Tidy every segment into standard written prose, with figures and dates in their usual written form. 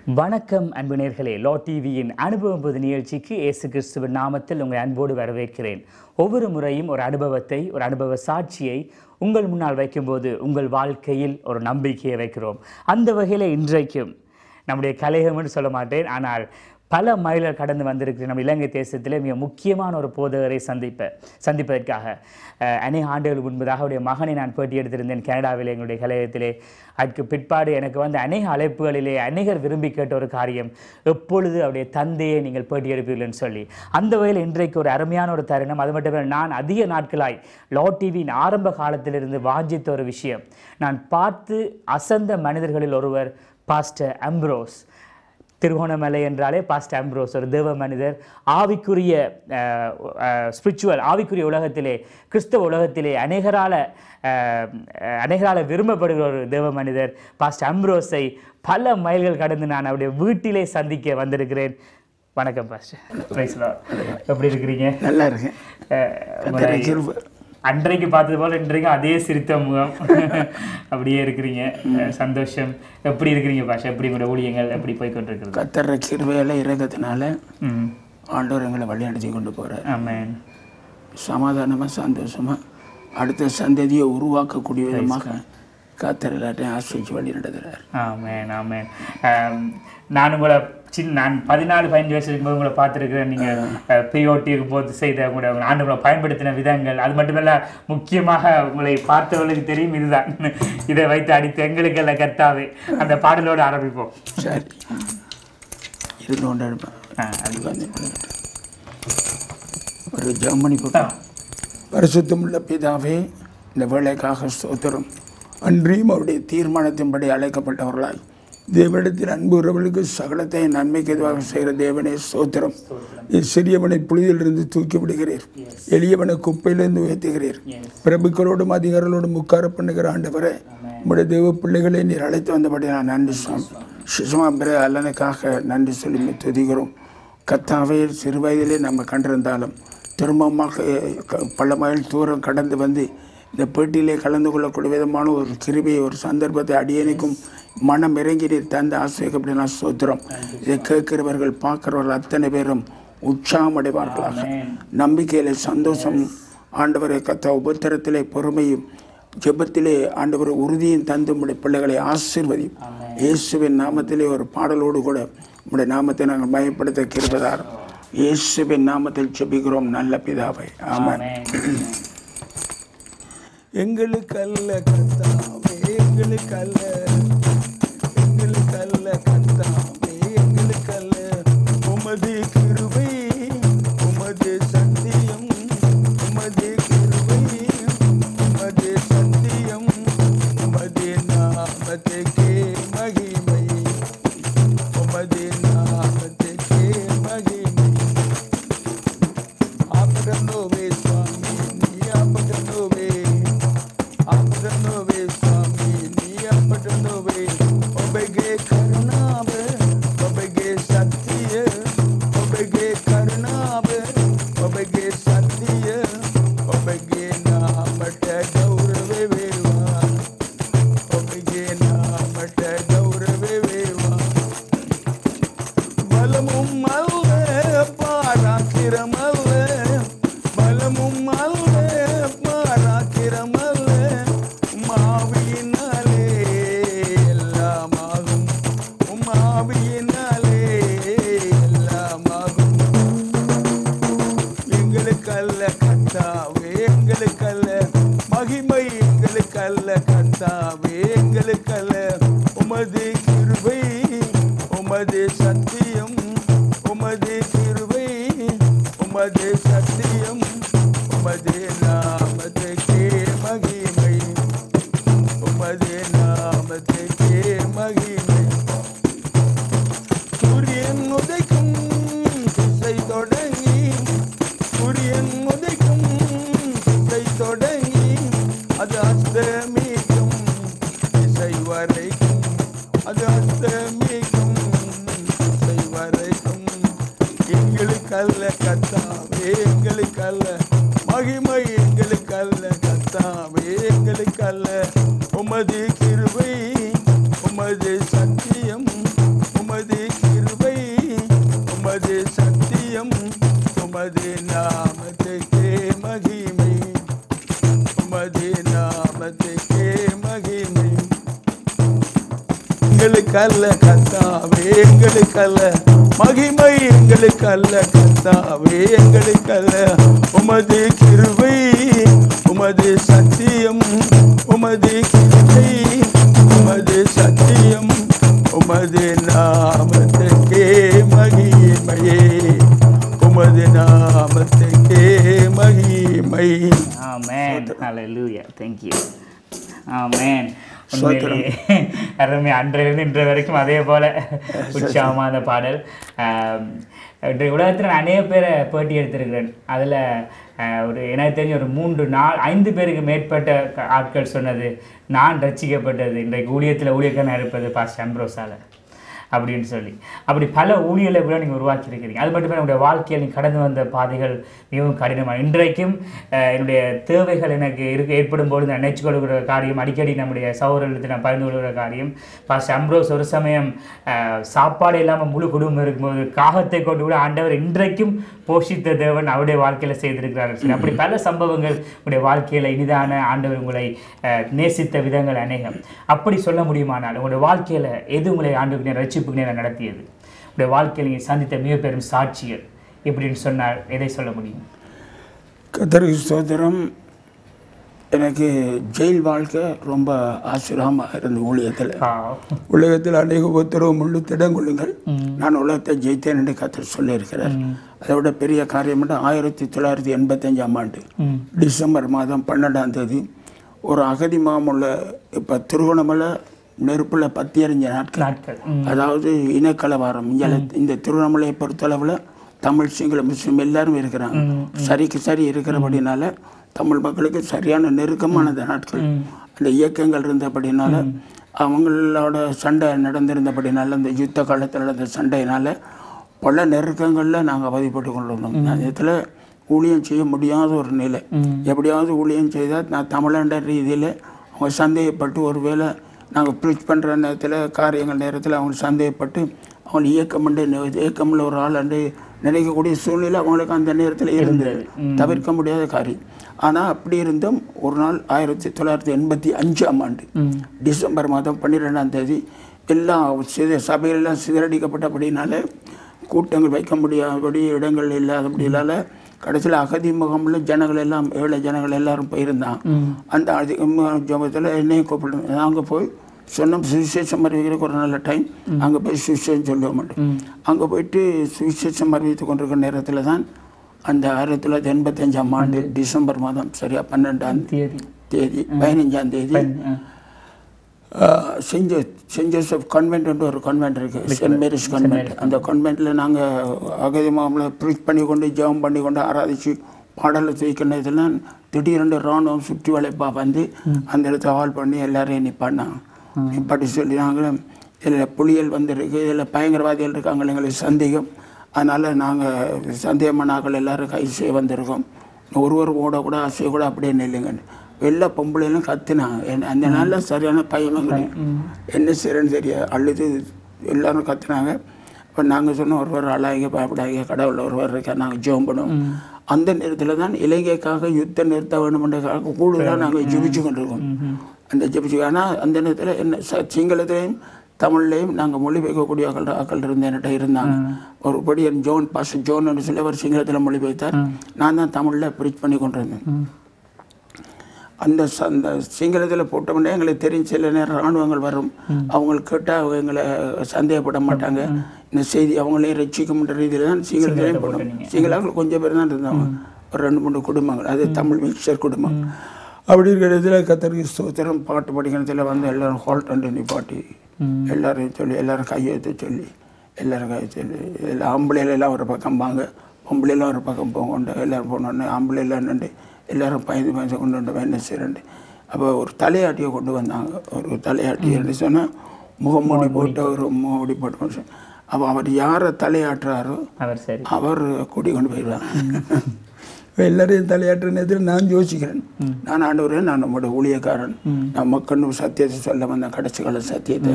வணக்கம் அன்பு நேயர்களே, லா டிவியின் அனுபவம் பொது நிகழ்ச்சிக்கு இயேசு கிறிஸ்துவின் நாமத்தில் உங்கள் அன்போடு வரவேற்கிறேன். ஒவ்வொரு முறையும் ஒரு அனுபவத்தை, ஒரு அனுபவ சாட்சியை உங்கள் முன்னால் வைக்கும்போது உங்கள் வாழ்க்கையில் ஒரு நம்பிக்கையை வைக்கிறோம். அந்த வகையில் இன்றைக்கும் நம்முடைய கலையகம்னு சொல்ல மாட்டேன், ஆனால் பல மைல்கள் கடந்து வந்திருக்கிற நம்ம இலங்கை தேசத்திலே மிக முக்கியமான ஒரு போதகரை சந்திப்பதற்காக அநேக ஆண்டுகளுக்கு முன்பதாக அவருடைய மகனை நான் பேட்டி எடுத்திருந்தேன் கனடாவில் எங்களுடைய கலையகத்திலே. அதுக்கு பிற்பாடு எனக்கு வந்து அநேக அழைப்புகளிலே அநேகர் விரும்பி கேட்ட ஒரு காரியம், எப்பொழுது அவருடைய தந்தையை நீங்கள் பேட்டி எடுப்பீர்கள்னு சொல்லி. அந்த வகையில் இன்றைக்கு ஒரு அருமையான ஒரு தருணம். அது மட்டுமே நான் அதிக நாட்களாய் லா டிவியின் ஆரம்ப காலத்திலிருந்து வாஞ்சித்த ஒரு விஷயம், நான் பார்த்து அசந்த மனிதர்களில் ஒருவர் பாஸ்டர் அம்ப்ரோஸ். திருகோணமலை என்றாலே பாஸ்டர் அம்ப்ரோஸ் ஒரு தேவ மனிதர். ஆவிக்குரிய ஸ்பிரிச்சுவல் ஆவிக்குரிய உலகத்திலே, கிறிஸ்தவ உலகத்திலே அநேகரால் விரும்பப்படுகிற ஒரு தேவ மனிதர் பாஸ்டர் அம்ப்ரோஸை பல மைல்கள் கடந்து நான் அவருடைய வீட்டிலே சந்திக்க வந்திருக்கிறேன். வணக்கம் பாஸ்டர். எப்படி இருக்கிறீங்க? நல்லா இருக்கேன். அன்றைக்கு பார்த்தது போல் இன்றைக்கு அதே சிரித்த முகம் அப்படியே இருக்கிறீங்க. சந்தோஷம். எப்படி இருக்கிறீங்க பாஷா? எப்படி உங்களோட ஊழியங்கள் எப்படி போய்கொண்டிருக்கிறது? கத்தர கிருபையில இறக்கத்தினால ஆண்டவர் எங்களை வழிநடத்தி கொண்டு போகிறார். ஆமென். சமாதானமாக சந்தோஷமாக அடுத்த சந்ததியை உருவாக்கக்கூடிய விதமாக கத்தர் எல்லாத்தையும் ஆசிரிச்சு வழி நடத்துகிறார். ஆமென் ஆமென். நான் உங்களை நான் 14-15 வயசு இருக்கும்போது உங்களை பார்த்துருக்கிறேன். நீங்கள் பிஓடி இருக்கும்போது செய்த உங்களோட ஆண்டுகளை பயன்படுத்தின விதங்கள், அது மட்டுமல்ல முக்கியமாக உங்களை பார்த்தவர்களுக்கு தெரியும். இதுதான் இதை வைத்து அடித்து எங்களுக்கு எல்லாம் கர்த்தாவே. அந்த பாடலோடு ஆரம்பிப்போம். சரி, இருந்து கொண்டு எடுப்பேன். அது வந்து ஒரு ஜெர்மனி போட்டோம். பரிசுத்தமுள்ள பிதாவே, இந்த வேலைக்காக ஸ்தோத்திரம். அன்றியும் அவருடைய தீர்மானத்தின்படி அழைக்கப்பட்டவர்களாய் தேவனிடத்தில் அன்பு உறவுகளுக்கு சகலத்தை நன்மைக்கு எதுவாக செய்கிற தேவனே ஸ்தோத்திரம். சிறியவனை புலியிலிருந்து தூக்கி விடுகிறீர், எளியவனை குப்பையிலிருந்து உயர்த்துகிறீர். பிரபுக்களோடும் அதிகாரிகளோடும் உட்கார பண்ணுகிற ஆண்டவரே, உங்களுடைய தேவ பிள்ளைகளை நீர் அழைத்து வந்தபடி நான் நன்றி சுஷ்மா பிற அல்லனுக்காக நன்றி சொல்லி துதிக்கிறோம். கத்தாவே, சிறு வயதிலே நம்ம கண்டிருந்தாலும் திரும்பமாக பல மைல் தூரம் கடந்து வந்து இந்த பேட்டியிலே கலந்து கொள்ளக்கூடிய விதமான ஒரு கிருபையை, ஒரு சந்தர்ப்பத்தை அடியேனுக்கும் மனம் இறங்கி நீர் தந்த ஆசிரியர் நான் சோத்திரம். இதை கேட்கிறவர்கள் பார்க்கிறவர்கள் அத்தனை பேரும் உற்சாகம் அடைவார்களாக. நம்பிக்கையிலே சந்தோஷம் ஆண்டவரை கத்த உபத்திரத்திலே பொறுமையும் ஜெபத்திலே ஆண்டவர் உறுதியும் தந்து உடைய பிள்ளைகளை ஆசீர்வதியும். இயேசுவின் நாமத்திலே ஒரு பாடலோடு கூட உடைய நாமத்தை நாங்கள் மயப்படுத்த கிருபைதார். இயேசுவின் நாமத்தில் ஜெபிக்கிறோம் நல்ல பிதாவை. ஆமென். எங்களுக்கல்ல கர்த்தாவே, எங்களுக்கல்ல கர்த்தாவே, எங்களுக்கல்ல உமது கிருபை, உமது சத்தியம், உமது கிருபை, உமது சத்தியம், உமது நாமத்துக்கே மகிமை, உமது நாமத்துக்கே மகிமை. ஆபரணோவே சுவாமி, நீ ஆபரணோவே, ஆபரணோவே சுவாமி, நீ ஆபரணோவே. ஒபகே கருணாவ, ஒபகே சத்திய, ஒபகே கருணாவ, ஒபகே சத்திய, ஒபகே நாமட்ட கௌரவே வேவா, ஒபகே நாமட்ட கௌரவே வேவா. பலமும் அல்ல பாராக்கிரம் அல்ல, பலமும் அல்ல பாராக்கிரம் அல்ல, உம்மாவியினாலே எல்லாமாகும், உம்மாவியினாலே எல்லாமாகும். எங்களுக்கல்ல கர்த்தாவே, எங்களுக்கல்ல மகிமை, எங்களுக்கல்ல கர்த்தாவே, எங்களுக்கல்ல உமது கிருபை, உமது சத்தியம், உமது கிருபை, உமது சத்தியம், உமது நாமத்துக்கே மகிமை, உமது நாமத்துக்கே மகிமை. சூரியன் உதைக்கும் திசை தொடங்கி, சூரியன் உதைக்கும் திசை தொடங்கி, அது அஸ்தமிக்கும் திசை வரைக்கும், அது அஸ்தமிக்கும் திசை வரைக்கும். எங்களுக்கல்ல கர்த்தாவே, எங்களுக்கல்ல மகிமை, எங்களுக்கல்ல கர்த்தாவே, எங்களுக்கல்ல உமது கிருபை, உமது சத்தியம், உமது நாமத்துக்கே மகிமை. எங்களுக்கல்ல கர்த்தாவே, எங்களுக்கல்ல மகிமை, எங்களுக்கல்ல கர்த்தாவே, எங்களுக்கல்ல. உமது கிருபை, உமது சத்தியம், உமது கிருபை, உமது சத்தியம், உமது நாமத்துக்கே மகிமையே, உமது நாமத்துக்கே மகிமை. ஆமென். ஹalleluya. Thank you. ஆமென். உண்மையிலேயே அருமை. அன்றிலிருந்து இன்று வரைக்கும் அதே போல உற்சாகமான பாடல். இன்றைய உலகத்தில் நான் அநேக பேரை பேட்டி எடுத்திருக்கிறேன். அதில் எனக்கு தெரிஞ்ச ஒரு 3-4-5 பேருக்கு மேற்பட்ட ஆட்கள் சொன்னது, நான் ரட்சிக்கப்பட்டது இன்றைக்கு ஊழியக்காரனாக இருப்பது பாஸ்டர் அம்ப்ரோஸால அப்படின்னு சொல்லி. அப்படி பல ஊழியர்களை கூட நீங்கள் உருவாக்கியிருக்கிறீங்க. அது மட்டுமே என்னுடைய வாழ்க்கையில் நீங்கள் கடந்து வந்த பாதைகள் மிகவும் கடினமான. இன்றைக்கும் என்னுடைய தேவைகள் எனக்கு ஏற்படும் பொழுது நான் நினைச்சு கொள்கிற காரியம், அடிக்கடி நம்முடைய சகோதரர்களுக்கு நான் பகிர்ந்து கொள்கிற காரியம், பாஸ்டர் அம்ப்ரோஸ் ஒரு சமயம் சாப்பாடு இல்லாமல் முழு குடும்பம் இருக்கும்போது காகத்தை கொண்டு கூட ஆண்டவர் இன்றைக்கும் போஷித்த தேவன் அவருடைய வாழ்க்கையில் செய்திருக்கிறார்கள். சரி, அப்படி பல சம்பவங்கள் உங்களுடைய வாழ்க்கையில் இனிதான ஆண்டவர் உங்களை நேசித்த விதங்கள் அநேகம். அப்படி சொல்ல முடியுமானால் உங்களுடைய வாழ்க்கையில் எது உங்களை ஆண்டவருக்கு ரட்சிப்புக்கு நேரம் நடத்தியது, உங்களுடைய வாழ்க்கையில் நீங்கள் சந்தித்த மிக பெரும் சாட்சிகள் எப்படின்னு சொன்னால் எதை சொல்ல முடியும்? கர்த்தருக்கு ஸ்தோத்திரம். எனக்கு ஜெயில் வாழ்க்கை ரொம்ப ஆசிரியமாக இருந்த உலகத்தில் அநேக உத்தரவு முள்ளு திடங்கொள்ளுங்கள், நான் உலகத்தை ஜெயித்தேன் என்று கர்த்தர் சொல்லியிருக்கிறார். அதை விட பெரிய காரியம் 1985ஆம் ஆண்டு டிசம்பர் மாதம் 12ஆம் தேதி ஒரு அகதி மாமுள்ள இப்போ திருகோணமலை நெருப்புல பத்தி எறிஞ்ச நாட்கள், அதாவது இனக்கலவாரம். இந்த திருவண்ணாமலையை பொறுத்தளவில் தமிழ், சிங்கள, முஸ்லீம் எல்லாரும் இருக்கிறாங்க. சரிக்கு சரி இருக்கிறபடினால தமிழ் மக்களுக்கு சரியான நெருக்கமான நாட்கள். அந்த இயக்கங்கள் இருந்தபடினால, அவங்களோட சண்டை நடந்திருந்தபடினால, அந்த யுத்த காலத்தில் நடந்த சண்டையினால பல நெருக்கங்களில் நாங்கள் அவதிப்பட்டு கொண்டிருந்தோம். இதில் ஊழியம் செய்ய முடியாத ஒரு நிலை. எப்படியாவது ஊழியம் செய்தால் நான் தமிழண்ட ரீதியில் அவங்க சந்தேகப்பட்டு, ஒருவேளை நாங்கள் ப்ரீச் பண்ணுற நேரத்தில் காரியங்கள் நேரத்தில் அவங்க சந்தேகப்பட்டு அவங்க இயக்கமில் ஒரு ஆள் அண்டு நினைக்கக்கூடிய சூழ்நிலை அவங்களுக்கு அந்த நேரத்தில் இருந்தது. தவிர்க்க முடியாத காரியம். ஆனால் அப்படி இருந்தும் ஒரு நாள் 1985ஆம் ஆண்டு டிசம்பர் மாதம் 12ஆம் தேதி எல்லாம் சபையெல்லாம் சிதறடிக்கப்பட்டபடினால, கூட்டங்கள் வைக்க முடியாதபடி இடங்கள் இல்லாதபடினால, கடைசியில் அகதி முகாமில் ஜனங்கள் எல்லாம், ஏழை ஜனங்கள் எல்லாரும் போயிருந்தான். அந்த ஜபத்தில் என்னையும் கூப்பிடுவோம். நாங்கள் போய் சொன்னோம், சுவிசேஷம் அறிவிக்கிறதுக்கு ஒரு நல்ல டைம், அங்கே போய் சுவிசேஷம் சொல்ல மாட்டோம். அங்கே போயிட்டு சுவிசேஷம் அறிவித்து கொண்டிருக்கிற நேரத்தில் தான் அந்த 1985ஆம் ஆண்டு டிசம்பர் மாதம் சரியாக 12ஆம் தேதி 15ஆம் தேதி சென்ட் ஜோசப் கான்வென்ட் என்று ஒரு கான்வென்ட் இருக்குது, சென்ட் மேரிஸ் கான்வென்ட். அந்த கான்வென்ட்டில் நாங்கள் அகதி மாமில் ப்ரீச் பண்ணி கொண்டு ஜெபம் பண்ணி கொண்டு ஆராதிச்சு பாடலை தூக்கின இதெல்லாம் திடீரென்று இராணுவம் சுற்றி வளைப்பா வந்து அந்த இடத்த ஹால் பண்ணி எல்லாரையும் நிப்பாட்டி சொல்லி, நாங்கள் இதில் புலிகள் வந்துருக்கு, இதில் பயங்கரவாதிகள் இருக்காங்க, எங்களுக்கு சந்தேகம், அதனால் நாங்கள் சந்தேகமானாக்கள் எல்லோரும் கைது செய்ய வந்திருக்கோம், ஒருவர் ஓடக்கூட அசையக்கூட அப்படியே நில்லுங்கன்னு எல்லா பொம்பளைகளும் கத்துனாங்க. அந்த நாளில் சரியான பயமங்க, என்ன செய்யறேன்னு தெரியாது, அழுது எல்லோரும் கத்துனாங்க. இப்போ நாங்கள் சொன்னோம், ஒருவர் அழாங்க பயப்படாங்க, கடவுள் ஒருவர் இருக்கா, நாங்கள் ஜெபம் பண்ணுவோம். அந்த நேரத்தில் தான் இலங்கைக்காக யுத்தம் நிறுத்த வேண்டுமென்றதுக்காக கூடுதலாக நாங்கள் ஜெபிச்சு கொண்டிருக்கோம். அந்த ஜெபிச்சு, ஆனால் அந்த நேரத்தில் என்ன சிங்களத்திலையும் தமிழ்லையும் நாங்கள் மொழிபெயர்க்கக்கூடிய ஆக்கள் இருந்த என்கிட்ட இருந்தாங்க. ஒரு படியன் ஜோன், பாஸ்டர் ஜோன்னு சொல்லி அவர் சிங்களத்தில் மொழிபெயர்த்தார். நான் தான் தமிழில் ப்ரீச் பண்ணி கொண்டிருந்தேன். அந்த சிங்களத்தில் போட்டோம்னா எங்களுக்கு தெரியும், சில நேரம் இராணுவங்கள் வரும், அவங்களுக்கு கேட்டால் அவங்க எங்களை சந்தேகப்பட மாட்டாங்க, இந்த செய்தி அவங்களையும் ரசிக்கும்ன்ற ரீதியில் தான் சிங்களத்திலையும் போட்டோம். சிங்களாக்கள் கொஞ்சம் பேர் தான் இருந்தாங்க, ஒரு 2-3 குடும்பங்கள், அது தமிழ் மிக்சர் குடும்பம். அப்படி இருக்கிற இதில் கத்தருக்கு ஸ்தோத்திரம் பாட்டு படிக்கிறதுல வந்து எல்லோரும் ஹால்ட் அண்டு நிப்பாட்டி எல்லோரும் சொல்லி, எல்லோரும் கையெழுத்து சொல்லி, எல்லோரும் கையை சொல்லி, எல்லாம் ஆம்பளைலாம் ஒரு பக்கம் வாங்க, பொம்பளைலாம் ஒரு பக்கம் போங்கொண்டு எல்லோரும் போனோடனே ஆம்பளைலாம் நின்று எல்லோரும் பயந்து கொண்டு என்ன செய்யறேன். அப்போ ஒரு தலையாட்டியை கொண்டு வந்தாங்க. ஒரு தலையாட்டி என்று சொன்னால் முகமூடி போட்டு, ஒரு முகமூடி போட்டு, அப்போ அவர் யாரை தலையாட்டுறாரோ அவர் கூட்டி கொண்டு போயிடுவாங்க. எல்லாரையும் தலையாட்டுற நேரத்தில் நான் யோசிக்கிறேன், நான் ஆண்டவரே, நான் நம்மளோட ஊழியக்காரன், நான் மக்கள் சத்தியத்தை சொல்ல வந்தேன், கடைசி கால சத்தியத்தை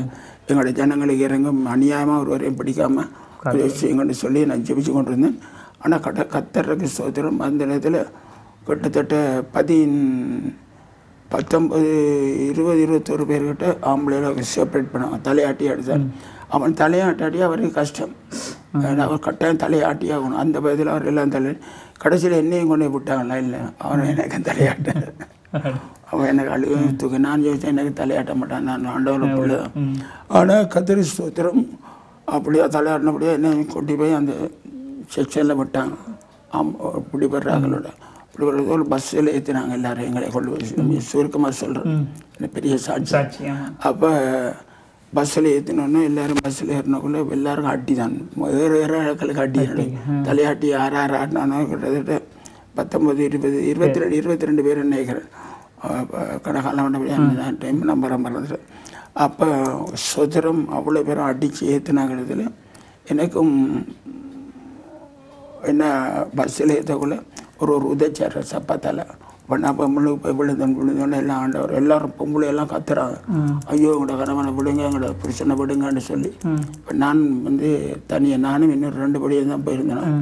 எங்களோட ஜனங்களுக்கு இறங்கும் அநியாயமாக ஒருவரையும் பிடிக்காமல் விஷயங்கள்னு சொல்லி நான் ஜெபிச்சு கொண்டு இருந்தேன். ஆனால் கத்தருக்கு ஸ்தோத்திரம், அந்த நேரத்தில் கிட்டத்தட்ட 19 20 21 பேர்கிட்ட ஆம்பளையில செப்பரேட் பண்ணாங்க. தலையாட்டி எடுத்தார். அவன் தலையாட்டாட்டி அவருக்கு கஷ்டம். அவர் கட்டாயம் தலையாட்டி ஆகணும். அந்த பதில் அவர் எல்லாம் கடைசியில் என்னையும் கொண்டு விட்டாங்களா இல்லை அவன் எனக்கு தலையாட்ட அவன் எனக்கு அழுகு நான் யோசித்தேன் எனக்கு தலையாட்ட மாட்டான் நான் ஆண்டவரை பிள்ளை தான். ஆனால் கத்திரி ஸ்தோத்திரம் அப்படியே தலையாட்டினபடியே என்ன கொண்டு போய் அந்த செக்ஷனில் விட்டாங்க. பிடிபடுறாங்களோட பிடிபடுறது ஒரு பஸ்ஸில் ஏற்றினாங்க எல்லாரும் எங்களை கொண்டு போய் சுருக்கமாக சொல்கிறேன் பெரிய சாட்சி. அப்போ பஸ்ஸில் ஏற்றினோன்னு எல்லோரும் பஸ்ஸில் ஏறினக்குள்ளே எல்லாருக்கும் அட்டி தான் வேறு ஆட்களுக்கு அட்டி தலையாட்டி யார் ஆட்டினானோ கிட்டத்தட்ட 19 20 22 பேர் நினைக்கிறேன் கடைக்காலம் டைம் நம்பரை மறந்துட்டு. அப்போ சுதரம் அவ்வளோ பேரும் அடித்து ஏற்றினாங்கிறதுல எனக்கும் என்ன பஸ்ஸில் ஏற்றக்குள்ள ஒரு உதச்சார் சப்பாத்தால் அப்போ முழுக்க போய் விழுந்தோன்னு எல்லாம் ஆண்டவர் எல்லோரும் பொம்பளை எல்லாம் கத்துறாங்க. ஐயோ எங்களோட கணவனை விடுங்க எங்களோட புருஷனை விடுங்கன்னு சொல்லி. இப்போ நான் தனியாக நானும் இன்னொரு 2 படியும் தான் போயிருந்தேன்.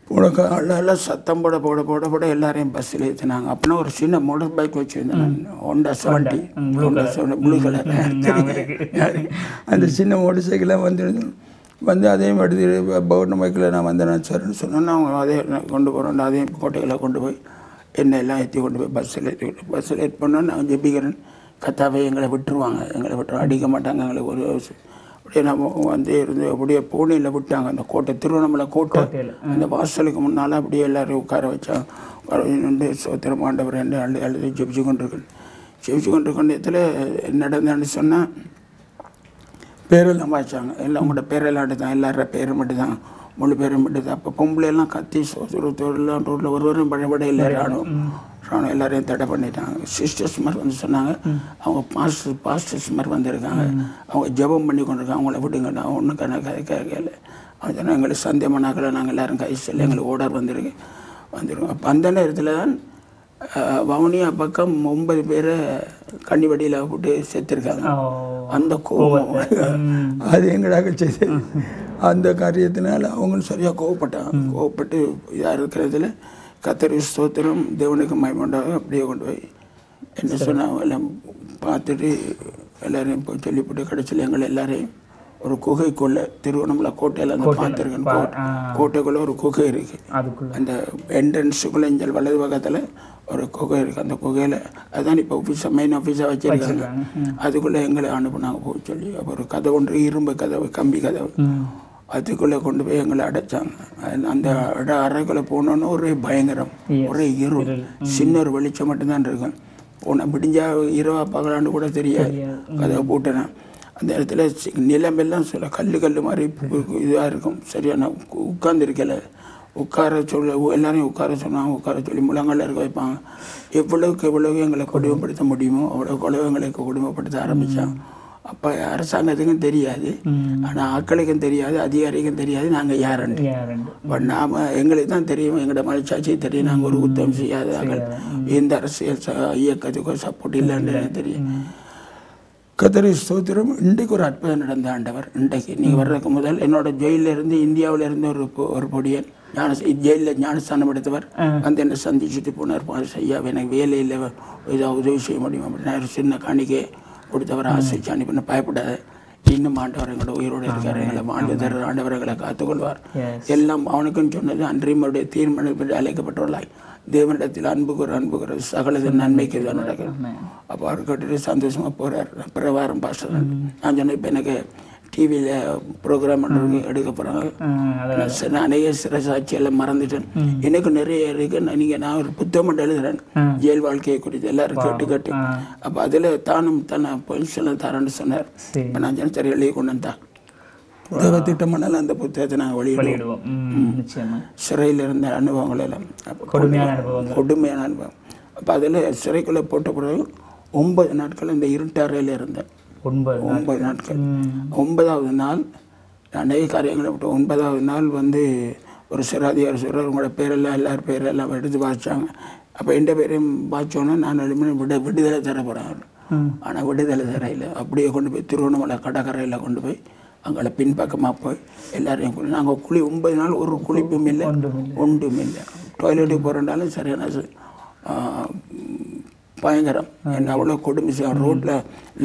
உனக்கு எல்லாம் சத்தம் போட எல்லாரையும் பஸ்ஸில் ஏற்றினாங்க. அப்படின்னா ஒரு சின்ன மோட்டர் பைக் வச்சுருந்தேன் ஹோண்டா 70 ப்ளூ கலர். அந்த சின்ன மோட்டர் சைக்கிளாக வந்து அதையும் எடுத்து பவுர்ண பைக்கில் நான் வந்தேன் சரின்னு சொன்னேன்னா அவங்க அதே கொண்டு போகிறோம். அதையும் கோட்டைகளை கொண்டு போய் எண்ணெயெல்லாம் ஏற்றி கொண்டு போய் பஸ்ஸில் ஏற்றி போனோன்னு நான் ஜெபிக்கிறேன். கத்தாவை எங்களை விட்டுருவாங்க அடிக்க மாட்டாங்க எங்களை ஒரு அப்படியே நம்ம இருந்து அப்படியே பூனையில் விட்டாங்க. அந்த கோட்டை திருவண்ணாமலை கோட்டை அந்த வாசலுக்கு முன்னால் அப்படியே எல்லோரும் உட்கார வச்சாங்க. உட்கார சோத்திரம் ஆண்டவர் அழுது ஜெபிச்சு கொண்டிருக்கேன். இதில் நடந்தான்னு சொன்னால் பேரெல்லாம் வாய்ச்சாங்க. எல்லாம் உங்களோட பேரெல்லாம் எடுத்தான் எல்லாரோட பேர் மட்டும்தான் முழு பேரும் மட்டும்தான். அப்போ பொம்பளையெல்லாம் கத்தி எல்லாம் ரோட்டில் ஒருவரும் பழபட எல்லாரும் ராணுவம் எல்லாரையும் தடை பண்ணிட்டாங்க. சிஸ்டர்ஸ் மாதிரி வந்து சொன்னாங்க அவங்க பாஸ்டர்ஸ் மாதிரி வந்திருக்காங்க அவங்க ஜெபம் பண்ணி கொண்டிருக்காங்க அவங்கள விடுங்க நான் ஒன்றும் கதை கேட்கல. அவங்க சொன்னால் எங்களுக்கு சந்தேகமானாக்களை நாங்கள் எல்லோரும் கை சொல்லி எங்களுக்கு ஓடர் வந்துருவோம். அப்போ அந்த நேரத்தில் தான் வவுனியா பக்கம் 9 பேரை கன்னிவடியில் போட்டு செத்துருக்காங்க. அந்த கோபம் அது எங்களாக செய்து அந்த காரியத்தினால அவங்களும் சரியாக கோவப்பட்டு இதாக இருக்கிறதுல கத்தரி ஸ்தோத்திரம் தேவனுக்கு மயமண்டாக அப்படியே கொண்டு போய் என்ன சொன்னால் எல்லாம் பார்த்துட்டு எல்லோரையும் போய் சொல்லிவிட்டு கடைசியில் எங்களை எல்லாரையும் ஒரு குகைக்குள்ளே திருவண்ணாமலை கோட்டையில் அந்த பார்த்துருக்கேன். கோட்டைக்குள்ளே ஒரு குகை இருக்குது. அந்த என்ட்ரன்ஸுக்குள்ளே இங்கே வலது பக்கத்தில் ஒரு குகை இருக்குது. அந்த குகையில் அதுதான் இப்போ மெயின் ஆஃபீஸாக வச்சுருக்காங்க. அதுக்குள்ளே எங்களை அனுப்புனாங்க போக சொல்லி. அப்போ ஒரு கதவு ஒன்று இரும்பு கதவு கம்பி கதவு அதுக்குள்ளே கொண்டு போய் எங்களை அடைச்சாங்க. அந்த அறைக்குள்ளே போனோன்னு ஒரே பயங்கரம் ஒரே இருள் சின்ன ஒரு வெளிச்சம் மட்டும்தான் இருக்கும். போனால் விடிஞ்சா இரவா பகலான்னு கூட தெரியாது. கதவை போட்டேன். அந்த இடத்துல நிலமெல்லாம் சொல்ல கல் மாதிரி இதாக இருக்கும். சரியான உட்கார்ந்துருக்கல உட்கார சொல்ல எல்லாரையும் உட்கார சொன்னாங்க. உட்கார சொல்லி முழங்கால இருக்க வைப்பாங்க. எவ்வளவு எங்களை கொடுமைப்படுத்த முடியுமோ அவ்வளோ எங்களுக்கு கொடுமைப்படுத்த ஆரம்பித்தாங்க. அப்போ அரசாங்கத்துக்கும் தெரியாது ஆனால் ஆக்களுக்கும் தெரியாது அதிகாரிக்கும் தெரியாது நாங்கள் யாருன்னு. பட் நாம் எங்களுக்கு தான் தெரியும் எங்களோட மனசாட்சி தெரியும். நாங்கள் ஒரு குத்தம் செய்யாத எந்த அரசியல் இயக்கத்துக்கோ சப்போர்ட் இல்லைன்னு தெரியும். கத்தரி ஸ்தோத்திரம். இன்றைக்கு ஒரு அற்புதம் நடந்த ஆண்டவர். இன்றைக்கு நீங்கள் வர்றதுக்கு முதல் என்னோட ஜெயிலிருந்து இந்தியாவிலேருந்து ஒரு பொடியன் ஜெயிலில் ஞானஸ்தானம் எடுத்தவர் வந்து என்னை சந்திச்சுட்டு போனார். ஐயா எனக்கு வேலையில் ஏதாவது உதவி செய்ய முடியும் அப்படின்னா சின்ன காணிக்கை கொடுத்தவர் ஆசைச்சு அனுப்பின பயப்படாத இன்னும் ஆண்டவர் எங்களோட உயிரோடு இருக்கார் எங்களை வாழ்ந்து தர ஆண்டவர் எங்களை காத்துக்கொள்வார். எல்லாம் அவனுக்குன்னு சொன்னது அன்றைய தீர்மானப்பட்டு அழைக்கப்பட்டுள்ளாய் தேவனிடத்தில் அன்புகிற சகலது நன்மைக்கு தான் நடக்கும். அப்போ அவர் கேட்டுட்டு சந்தோஷமாக போகிறார். பிரவாரம் பாஸ்டர் நான் சொன்னேன் இப்போ எனக்கு டிவியில் ப்ரோக்ராம் எடுக்க போகிறாங்க. நான் அநேக சிறசாட்சியெல்லாம் மறந்துட்டேன். எனக்கு நிறைய இருக்கு. நான் ஒரு புத்தகம் எழுதுறேன் ஜெயில் வாழ்க்கையை குறித்து எல்லாரும் கேட்டு அப்போ அதில் தானும் தன்னை பொசிஷனில் தரேன்னு சொன்னார். இப்போ நான் சொன்ன சரி எழுதி கொண்டு வந்தேன். தேவ திட்டமானாலும் அந்த புத்தகத்தை நாங்கள் வெளியிடுவோம். சிறையில் இருந்த அனுபவங்கள் எல்லாம் கொடுமையான அனுபவம். அப்போ அதில் சிறைக்குள்ளே போட்ட பிறகு 9 நாட்கள் இந்த இருட்டறையில் இருந்தேன். 9 நாட்கள். 9வது நாள் நிறைய காரியங்களை விட்டு 9வது நாள் ஒரு சிறாதிகாரி சொல்கிறார் உங்களோட பேரெல்லாம் எல்லார் பேரெல்லாம் எடுத்து வாசித்தாங்க. அப்போ எந்த பேரையும் வாசித்தோன்னா நான் விடுதலை தர போகிறேன். ஆனால் விடுதலை தரையில் அப்படியே கொண்டு போய் திருவண்ணாமலை கடற்கரையில் கொண்டு போய் அங்கே பின்பக்கமாக போய் எல்லாரையும் நாங்கள் 9 நாள் ஒரு குளிப்பும் இல்லை ஒன்றும் இல்லை. டாய்லெட்டுக்கு போகிறனாலும் சரியான பயங்கரம். என்ன அவ்வளோ கொடுமை செய்யும். ரோட்டில்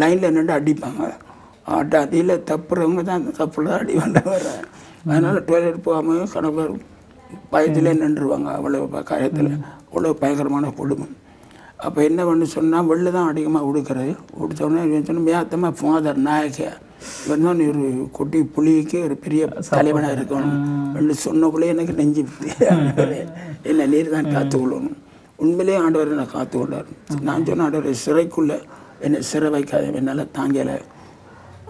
லைனில் நின்று அடிப்பாங்க. அடியில் தப்புறவங்க தான் அந்த தப்புல அடி வந்த வர. அதனால் டாய்லெட் போகாமல் கணவர் பயத்திலே நின்றுருவாங்க. அவ்வளோ காயத்தில் அவ்வளோ பயங்கரமான கொடுமை. அப்போ என்ன பண்ணு சொன்னால் வெளில தான் அதிகமாக உடுக்கிறது. உடுத்தோடனே இவன் சொன்ன மேத்தமாக ஃபாதர் நாயக்க இவன் தான் ஒரு குட்டி புலிக்கு ஒரு பெரிய தலைவனாக இருக்கணும் ரெண்டு சொன்னக்குள்ளே எனக்கு நெஞ்சு என்ன நீர் தான் காத்து கொள்ளணும். உண்மையிலேயே ஆண்டவர் என்னை காத்து கொண்டார். நான் சொன்ன ஆண்டவர் சிறைக்குள்ளே என்னை சிறை வைக்காத என்னால் தாங்கலை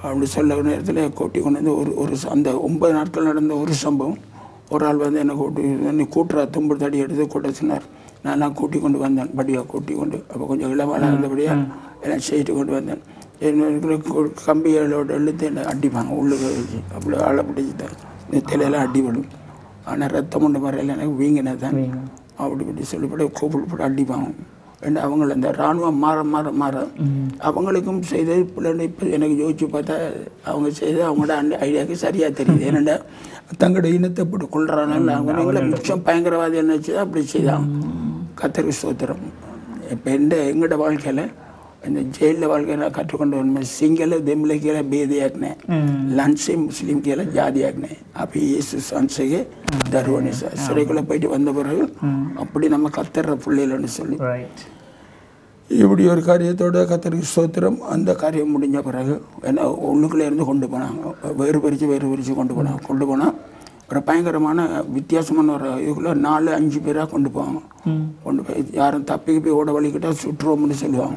அப்படி சொல்ல நேரத்தில் கூட்டி கொண்டு வந்து ஒரு அந்த 9 நாட்கள் நடந்த ஒரு சம்பவம். ஒரு ஆள் வந்து என்னை என்னை கூட்டுறா தும்பு தடி எடுத்து கூட்ட சொன்னார். நான் கூட்டி கொண்டு வந்தேன். படியாக கூட்டி கொண்டு அப்போ கொஞ்சம் இளவாக இருந்தபடியாக எல்லாம் செய்து கொண்டு வந்தேன். கம்பிகளோட இழுத்து என்னை அடிப்பாங்க உள்ளுக்கு வச்சு. அப்படி ஆளை பிடிச்சிட்டேன். நெத்திலெல்லாம் அடிபடும். ஆனால் ரத்தம் கொண்டு வரையில் எனக்கு வீங்கினது தான். அப்படி இப்படி சொல்லிப்பட கூப்பிட்டு அடிப்பாங்க. ஏன்னா அவங்கள இந்த இராணுவம் மாற அவங்களுக்கும் செய்தது பிள்ளைங்க இப்போ எனக்கு யோசிச்சு பார்த்தா அவங்க செய்தது அவங்களோட ஐடியாவுக்கு சரியாக தெரியுது. ஏன்னா தங்களோட இனத்தை இப்படி கொள்றானால அவங்கள மிச்சம் பயங்கரவாதி என்ன வச்சு அப்படி செய்தான். கர்த்தருக்கு ஸ்தோத்திரம். இப்போ எங்களோட வாழ்க்கையில் இந்த ஜெயிலில் வாழ்க்கையில் கற்றுக்கொண்டு வரும் சிங்கள தெம்மிலக்கீழே பேதியாக்குனேன், லன்ஸை முஸ்லீம் கீழே ஜாதியாக்குனேன். அப்போ இயேசு சன்சையே தருவனி சிறைக்குள்ளே போயிட்டு வந்த பிறகு அப்படி நம்ம கத்துற பிள்ளைகள்னு சொல்லி இப்படி ஒரு காரியத்தோட கர்த்தருக்கு ஸ்தோத்திரம். அந்த காரியம் முடிஞ்ச பிறகு ஏன்னா உள்ளுக்குள்ளே இருந்து கொண்டு போனாங்க. வேறு பிரித்து கொண்டு போனால் ஒரு பயங்கரமான வித்தியாசமான ஒரு இதுக்குள்ளே 4-5 பேராக கொண்டு போவாங்க. கொண்டு போய் யாரும் தப்பிக்கு போய் ஓட வலிக்கிட்டால் சுற்றுவோம்னு சொல்லுவாங்க.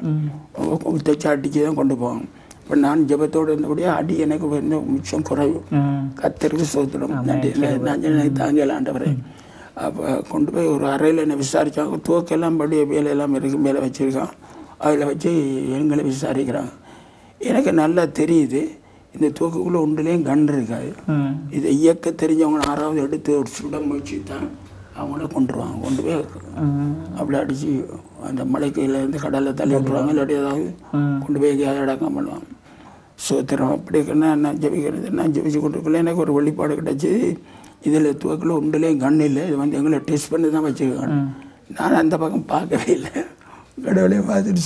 தைச்சி அடிச்சு தான் கொண்டு போவாங்க. இப்போ நான் ஜெபத்தோடு இருந்தபடியாக அடி எனக்கு வந்து மிச்சம் குறைவு. கர்த்தருக்கு ஸ்தோத்திரம். எனக்கு தாங்கலாண்டவரை அப்போ கொண்டு போய் ஒரு அறையில் என்னை விசாரித்தாங்க. தூக்கெல்லாம் படி வேலையெல்லாம் இருக்கு மேலே வச்சுருக்கான். அதில் வச்சு எங்களை விசாரிக்கிறாங்க. எனக்கு நல்லா தெரியுது இந்த தூக்குக்குள்ளே ஒன்றுலேயும் கண் இருக்காது. இதை இயக்க தெரிஞ்சவங்க 6வது எடுத்து ஒரு சுட முயற்சி தான் அவங்கள கொண்டுருவாங்க. கொண்டு போய் அப்படி அடித்து அந்த மலைக்கையிலேருந்து கடலில் தள்ளி விட்டுருவாங்க. இல்லாட்டி ஏதாவது கொண்டு போய் அடக்கம் பண்ணுவாங்க. சோத்திரம் அப்படி இருக்குன்னா நான் ஜெபிக்கிறது. நான் ஜெபிச்சு கொண்டிருக்கல எனக்கு ஒரு வெளிப்பாடு கிடச்சி. இதில் துவக்கில் ஒன்றுலேயும் கண் இல்லை. இது வந்து எங்களை டெஸ்ட் பண்ணி தான் வச்சுருக்காங்க. நான் அந்த பக்கம் பார்க்கவே இல்லை. கடவுளையும் பார்த்துட்டு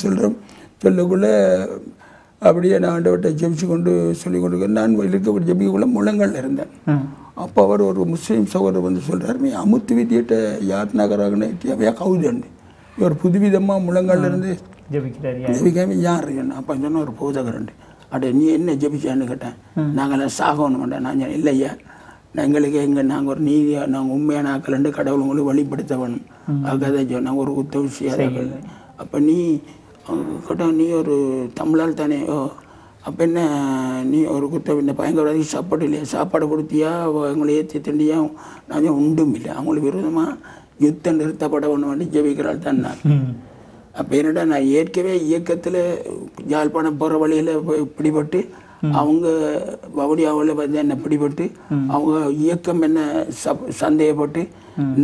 சொல்லக்குள்ளே அப்படியே நான் ஆண்டவர்கிட்ட ஜெபிச்சு கொண்டு சொல்லி கொண்டு நான் இருக்க ஜெபிக்குள்ளே முழங்கல்ல இருந்தேன். அப்போ அவர் ஒரு முஸ்லீம் சகோதரர் வந்து சொல்கிறார், நீ அமுத்து வித்தியிட்ட யார் நகராகனே தேவையா கவுதண்டு இவர் புதுவிதமாக முழங்கல்ல இருந்து ஜெபிக்காம யார் என்ன அப்போ சொன்ன ஒரு போதகரண்டு. அட நீ என்ன ஜெபிச்சான்னு கேட்டேன். நாங்கள்லாம் சாகணும் மாட்டேன். நான் இல்லையா எங்களுக்கு நாங்கள் ஒரு நீதியாக நாங்கள் உண்மையான ஆக்கலண்டு கடவுள் உங்களுக்கு வழிபடுத்த வேணும். அதுக்காக நாங்கள் ஒரு உத்தவிசியாக. அப்போ நீ கேட்டால் நீ ஒரு தமிழால் தானே. அப்போ என்ன நீ ஒரு இந்த பயங்கரவாதி சாப்பாடு இல்லையா சாப்பாடு கொடுத்தியா எங்களை ஏற்றி திண்டியா? நான் உண்டும் இல்லை. அவங்களுக்கு விரோதமாக யுத்தம் நிறுத்தப்பட ஒன்று வேண்டி ஜெபிக்கிறாள் தான் நான். அப்போ என்னடா நான் ஏற்கனவே இயக்கத்தில் யாழ்ப்பாணம் போகிற வழியில் பிடிபட்டு அவங்க வவுனியாவில் வந்து என்னை பிடிபட்டு அவங்க இயக்கம் என்ன சந்தேகப்பட்டு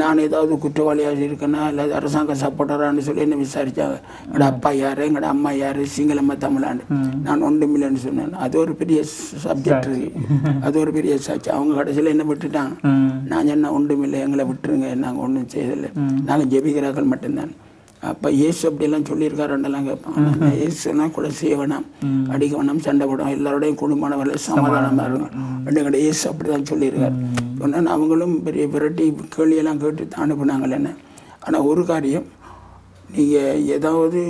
நான் ஏதாவது குற்றவாளியாக இருக்கேன்னா இல்லை அரசாங்க சப்போர்ட்டரான்னு சொல்லி என்ன விசாரித்தாங்க. எங்களோட அப்பா யார் எங்களோட அம்மா யார் சிங்களம்மா தமிழாண்டு நான் ஒன்றுமில்லைன்னு சொன்னேன். அது ஒரு பெரிய சப்ஜெக்ட் இருக்குது. அது ஒரு பெரிய சாட்சி. அவங்க கடைசியில் என்ன விட்டுட்டாங்க. நான் என்ன ஒன்றுமில்லை எங்களை விட்டுருங்க நாங்கள் ஒன்றும் செய்யதில்லை நாங்கள் ஜெபிக்கிறார்கள் மட்டும்தான். அப்போ இயேசு அப்படியெல்லாம் சொல்லியிருக்காருன்னெல்லாம் கேட்பாங்க. இயேசுனா கூட செய்ய வேணாம் அடிக்க வேணாம் சண்டை போடும் எல்லாரோடையும் குடும்பமானவர்களே சமாதானமாக இருக்கும் ரெண்டு இயேசு அப்படி தான் சொல்லியிருக்காரு. சொன்னால் அவங்களும் பெரிய விரட்டி கேள்வியெல்லாம் கேட்டு தான் அனுப்புனாங்கள் என்ன. ஆனால் ஒரு காரியம் நீங்கள் ஏதாவது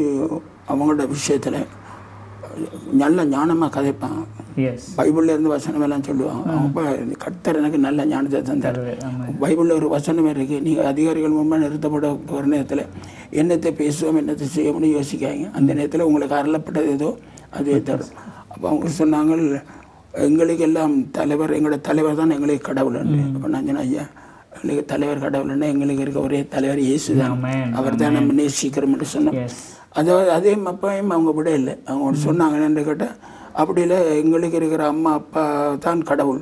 அவங்களோட விஷயத்தில் நல்ல ஞானமாக கதைப்பாங்க. பைபிளில் இருந்து வசனம் எல்லாம் சொல்லுவாங்க. அவங்க கர்த்தர் எனக்கு நல்ல ஞானத்தை தந்தார். பைபிளில் ஒரு வசனமே இருக்குது. நீங்கள் அதிகாரிகள் முன்பாக நிறுத்தப்பட ஒரு நேரத்தில் என்னத்தை பேசுவோம் என்னத்தை செய்யணும்னு யோசிக்காங்க. அந்த நேரத்தில் உங்களுக்கு அருளப்பட்டது ஏதோ அதுவே தரும். அப்போ அவங்க சொன்னாங்க எங்களுக்கு எல்லாம் தலைவர் எங்களோட தலைவர் தான் எங்களுக்கு கடவுள். அப்போ நான் சொன்னேன் ஐயா எங்களுக்கு தலைவர் கடவுள்னா எங்களுக்கு இருக்க ஒரே தலைவர் இயேசு தான். அவர் தான் நம்ம நேசிக்கிறோம்னு சொன்னோம். அதாவது அதே அப்பையும் அவங்க விட இல்லை. அவங்க சொன்னாங்கன்னு கேட்டால் அப்படி இல்லை எங்களுக்கு இருக்கிற அம்மா அப்பா தான் கடவுள்.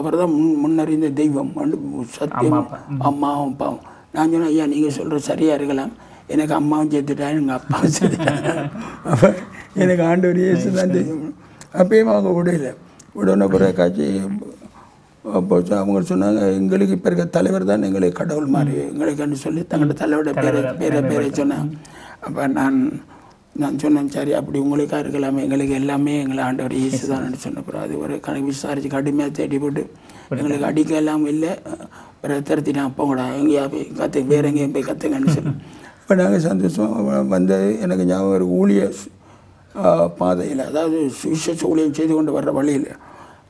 அவர் தான் முன்னறிந்த தெய்வம் சத்தியம் அம்மாவும் அப்பாவும். நான் சொன்னேன் ஐயா நீங்கள் சொல்கிற சரியாக இருக்கலாம். எனக்கு அம்மாவும் சேர்த்துட்டா எங்கள் அப்பாவும் சேர்த்துட்டாங்க. அப்போ எனக்கு ஆண்டவர் இயேசு தான் தெரியும். அப்பயும் அவங்க விடன பிறகு காட்சி அப்போ அவங்க சொன்னாங்க எங்களுக்கு இப்போ இருக்க தலைவர் தான் எங்களுக்கு கடவுள் மாதிரி எங்களுக்குன்னு சொல்லி தங்களோட தலைவரோட பேரை சொன்னாங்க. அப்போ நான் சொன்னேன், சரி அப்படி உங்களுக்காக இருக்கலாமே, எங்களுக்கு எல்லாமே எங்களை ஆண்டவர் இயேசு தான் சொன்னப்போ அது ஒரு கணக்கு விசாரித்து கடுமையாக தேடி போட்டு எங்களுக்கு அடிக்க எல்லாம் இல்லை, திறத்தினா அப்போ கூட எங்கேயா போய் வேறு எங்கேயும் போய் கற்றுங்கன்னு சொல்லி. இப்போ நாங்கள் சந்தோஷம் வந்தது. எனக்கு ஞாபகம் ஒரு ஊழிய பாதையில், அதாவது சுவிசேஷ ஊழியம் செய்து கொண்டு வர்ற வழியில்,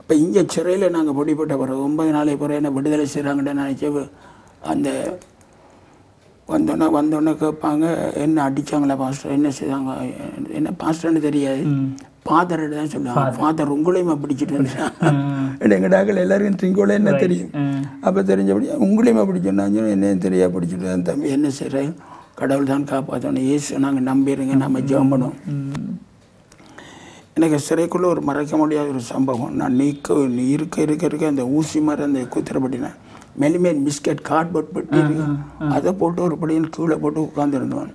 இப்போ இங்கே சிறையில் நாங்கள் பொடிப்பட்ட பிறகு 9 நாளைக்கு பிறகு என்ன விடுதலை செய்கிறாங்கன்னு நினச்சி அந்த வந்தோடனே கேட்பாங்க, என்ன அடித்தாங்களா பாஸ்டர், என்ன செய்தாங்க, என்ன பாஸ்டர்னு தெரியாது, ஃபாதர்கிட்ட தான் சொல்லுவாங்க. ஃபாதர் உங்களையும் பிடிச்சிட்டு வந்துட்டான். எங்கள் டாக்கள் எல்லாருக்கும் திங்கோல என்ன தெரியும். அப்போ தெரிஞ்சபடி உங்களையும் பிடிச்சோன்னா என்ன தெரியா பிடிச்சிட்டு தான் தம்பி என்ன செய்கிறேன், கடவுள் தான் காப்பாற்றணும், இயேசு நாங்கள் நம்பிடுங்க, நம்ம ஜெபம் பண்ணுவோம். எனக்கு சிறைக்குள்ளே ஒரு மறைக்க முடியாத ஒரு சம்பவம். நான் இருக்க அந்த ஊசி மாதிரி அந்த குத்திரப்பட்டினேன் மெலிமேன் பிஸ்கட் கார்ட்போர்ட் பெட்டி அதை போட்டு ஒரு படின்னு கீழே போட்டு உட்காந்துருந்தவன்.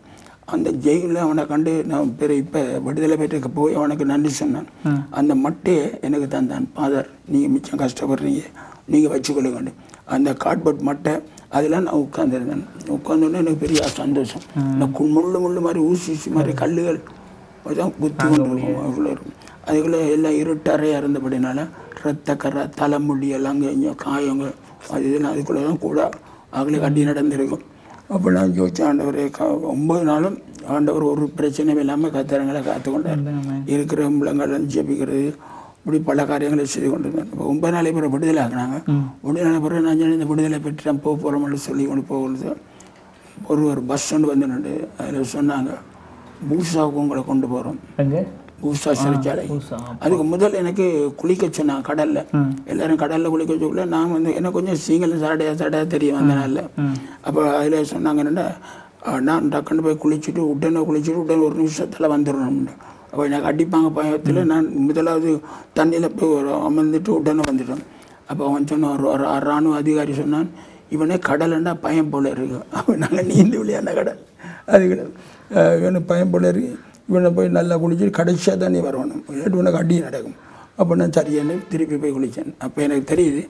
அந்த ஜெயிலில் அவனை கண்டு நான் இப்போ விடுதலை பெற்றுக்கு போய் அவனுக்கு நன்றி சொன்னான். அந்த மட்டையை எனக்கு தந்தான், ஃபாதர் நீங்கள் மிச்சம் கஷ்டப்படுறீங்க, நீங்கள் வச்சுக்கொள்ளுங்க. அந்த கார்ட்போர்ட் மட்டை அதெல்லாம் நான் உட்காந்துருந்தேன். உட்காந்தோடனே எனக்கு பெரிய சந்தோஷம். இந்த முள்ளு மாதிரி ஊசி மாதிரி கல்லுகள் தான் குத்தி கொண்டு இருக்கும். அதுக்குள்ளே எல்லாம் இருட்டறையாக இருந்தபடினால ரத்த கரை தலைமுடி எல்லாம் இங்கே காயங்கள் அது இதெல்லாம் அதுக்குள்ளே தான் கூட அவங்களே கட்டி நடந்திருக்கும். அப்போ நான் யோசிச்சேன், ஆண்டவரே 9 நாளும் ஆண்டவர் ஒரு பிரச்சனையும் இல்லாமல் கத்திரங்களை காத்துக்கொண்டார். இருக்கிற முழங்கெல்லாம் ஜெபிக்கிறது இப்படி பல காரியங்களை செய்து கொண்டு இருந்தேன். இப்போ 9 நாளைக்கு பிறகு விடுதலை ஆகினாங்க. விடுதலை பிறகு நான் இந்த விடுதலை பெற்று நான் போகிறோம்னு சொல்லி கொண்டு போகிறது ஒரு பஸ் ஒன்று வந்து அதில் சொன்னாங்க, பூசாவுக்கு உங்களை கொண்டு போகிறோம், பூசா சிறைச்சாலை. அதுக்கு முதல் எனக்கு குளிக்க சொன்னாங்க கடலில். எல்லோரும் கடலில் குளிக்க சொல்லல. நான் வந்து எனக்கு கொஞ்சம் சீங்கல் சடையாக தெரியும் அந்த நாளில். அப்போ அதில் சொன்னாங்க என்னென்னா, நான் டக்குன்னு போய் குளிச்சுட்டு உடனே ஒரு நிமிஷத்தில் வந்துடணும்னு. அப்போ எனக்கு அடிப்பாங்க பயத்தில் நான் முதலாவது தண்ணியில் போய் அமர்ந்துட்டு உடனே வந்துட்டோம். அப்போ அவன் சொன்னான், ஒரு இராணுவ அதிகாரி சொன்னான், இவனே கடலுன்னா பயம் போல இருக்கு, அவன் நாங்கள் நீந்து விளையாட கடல் அது இவனுக்கு பயம் போல இருக்கு, இவனை போய் நல்லா குளிச்சுட்டு கடைசியாக தான் நீ வரணும், இல்லாட்டி உனக்கு அடி நடக்கும். அப்போ நான் சரியான திருப்பி போய் குளித்தேன். அப்போ எனக்கு தெரியுது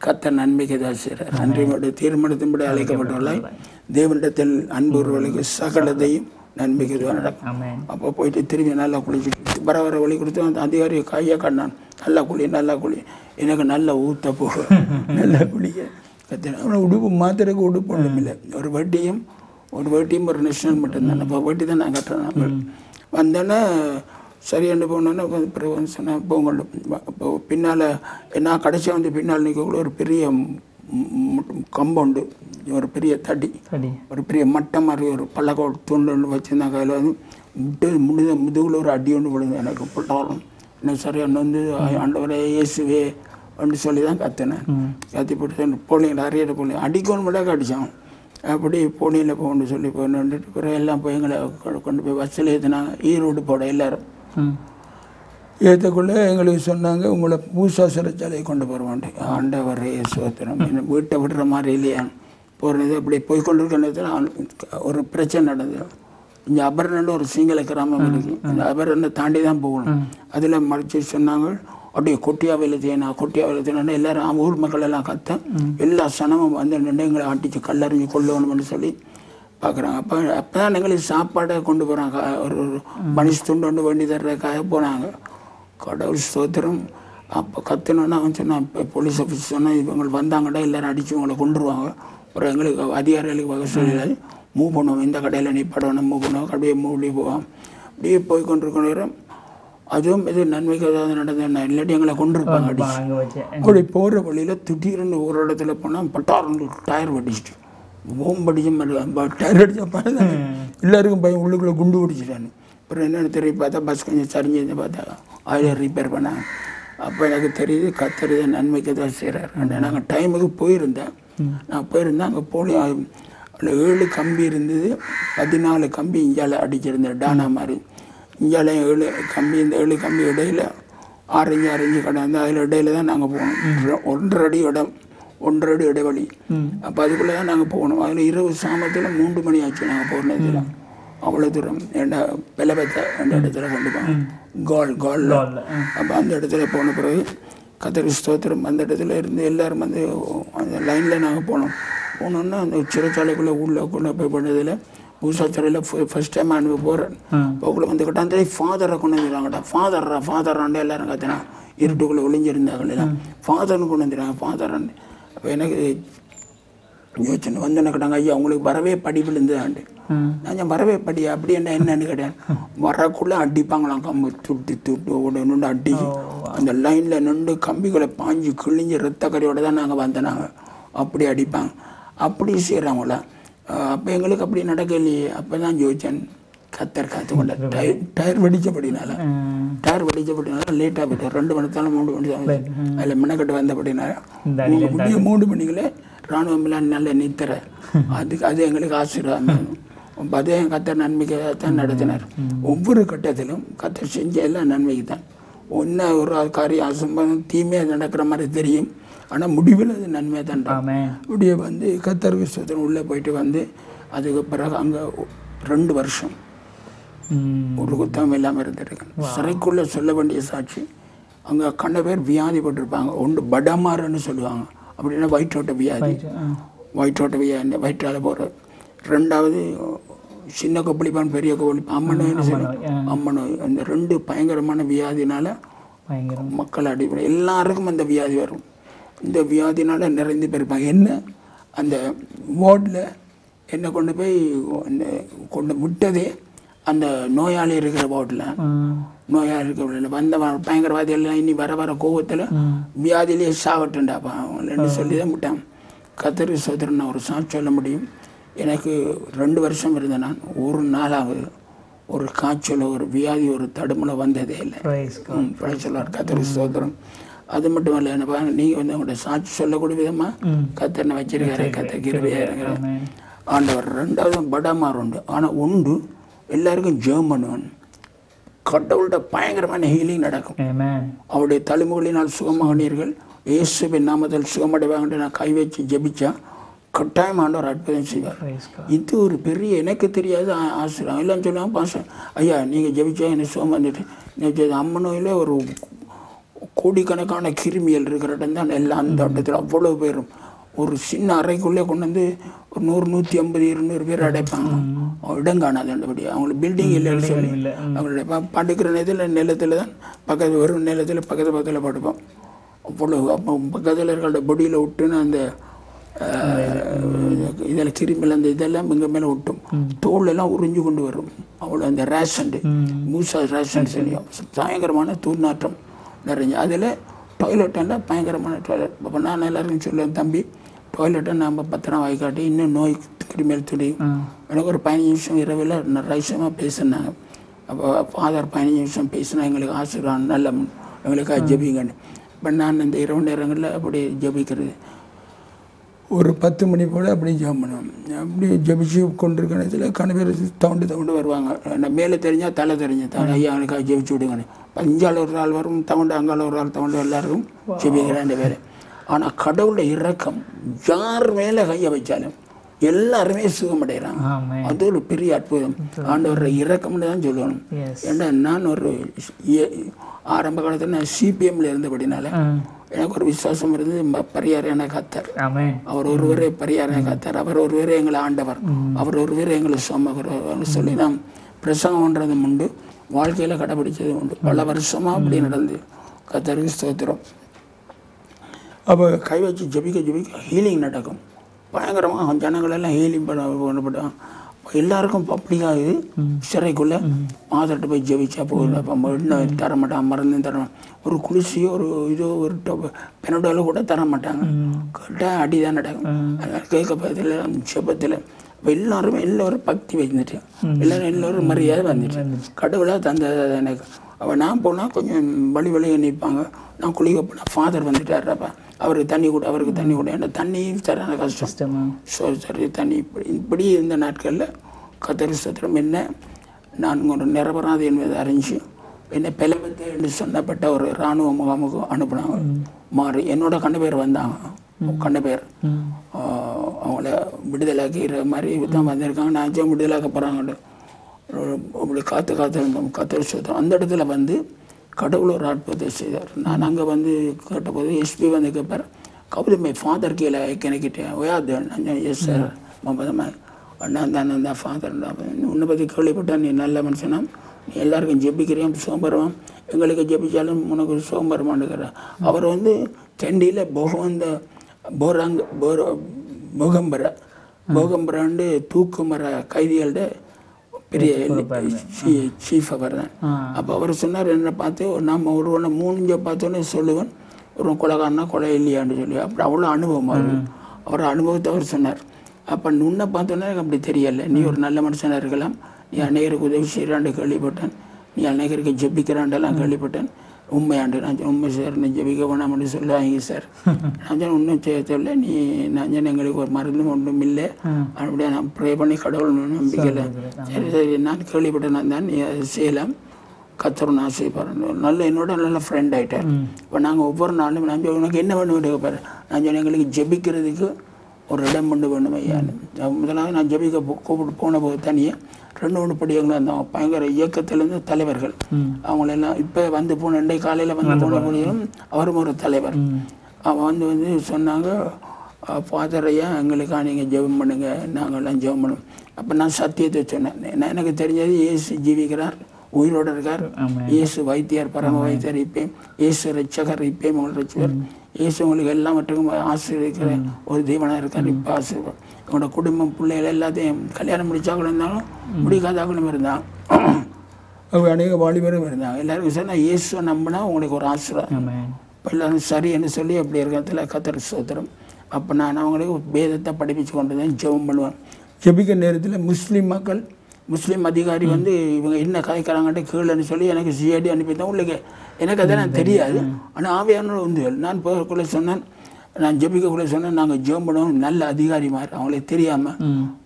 கர்த்தர் நன்மைக்கு தான் செய்கிறார். அன்றைய தீர்மானத்தின்படி அழைக்கப்பட்டுள்ளாய் தேவனிடத்தில் அன்புறவர்களுக்கு சகலத்தையும் நன்மைக்கு தான் நடக்கும். அப்போ போயிட்டு திரும்பி நல்லா குளிச்சுட்டு வர வழி கொடுத்து அந்த அதிகாரி கையை கண்ணான், நல்லா குளி, எனக்கு நல்லா ஊற்ற போக நல்லா குளிக்க கத்தின. அவனை உடுப்பு மாத்திரைக்கு உடுப்பு ஒன்றும் இல்லை, ஒரு வட்டியும் ஒரு நேஷனல் மட்டும்தான். அப்போ வட்டி தான் நான் கட்டுறேன். வந்தோன்னே சரியாண்டு போனோன்னே பிறகு சொன்னேன், போங்கள்டு இப்போ பின்னால் நான் கடைசியாக வந்து பின்னால் நிற்கக்குள்ள ஒரு பெரிய கம்பவுண்டு, ஒரு பெரிய தடி, ஒரு பெரிய மட்டை மாதிரி ஒரு பல்லக்கோ துண்டு ஒன்று வச்சுருந்தாங்க. அதில் வந்து முதுகில் ஒரு அடி ஒன்று விழுந்து எனக்கு பிள்ளாரும் இன்னும் சரியாக வந்து ஆண்டவரே இயேசுவே அப்படின்னு சொல்லி தான் கத்தினேன். கத்தி போட்டு போலிங்க நிறைய போலிங்க அடிக்கணும் மட்டும் அடித்தான். அப்படி போனியில் போகணுன்னு சொல்லி போயிட்டு பிறகு எல்லாம் போய் எங்களை கொண்டு போய் பஸ்ஸில் ஏற்றினாங்க. ஈரோடு போட எல்லோரும் ஏற்றக்குள்ளே எங்களுக்கு சொன்னாங்க, உங்களை பூசா சிறைச்சாலையை கொண்டு போகிறோம்ட்டு. ஆண்டவரே சோத்திரம், என்ன வீட்டை விடுற மாதிரி இல்லையா போகிறது. அப்படி போய்கொண்டிருக்க நேரத்தில் ஒரு பிரச்சனை நடந்தது. இங்கே அபர்ணன்னு ஒரு சிங்கள கிராமம் இருக்குது, அந்த அபர்ணை தாண்டி தான் போகணும். அதில் மறைச்சி சொன்னாங்க, அப்படியே கொட்டியாவையில் தேனா எல்லோரும் ஊர் மக்கள் எல்லாம் கத்த எல்லா சனமும் வந்து நின்று எங்களை ஆட்டிச்சு கல்லறிஞ்சு கொள்ளணும்னு சொல்லி பார்க்குறாங்க. அப்போ தான் எங்களுக்கு சாப்பாடை கொண்டு போகிறாங்க. ஒரு மனுஷ துண்டு ஒன்று வேண்டி தர்றதுக்காக போனாங்க. கடவுள் ஸ்தோத்திரம். அப்போ கத்தணுன்னா அவன் சொன்னான், இப்போ போலீஸ் ஆஃபீஸ் சொன்னால் இவங்க வந்தாங்கடா எல்லோரும் அடித்து உங்களை கொண்டுருவாங்க. அப்புறம் எங்களுக்கு அதிகாரிகளுக்கு வகை சொல்லி மூவ் பண்ணுவோம், இந்த கடையில் நீ படணும் மூவ் பண்ணுவோம், அப்படியே மூடி போவோம். அப்படியே போய் கொண்டிருக்க நேரம் அதுவும் இது நன்மைக்கு ஏதாவது நடந்தேன் இல்லாட்டி எங்களை கொண்டிருப்பாங்க அடிச்சு. அப்படி போகிற வழியில் திடீர்னு ஒரு இடத்துல போனால் பட்டாரம் டயர் வெடிச்சிட்டு ஓம்படிச்சு டயர் அடித்தா எல்லாருக்கும் பையன் உள்ளுக்குள்ளே குண்டு பிடிச்சிட்டான்னு. அப்புறம் என்னென்னு தெரியும் பார்த்தா பஸ் கொஞ்சம் சரிஞ்சு பார்த்தா ஆயில் ரிப்பேர் பண்ணாங்க. அப்போ எனக்கு தெரியுது கத்தருது நன்மைக்கு தான் செய்கிறார். நாங்கள் டைமுக்கு போயிருந்தேன். அங்கே போலி அதில் 7 கம்பி இருந்தது, 14 கம்பி இஞ்சால அடிச்சிருந்தேன் டானா மாதிரி. இஞ்சால 7 கம்பி, இந்த 7 கம்பி இடையில் 6 கடந்து அதில் இடையில தான் நாங்கள் போகணும். 1.5 அடி இடம், 1.5 அடி இடைவெளி. அப்போ அதுக்குள்ளே தான் நாங்கள் போகணும். அதில் இரவு சாமத்தில் 3 மணி ஆச்சு நாங்கள் போனதில். அவ்வளோ தூரம் ஏண்டா வெள்ளபத்தை அந்த இடத்துல கொண்டு போனோம் காலில். அப்போ அந்த இடத்துல போன பிறகு கத்தர் ஸ்தோத்திரம். அந்த இடத்துல இருந்து எல்லோரும் வந்து அந்த லைனில் நாங்கள் போனோன்னா அந்த சிறைச்சாலைக்குள்ளே உள்ளே போய் பண்ணதில் பூசாத்துறையில் ஃபர்ஸ்ட் டைம் அனுப்பி போகிறேன். போக்குள்ள வந்து கிட்டாந்தே ஃபாதரை கொண்டு வந்துடுறாங்கடா, ஃபாதரான்ட்டு எல்லாரும் கத்தினா இருட்டுக்குள்ளே ஒளிஞ்சிருந்தாங்க எல்லாம். ஃபாதர்னு கொண்டு வந்துடுறாங்க, ஃபாதரான்னு. அப்போ எனக்கு யோசனை வந்து என்ன கேட்டாங்க, ஐயா உங்களுக்கு வரவே படி விழுந்தாண்டு. நான் வரவே படி அப்படி என்னன்னு கேட்டேன். வரக்குள்ளே அடிப்பாங்களாம், கம்பு துட்டு நின்று அடி அந்த லைனில் நின்று கம்பிகளை பாஞ்சு கிழிஞ்சு ரத்த கறியோடு தான் நாங்கள் வந்தனாங்க. அப்படி அடிப்பாங்க, அப்படி செய்கிறாங்களா. அப்போ எங்களுக்கு அப்படி நடக்கலையே. அப்போ தான் யோசிச்சேன், கத்தர் காத்துக்கொண்ட டயர் வெடிச்சபடினால லேட்டாக போய்ட்டு 2 மணி நேரம் 3 மணி தான் அதில் மெனக்கட்டு வந்தபடினால 3 மணிகளே இராணுவமெல்லாம் நல்ல நித்திர. அது எங்களுக்கு ஆசீர்வாதம். அதே கத்தர் நன்மைக்கு தான் நடத்தினார். ஒவ்வொரு கட்டத்திலும் கத்தர் செஞ்ச எல்லாம் நன்மைக்கு தான். ஒன்று ஒரு காரியம் அசம்பவம் தீமையாக நடக்கிற மாதிரி தெரியும், ஆனால் முடிவில் அது நன்மை தான். இப்படியே வந்து கத்தர் விசுவத்தின் உள்ளே போயிட்டு வந்து அதுக்கு பிறகு அங்கே 2 வருஷம் ஒரு குத்தம் இல்லாமல் இருந்திருக்கேன். சிறைக்குள்ளே சொல்ல வேண்டிய சாட்சி. அங்கே கண்ட பேர் வியாதிப்பட்டிருப்பாங்க. ஒன்று படமாறுன்னு சொல்லுவாங்க, அப்படின்னா வயிற்றோட்ட வியாதி. வயிற்றால் போகிற. 2வது சின்ன கொப்பளிப்பான், பெரிய கொப்பளிப்பான், அம்மனோய். அந்த 2 பயங்கரமான வியாதினால மக்கள் அடிப்படை எல்லாருக்கும் அந்த வியாதி வரும். இந்த வியாதினால நிறைந்து போயிருப்பாங்க. என்ன அந்த வார்டில் என்னை கொண்டு போய் கொண்டு விட்டதே அந்த நோயாளி இருக்கிற வார்டில். நோயாளி இருக்கிற வந்த பயங்கரவாதி எல்லாம் இனி வர கோபத்தில் வியாதியிலே சாகட்டுண்டாப்பா அவங்களன்னு சொல்லி தான் விட்டான். கத்தர் சோதரன் நான் ஒரு சாட்சி சொல்ல முடியும். எனக்கு 2 வருஷம் இருந்தேன். நான் ஒரு நாளாவது ஒரு காய்ச்சல் ஒரு வியாதி ஒரு தடுமலை வந்ததே இல்லை. சொல்லார் கத்தர் சோதரம். அது மட்டும் இல்லை, என்னப்பா நீங்கள் வந்து உங்களோட சாட்சி சொல்லக்கூடிய விதமாக கத்தனை வச்சிருக்காரு. கத்த கிருபையாக இருக்கிற ஆண்டவர். 2வது படமாறு உண்டு. ஆனால் உண்டு எல்லாருக்கும் ஜெபம் பண்ணுவேன். கடவுள்கிட்ட பயங்கரமான ஹீலிங் நடக்கும். அவருடைய தலைமுகளினால் சுகமானீர்கள், இயேசுவின் நாமத்தில் சுகமடைவாங்கன்னு நான் கை வச்சு ஜெபிச்சா கட்டாயம் ஆண்டவர் அற்புதம் செய்வார். இது ஒரு பெரிய எனக்கு தெரியாத ஆசிரியம். எல்லாம் சொல்லுவாங்க, பாசம் ஐயா நீங்கள் ஜெபிச்சா எனக்கு சுகம் வந்துட்டு. அம்மனோயில் ஒரு கோடிக்கணக்கான கிருமியல் இருக்கிற இடம் தான். எல்லாம் அந்த இடத்துல அவ்வளோ பேரும் ஒரு சின்ன அறைக்குள்ளே கொண்டு வந்து ஒரு 100, 150, 200 பேர் அடைப்பாங்க. இடம் காணாது. அண்டபடி அவங்களுக்கு பில்டிங் இல்லைன்னு சொல்லி அவங்களுடைய படுக்கிற நிலத்தில் தான் பக்கத்தில் ஒரு நிலத்தில் பக்கத்தில் படுப்போம். அவ்வளோ அப்போ பக்கத்தில் இருக்கிற பொடியில் விட்டுன்னு அந்த இதில் கிருமியில் அந்த இதெல்லாம் இங்கே மேலே விட்டும். தோலெல்லாம் உறிஞ்சு கொண்டு வரும். அவ்வளோ அந்த ரேஷன்டு மூசா ரேஷன் சொல்லி பயங்கரமான தூர்நாற்றம் நிறைஞ்சு. அதில் டாய்லெட்டெல்லாம் பயங்கரமான டாய்லெட். அப்போ நான் எல்லாருக்கும் சொல்லுவேன், தம்பி டாய்லெட்டை நம்ம பத்திரம் வாய்க்காட்டி இன்னும் நோய் கிருமியல் துடியும். எனக்கு ஒரு 15 நிமிஷம் இரவில் ரகசியமாக பேசினாங்க. அப்போ ஃபாதர் 15 நிமிஷம் பேசினா எங்களுக்கு ஆசீர்வாதம் நல்ல எங்களுக்காக ஜெபிங்கன்னு. இப்போ நான் இந்த இரவு நேரங்களில் அப்படி ஜெபிக்கிறது ஒரு 10 மணி போல் அப்படி ஜெபம் பண்ணுவேன். அப்படி ஜெபிச்சு கொண்டிருக்க நேரத்தில் கணவர் தவுண்டு வருவாங்க. நான் மேலே தெரிஞ்சால் தலை தெரிஞ்சேன், ஐயா எனக்காக ஜெபிச்சு விடுங்கன்னு. இஞ்சால் ஒரு ஆள் வரும் தவுண்டு, அங்கால ஒரு ஆள் தவுண்டு, எல்லாருக்கும் ஜெபிக்கிறேன் வேலை. ஆனால் கடவுளுடைய இரக்கம் யார் மேலே கையை வச்சாலும் எல்லாருமே சுகமடைகிறாங்க. அது ஒரு பெரிய அற்புதம். ஆண்டவர் இரக்கம்னு தான் சொல்லணும். ஏன்னா நான் ஒரு ஆரம்ப காலத்தில் நான் சிபிஎம்ல இருந்தபடினால எனக்கு ஒரு விசுவாசம் இருந்தது, பரியாரையான கத்தர், அவர் ஒருவரே பரியாரையான கத்தர், அவர் ஒருவரே எங்களை ஆண்டவர், அவர் ஒருவரே எங்களை சுமக்கிறன்னு சொல்லி நான் பிரசங்கம் பண்ணுறதும் உண்டு, வாழ்க்கையில் கடைபிடிச்சதும் உண்டு. பல வருஷமாக அப்படி நடந்து கத்தருக்கு ஸ்தோத்திரம். அப்போ கை வச்சு ஜெபிக்க ஹீலிங் நடக்கும். பயங்கரமாக ஜனங்களெல்லாம் ஹீலிங் பண்ணப்பட்டோம். எல்லாருக்கும் அப்படியாகுது. சிறைக்குள்ளே மாதர்கிட்ட போய் ஜெபிச்சா போகல, அப்போ இன்னும் தரமாட்டான், மருந்து தரமாட்டான், ஒரு குளிசியோ ஒரு இதோ ஒரு பெனடோலோ கூட தரமாட்டாங்க. கேட்டால் அடி தான் நடக்கும். அதனால் கேட்க பக்கத்தில் செபத்தில் இப்போ எல்லோரும் பக்தி வந்துட்டு எல்லோரும் மரியாதை வந்துட்டு கடவுளாக தந்தது எனக்கு. அவள் நான் போனால் கொஞ்சம் வழியை நிற்பாங்க. நான் குளிக்க போனால் ஃபாதர் வந்துட்டார்ப்பா, அவருக்கு தண்ணி கூட ஏன்னா தண்ணி தரான கஷ்டம். சரி தண்ணி இப்படி இருந்த நாட்களில் கத்தர் ஸ்தோத்திரம் என்ன நான் ஒரு நிரபராது என்பதை அறிஞ்சு என்னை பெலபத்து என்று சொன்னப்பட்ட ஒரு இராணுவ முகாமுக்கு அனுப்புனாங்க. மாறி என்னோட கண்ட பேர் வந்தாங்க. கண்ட பேர் அவங்கள விடுதலாக்கிற மாதிரி தான் வந்திருக்காங்க. நான் விடுதலாக்க போகிறாங்க. அப்படி காத்து இருந்தோம். கத்தர் ஸ்தோத்திரம். அந்த இடத்துல வந்து கடவுள் ஒரு அற்புதத்தை செய்தார். நான் அங்கே வந்து கேட்டபோது எஸ்பி வந்து கேட்பார், கவுது மை ஃபாதர் கீழே கணக்கிட்டேன். ஓயாது எஸ் சார் நான் தான் ஃபாதர் உன்னை பற்றி கேள்விப்பட்டேன், நீ நல்ல மனுஷனா, நீ எல்லாருக்கும் ஜெபிக்கிறியாம், சோம்பருவான், எங்களுக்கு ஜெபிச்சாலும் உனக்கு சோம்பருமானுங்கிறார். அவர் வந்து தெண்டியில் போகம்பராண்டு தூக்கு மர கைதிகளோட பெரிய சீஃப் அவர் தான். அப்போ அவர் சொன்னார், என்னை பார்த்து நம்ம ஒருவனை மூஞ்ச பார்த்தோன்னே சொல்லுவேன், ஒரு கொலைகாரனா கொலை இல்லையான்னு சொல்லி. அப்படி அவ்வளோ அனுபவம் அவர் அனுபவத்தை அவர் சொன்னார். அப்போ உன்னை பார்த்தோன்னே எனக்கு அப்படி தெரியலை, நீ ஒரு நல்ல மனுஷனாக இருக்கலாம், நீ அநேகருக்கு உதவி செய்கிறான்னு கேள்விப்பட்டேன், நீ அநேகருக்கு ஜெபிக்கிறாண்டெல்லாம் கேள்விப்பட்டேன், உண்மையாண்டு நான் உண்மை சார், நீ ஜெபிக்க வேணாம்னு சொல்லுவாங்க சார். நான் சொன்ன ஒன்றும் செய்ய தெரியல, நீ நான் சொன்ன எங்களுக்கு ஒரு மருந்தும் ஒன்றும் இல்லை, அப்படியே நான் ப்ரே பண்ணி கடவுள் நம்பிக்கல. சரி சரி நான் கேள்விப்பட்டேன், நான் தான் நீ அதை செய்யலாம், கத்தரும் நான் செய்ப்பார். நல்ல என்னோட நல்ல ஃப்ரெண்ட் ஆகிட்டார். இப்போ நாங்கள் ஒவ்வொரு நாளும் நான் உனக்கு என்ன வேணும் கேட்பார். நான் சொன்னேன் எங்களுக்கு ஜெபிக்கிறதுக்கு ஒரு இடம் கொண்டு வேணும் ஐயான்னு. முதலாவது நான் ஜெபிக்க கூப்பிட்டு போன போது தனியாக 2 படியவங்களும் இருந்தாங்க, பயங்கர இயக்கத்திலேருந்து தலைவர்கள். அவங்களெல்லாம் இப்போ வந்து போன 2 காலையில் வந்து போன படியும் அவரும் ஒரு தலைவர். அவன் வந்து சொன்னாங்க, ஃபாதர் ஐயா எங்களுக்காக நீங்கள் ஜெபம் பண்ணுங்க, நாங்கள்லாம் ஜெபம் பண்ணுவோம். அப்போ நான் சத்தியத்தை சொன்னேன். நான் எனக்கு தெரிஞ்சது இயேசு ஜீவிக்கிறார், உயிரோடு இருக்கார், இயேசு வைத்தியர், பரம வைத்தியர், இப்பயும் இயேசு ரட்சகர், இப்பயும் உங்கள் ரட்சகர், இயேசு உங்களுக்கு எல்லாவற்றுக்கும் ஆசீர்வதிக்கிற ஒரு தீவனாக இருக்கார். இப்போ ஆசீர்வாதம் உங்களோட குடும்பம் பிள்ளைகள் எல்லாத்தையும் கல்யாணம் முடிச்சாக்களும் இருந்தாலும் முடிக்காதாக்களும் இருந்தாங்க, அநேக வாலிபரும் இருந்தாங்க. எல்லாருக்கும் சார் நான் இயேசுவை நம்பினா உங்களுக்கு ஒரு ஆசீர்வாதம். இப்போ எல்லாரும் சரின்னு சொல்லி அப்படி இருக்கிறதுல கத்தர் ஸ்தோத்திரம். அப்போ நான் அவங்களுக்கு வேதத்தை படிப்பிச்சு கொண்டு தான் ஜெபம் பண்ணுவேன். ஜெபிக்கிற நேரத்தில் முஸ்லீம் அதிகாரி வந்து இவங்க என்ன காய்க்கிறாங்கன்ட்டு கீழேன்னு சொல்லி எனக்கு சிஐடி அனுப்பித்தான் உள்ளே. எனக்கு அதெல்லாம் தெரியாது. ஆனால் ஆவியான உந்துகள் நான் போகக்குள்ளே சொன்னேன், நான் ஜெபிக்கக்குள்ளே சொன்னேன், நாங்கள் ஜெபம் பண்ணுவோம் நல்ல அதிகாரிமார், அவங்களுக்கு தெரியாமல்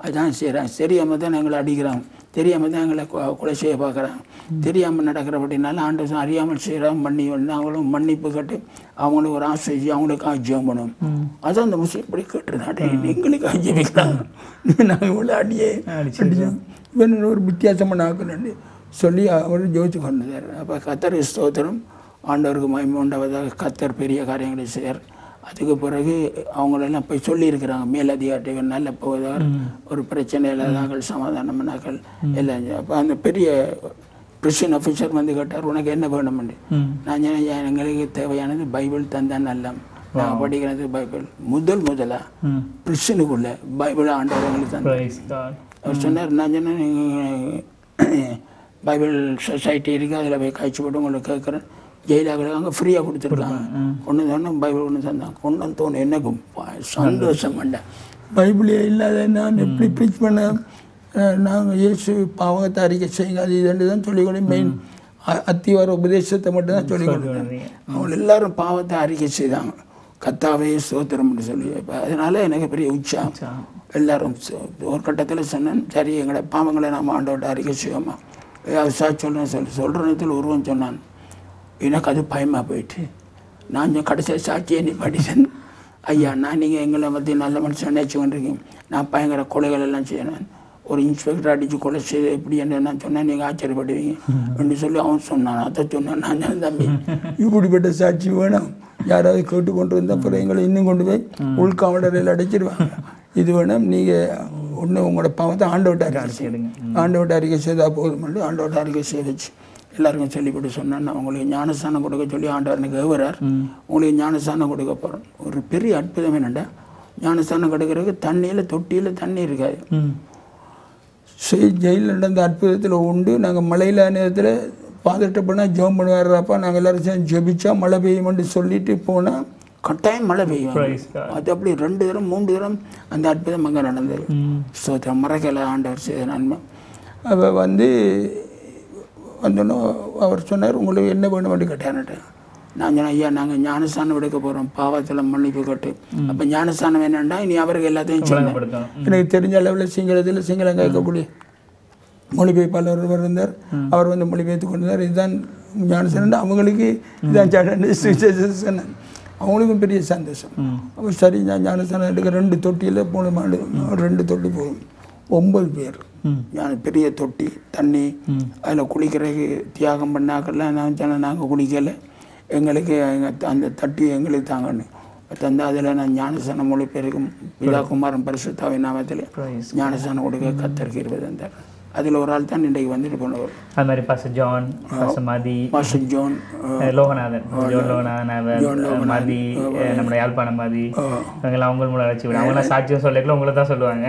அதுதான் செய்கிறேன், தெரியாமல் தான் எங்களை அடிக்கிறாங்க, தெரியாமல் தான் எங்களை கொலை செய்ய பார்க்குறாங்க, தெரியாமல் நடக்கிறபடினால ஆண்டு அறியாமல் செய்கிறாங்க, நாங்களும் மன்னிப்பு கட்டு அவங்களுக்கு ஒரு ஆசை அவங்களுக்காக ஜெபம் பண்ணுவோம். அதான் அந்த முஸ்லீம் இப்படி கேட்டுருந்தாட்டே எங்களுக்காக ஜெபிக்கிறாங்க, நாங்கள் இவ்வளோ அடியே அடிச்சோம், இவன் ஒரு வித்தியாசமான ஆக்கணுன்னு சொல்லி அவர் ஜோதிச்சு கொண்டார். அப்போ கத்தர் ஸ்தோத்திரம், ஆண்டவருக்கு மகிமை உண்டாவதாக கத்தர் பெரிய காரியங்களை செய்யார். அதுக்கு பிறகு அவங்களெல்லாம் போய் சொல்லியிருக்கிறாங்க மேலதிகாரிகள் நல்ல போவதார், ஒரு பிரச்சனை இல்லாதார்கள், சமாதானம்னாக்கள் எல்லாம். அப்போ அந்த பெரிய கிறிஸ்டின் ஆஃபீஸர் வந்து கேட்டார், உனக்கு என்ன வேணும்னு. நான் எங்களுக்கு தேவையானது பைபிள் தந்தான் நல்ல, நான் படிக்கிறது பைபிள் முதலா கிறிஸ்டினுக்குள்ள பைபிள் ஆண்டவர் எங்களுக்கு தந்தார். அவர் சொன்னார், நான் சொன்னேன் பைபிள் சொசைட்டி இருக்குது, அதில் போய் காய்ச்சி போட்டு உங்களுக்கு கேட்குறேன், ஜெயிலாக அங்கே ஃப்ரீயாக கொடுத்துருக்காங்க, கொண்டு சொன்னால் பைபிள் கொண்டு தந்தாங்க. கொண்டு வந்து தோணும் எனக்கும் சந்தோஷம் பண்ணேன். பைபிளே இல்லாத நான் எப்படி ப்ரீச் பண்ண, நாங்கள் இயேசு பாவத்தை அறிக்கை செய்யுங்க அது இதுன்னு தான் சொல்லிக்கொண்டு மெயின் அத்திவார உபதேசத்தை மட்டும் தான் சொல்லிக்கொண்டு அவங்க எல்லாரும் பாவத்தை அறிக்கை செய்தாங்க, கத்தாவே ஸ்தோத்திரம்னு சொல்லி. அதனால் எனக்கு பெரிய உற்சாகம். எல்லாரும் ஒரு கட்டத்தில் சொன்னேன், சரி எங்களை பாவங்களை நாம் ஆண்டோட அறிக்கை செய்வோமா, சொல்கிறேன் சொல்கிற நேரத்தில் உருவம் சொன்னான். எனக்கு அது பயமாக போயிட்டு நான் கடைசியில் சாட்சியை நீ படித்தேன், ஐயா நான் நீங்கள் எங்களை பற்றி நல்ல மனுஷன் நினச்சி கொண்டிருக்கீங்க, நான் பயங்கர கொலைகள் எல்லாம் செய்யணும், ஒரு இன்ஸ்பெக்டர் அடித்து கொலை செய்து எப்படி என்று நான் சொன்னேன், நீங்கள் ஆச்சரியப்படுவீங்க என்று சொல்லி அவன் சொன்னான். அதை சொன்னான், நான் தம்பி இப்படிப்பட்ட சாட்சி வேணும், யாராவது கேட்டு கொண்டு வந்தால் அப்புறம் எங்களை இன்னும் கொண்டு போய் உள்காவலரையில் அடைச்சிடுவாங்க, இது வேணும், நீங்கள் ஒன்று உங்களோட பாவத்தை ஆண்டவட்ட அறிக்கை செய்தால் போதும், ஆண்டவட்ட அறிக்கை செய்துச்சு எல்லாருக்கும் சொல்லிவிட்டு சொன்னேன். உங்களுக்கு ஞானஸ்தானம் கொடுக்க சொல்லி ஆண்டவர் எனக்கு ஏவுறார், உங்களுக்கு ஞானஸ்தானம் கொடுக்க போகிறோம். ஒரு பெரிய அற்புதம் என்னென்னா, ஞானஸ்தானம் கொடுக்கறதுக்கு தண்ணியில் தொட்டியில் தண்ணி இருக்காது. ஜெயிலில் நடந்த அற்புதத்தில் உண்டு. நாங்கள் மழையில் நேரத்தில் பாதட்ட போனால் ஜெபம் பண்ணுவார்ப்பா, நாங்கள் எல்லோரும் சேர்ந்து ஜெபிச்சா மழை பெய்யும்னு சொல்லிட்டு போனால் கட்டாயம் மழை பெய்யும். அது அப்படி 2 தரம் 3 தரம் அந்த அற்புதம் அங்கே நடந்தது. ஸ்தோத்திரம், மறக்கலை ஆண்டவர் செய்த நன்மை. அவள் வந்தோன்னே அவர் சொன்னார், உங்களுக்கு என்ன வேணும்னு கேட்டார்ன்ட்டு. நான் சொன்னேன், ஐயா நாங்கள் ஞானஸ்தானம் எடுக்க போகிறோம், பாவத்தில் மன்னிப்பு கட்டு. அப்போ ஞானஸ்தானம் என்னென்னா இனி அவருக்கு எல்லாத்தையும் சொன்னேன். எனக்கு தெரிஞ்ச அளவில் சிங்களம் கேட்கக்கூடிய மொழிபெயர்ப்பாளர் இருந்தார், அவர் வந்து மொழிபெயர்த்து கொண்டார். இதுதான் ஞானஸ்தானம், அவங்களுக்கு இதுதான் சொன்னேன். அவங்களுக்கும் பெரிய சந்தோஷம். அப்போ சரி நான் ஞானஸ்தானம் எடுக்க 2 தொட்டியில் போன மாடு 2 தொட்டி போகும், 9 பேர் பெரிய தொட்டி தண்ணி, அதில் குளிக்கிறதுக்கு தியாகம் பண்ணாக்கெல்லாம் நான் சொன்னேன், நாங்கள் குளிக்கலை, எங்களுக்கு அந்த தட்டி எங்களுக்கு தாங்கன்னு. தந்து அதில் நான் ஞானஸ்தானம் மொழிபெயர்க்கும் பிதா குமாரன் பரிசுத்தாவின் நாமத்தில் ஞானஸ்தானம் கொடுக்க கத்தருக்கு 20 தந்தார். அதில் ஒரு ஆள் தான் இன்றைக்கு வந்துட்டு போனவர். அது மாதிரி pastor John, pastor Mathi, master John Loganathan, John Loganathan, Mathi, நம்ம யாழ்ப்பாணம் மதி, இவங்கெல்லாம் அவங்க மூலம் அழைச்சி விட அவங்களாம் சாட்சியம் சொல்லல உங்களை தான் சொல்லுவாங்க.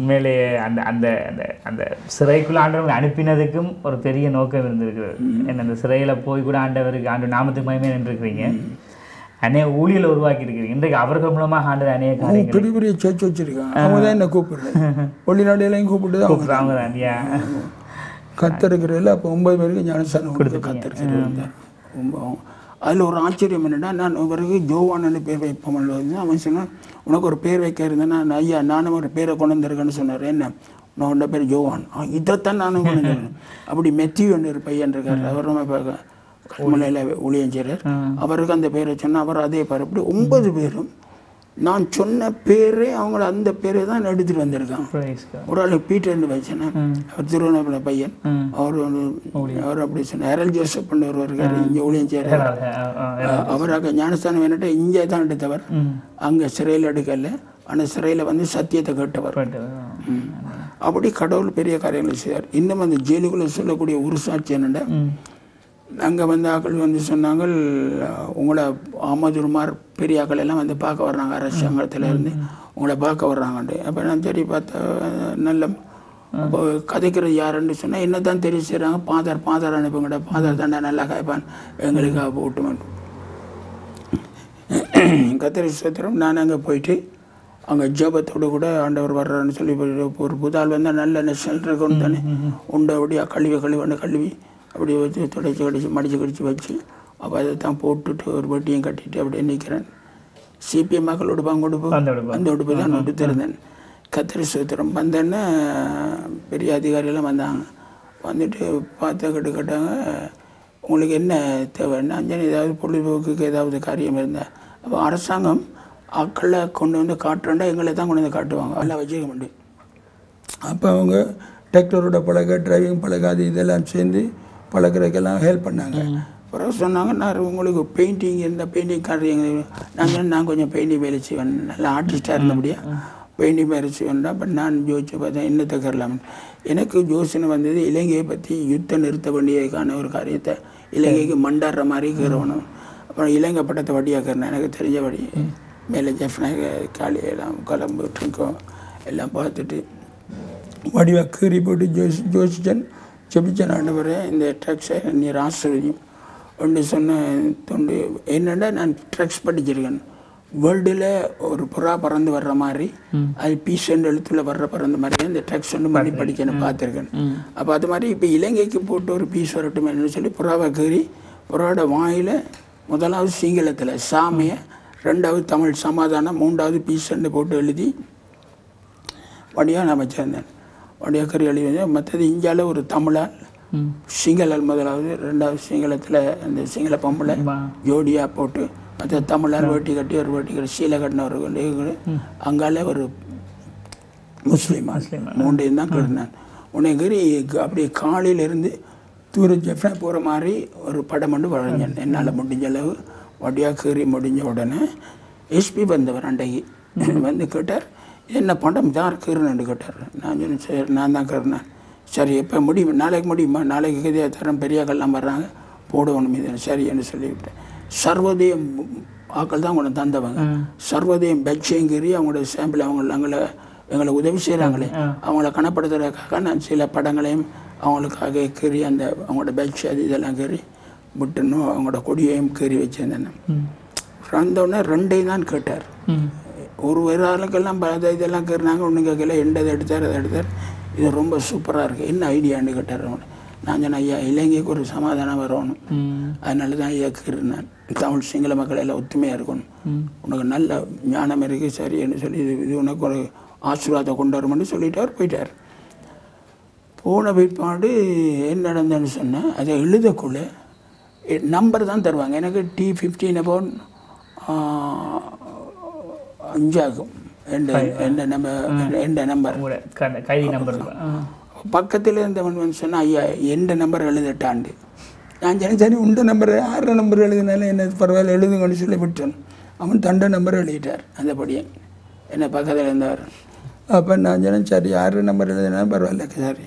உண்மையிலே அந்த அந்த அந்த அந்த சிறைக்குள்ள ஆண்டவர்களை அனுப்பினதுக்கும் ஒரு பெரிய நோக்கம் இருந்திருக்குது. என்ன அந்த சிறையில் போய் கூட ஆண்டவருக்கு ஆண்டு நாமத்துக்கு மயமே நின்றுருக்கிறீங்க, அநேக ஊழியலை உருவாக்கி இருக்கிறீங்க. இன்றைக்கு அவர்கள் மூலமாக ஆண்டவர் அநேக காரியங்கள் பெரிய பெரிய சேர்ச்சி வச்சிருக்காங்க. அவங்க தான் என்ன கூப்பிடுறது, வெளிநாடுகளையும் கூப்பிட்டு தான் அவங்க தான் ஐயா கத்திருக்கிறதில்ல. அப்போ 9 பேருக்கு ஞானஸ்தானம் கொடுத்து கத்திருக்கிறது. அதில் ஒரு ஆச்சரியம் என்னென்னா, நான் பிறகு ஜோவான்னு பேர் வைப்போம்ல அவன் சொன்னான், உனக்கு ஒரு பேர் வைக்க இருந்தேன்னா ஐயா நானும் ஒரு பேரை கொண்டு வந்திருக்கேன்னு சொன்னார். என்ன உன்னோட பேர் ஜோவான், இதைத்தான் நானும் கொண்டு வந்திருக்கேன். அப்படி மெத்தியூன்னு ஒரு பையன் இருக்கார், அவர் நம்ம இப்போ கல்முனையில் ஊழியம் செய்கிறார். அவருக்கு அந்த பேரை சொன்னால் அவர் அதே பேர். அப்படி 9 பேரும் நான் சொன்ன பேரே அவங்கள அந்த பேரை தான் எடுத்துகிட்டு வந்திருக்கான். ஒரு ஆள் பீட்டர்னு வச்சேன்னா அவர் திருவண்ணாமலை பையன், அவர் அப்படி சொன்னார். ஹெரல் ஜோசப் ஒருவர் இருக்கார், இங்கே ஊழியம் செய்கிறார். அவராக ஞானஸ்தானம் வேணுட்டு இங்கே தான் எடுத்தவர், அங்கே சிறையில் எடுக்கல, ஆனால் சிறையில் வந்து சத்தியத்தை கேட்டவர். அப்படி கடவுள் பெரிய காரியங்கள் செய்வார். இன்னும் அந்த ஜெயிலுக்குள்ளே சொல்லக்கூடிய ஒரு சாட்சி என்னென்னா, அங்கே வந்து ஆக்கள் வந்து சொன்னாங்க, உங்களை ஆமதுமார் பெரிய ஆக்கள் எல்லாம் வந்து பார்க்க வர்றாங்க, அரசாங்கத்திலேருந்து உங்களை பார்க்க வர்றாங்கன்ட்டு. அப்போ நான் சரி பார்த்தா நல்ல அப்போ கதைக்கிறது யாருன்னு சொன்னால் என்ன தான் தெரிய செய்கிறாங்க, பாதர் அனுப்புங்கடா, பாதர் தாண்டா நல்லா காய்ப்பான் எங்களுக்காக போட்டுமான். கத்திரி சுத்திரம் நான் அங்கே போயிட்டு அங்கே ஜோபத்தோடு கூட ஆண்டவர் வர்றாருன்னு சொல்லி ஒரு புதால் வந்தால் நல்ல நெஷனல் இருக்கணும் தானே, உண்டை அப்படியே கழுவி அப்படி வச்சு துடைச்சி மடித்து வச்சு அப்போ அதை தான் போட்டுட்டு ஒரு வட்டியும் கட்டிட்டு அப்படியே நிற்கிறேன். சிபிஎம் மக்கள் உடுப்பாங்க அந்த உடுப்பு தான் உடுத்திருந்தேன். கத்திரி சுத்திரம் வந்தேன்னா பெரிய அதிகாரிகள்லாம் வந்தாங்க. வந்துட்டு பார்த்து கேட்டாங்க, உங்களுக்கு என்ன தேவைன்னா அஞ்சனி ஏதாவது பொழுதுபோக்குக்கு ஏதாவது காரியம் இருந்தால் அப்போ அரசாங்கம் ஆக்களை கொண்டு வந்து காட்டுறேன்டா எங்களை தான் கொண்டு வந்து காட்டுவாங்க, எல்லாம் வச்சுக்க முடியும். அப்போ அவங்க டிராக்டரோட பழக, டிரைவிங் பழக, அது இதெல்லாம் சேர்ந்து பழக்கிறதுக்கெல்லாம் ஹெல்ப் பண்ணாங்க. அப்புறம் சொன்னாங்க, நான் உங்களுக்கு பெயிண்டிங் இருந்தால் பெயிண்டிங் காட்டுறீங்க. நான் கொஞ்சம் பெயிண்டிங் வேலை செய்வேன், நல்லா ஆர்டிஸ்டாக இருந்தபடியா பெயிண்டிங் வேலை செய்வேன்டா. பட் நான் யோசிச்சு பார்த்தேன் என்னத்தை கரலாம். எனக்கு யோசனை வந்தது, இலங்கையை பற்றி யுத்தம் நிறுத்த வேண்டியதுக்கான ஒரு காரியத்தை இலங்கைக்கு மண்டாடுற மாதிரி கீறணும். அப்புறம் இலங்கை பட்டத்தை வட்டியாக்கிறேன், எனக்கு தெரிஞ்சபடி மேலே ஜெஃப்னாக காலையெல்லாம் கிளம்பு ட்ரிங்கோ எல்லாம் பார்த்துட்டு வடிவாக கீறி போட்டு ஜோசிச்சன் ஜெபிச்சன். ஆண்டவரே இந்த ட்ரக்ஸை நீர் ஆசிரியம் ஒன்று சொன்ன தொண்டு என்னென்னா, நான் ட்ரக்ஸ் படிச்சிருக்கேன். வேர்ல்டில் ஒரு புறா பறந்து வர்ற மாதிரி, அது பீஸ் ரெண்டு எழுத்துல பறந்த மாதிரி இந்த ட்ரக்ஸ் ஒன்று பண்ணி படிச்சேன்னு பார்த்துருக்கேன். அப்போ அது மாதிரி இப்போ இலங்கைக்கு போட்டு ஒரு பீஸ் வரட்டுமே சொல்லி புறாவை கீறி புறாவோட வாயில் முதலாவது சிங்களத்தில் சாமியை, 2வது தமிழ் சமாதானம், 3வது பீஸ் ரெண்டு போட்டு எழுதி வடியாக நான் வச்சுருந்தேன். வடியாக கறி எழுதி மற்றது இந்தியாவில் ஒரு தமிழால் சிங்களல் முதலாவது, 2வது சிங்களத்தில் அந்த சிங்கள பொம்பளை ஜோடியாக போட்டு, மற்ற தமிழால் வேட்டி கட்டி ஒரு வேட்டி கட்டி சீலை கட்டினவர்கள், அங்கால ஒரு முஸ்லீம் 3 தான் கட்டினான். உன்னை கறி அப்படியே காலையிலேருந்து தூர ஜெஃப்னா போகிற மாதிரி ஒரு படம் மட்டும் வரைஞ்சேன். என்னால் முடிஞ்ச அளவு வடியாக கீறி முடிஞ்ச உடனே எஸ்பி வந்தவர் அண்டைக்கு வந்து கேட்டார், என்ன படம் யார் கீறுன்னு கேட்டார். நான் சொன்னேன், சரி நான் தான் கீறினேன். சரி எப்போ முடியும், நாளைக்கு முடியுமா, நாளைக்கு கதையாக தரம் பெரியாக்கள்லாம் வர்றாங்க போடணும் இது சரின்னு சொல்லிவிட்டேன். சர்வோதயம் ஆக்கள் தான் கொண்டு தந்தவங்க. சர்வோதயம் பெட்சையும் கீறி அவங்களோட சாம்பிள் எங்களை உதவி செய்கிறாங்களே அவங்கள கனப்படுத்துறதுக்காக நான் சில படங்களையும் அவங்களுக்காக கீறி அந்த அவங்களோட பெட்ச் அது இதெல்லாம் கீறி விட்டுணும், அவங்களோட கொடியையும் கீறி வச்சுருந்தேன். வந்தோடனே 2 தான் கேட்டார். ஒரு ஆளுக்கெல்லாம் இதெல்லாம் கீறினாங்க, ஒன்று கேட்கல, எண்டதை எடுத்தார் அதை எடுத்தார். இது ரொம்ப சூப்பராக இருக்குது, என்ன ஐடியான்னு கேட்டார். நான் சொன்னேன், ஐயா இலங்கைக்கு ஒரு சமாதானம் வரணும், அதனால தான் ஐயா கீறினேன். தமிழ் சிங்கள மக்கள் எல்லாம் ஒத்துமையாக இருக்கணும், உனக்கு நல்ல ஞானம் இருக்குது சரின்னு சொல்லி இது உனக்கு ஒரு ஆசீர்வாதத்தை கொண்டு வரணும்னு சொல்லிட்டு அவர் போயிட்டார். போன பிற்பாடு என்ன நடந்ததுன்னு சொன்னேன், அதை எழுதக்குள்ளே நம்பர் தான் தருவாங்க. எனக்கு T15 about 5 ஆகும் எந்த நம்பர் கைதி நம்பர். பக்கத்தில் இருந்தவன் சொன்னால், ஐயா எந்த நம்பர் எழுதட்டாண்டு. நான் சரி உண்ட நம்பர் 6 நம்பர் எழுதினாலும் என்ன பரவாயில்ல எழுதுங்கன்னு சொல்லி விட்டேன். அவன் தண்டை நம்பரை எழுதிட்டார் அந்த படியன் என்னை பக்கத்தில் இருந்தவர். அப்போ நான் சொன்னேன் சரி யார் நம்பர் எழுதுனா பரவாயில்ல சரி.